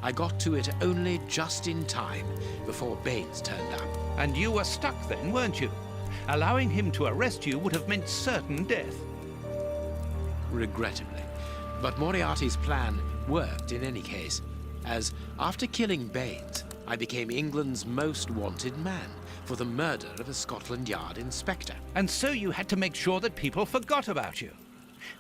I got to it only just in time before Baines turned up. And you were stuck then, weren't you? Allowing him to arrest you would have meant certain death. Regrettably. But Moriarty's plan worked in any case, as after killing Baines, I became England's most wanted man for the murder of a Scotland Yard inspector. And so you had to make sure that people forgot about you.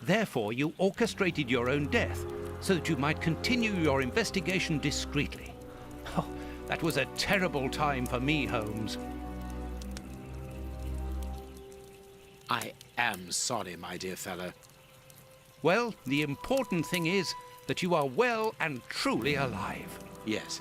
Therefore, you orchestrated your own death so that you might continue your investigation discreetly. Oh, that was a terrible time for me, Holmes. I am sorry, my dear fellow. Well, the important thing is that you are well and truly alive. Yes,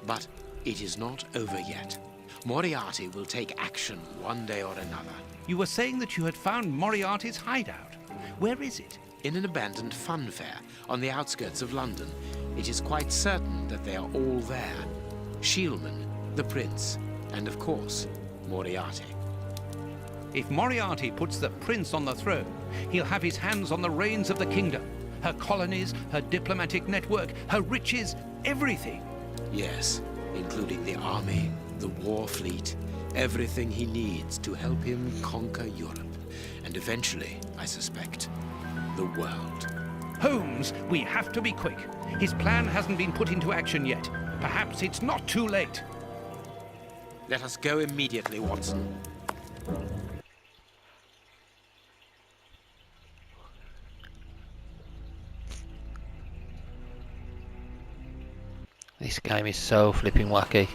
but it is not over yet. Moriarty will take action one day or another. You were saying that you had found Moriarty's hideout. Where is it? In an abandoned fun fair on the outskirts of London. It is quite certain that they are all there. Shielman, the prince, and of course, Moriarty. If Moriarty puts the prince on the throne, he'll have his hands on the reins of the kingdom. Her colonies, her diplomatic network, her riches, everything. Yes, including the army, the war fleet, everything he needs to help him conquer Europe. And eventually, I suspect, the world. Holmes, we have to be quick. His plan hasn't been put into action yet. Perhaps it's not too late. Let us go immediately, Watson. This game is so flipping wacky.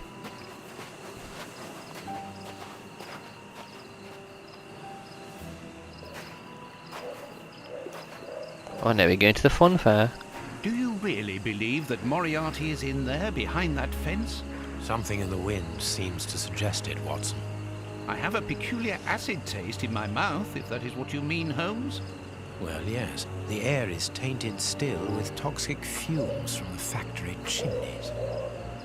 Oh, now we're going to the fun fair. Do you really believe that Moriarty is in there, behind that fence? Something in the wind seems to suggest it, Watson. I have a peculiar acid taste in my mouth, if that is what you mean, Holmes. Well, yes. The air is tainted still with toxic fumes from the factory chimneys.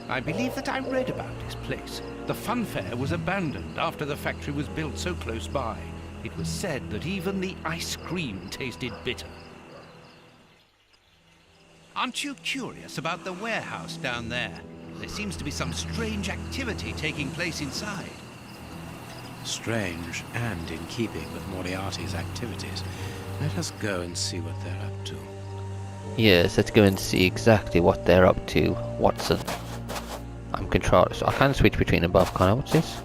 I believe that I read about this place. The funfair was abandoned after the factory was built so close by. It was said that even the ice cream tasted bitter. Aren't you curious about the warehouse down there? There seems to be some strange activity taking place inside. Strange and in keeping with Moriarty's activities. Let us go and see what they're up to. Yes, let's go and see exactly what they're up to, Watson. I'm control. So I can switch between them both, can't I? What's this?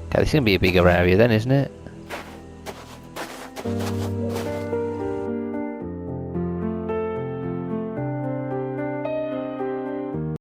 Okay, this is going to be a bigger area then, isn't it?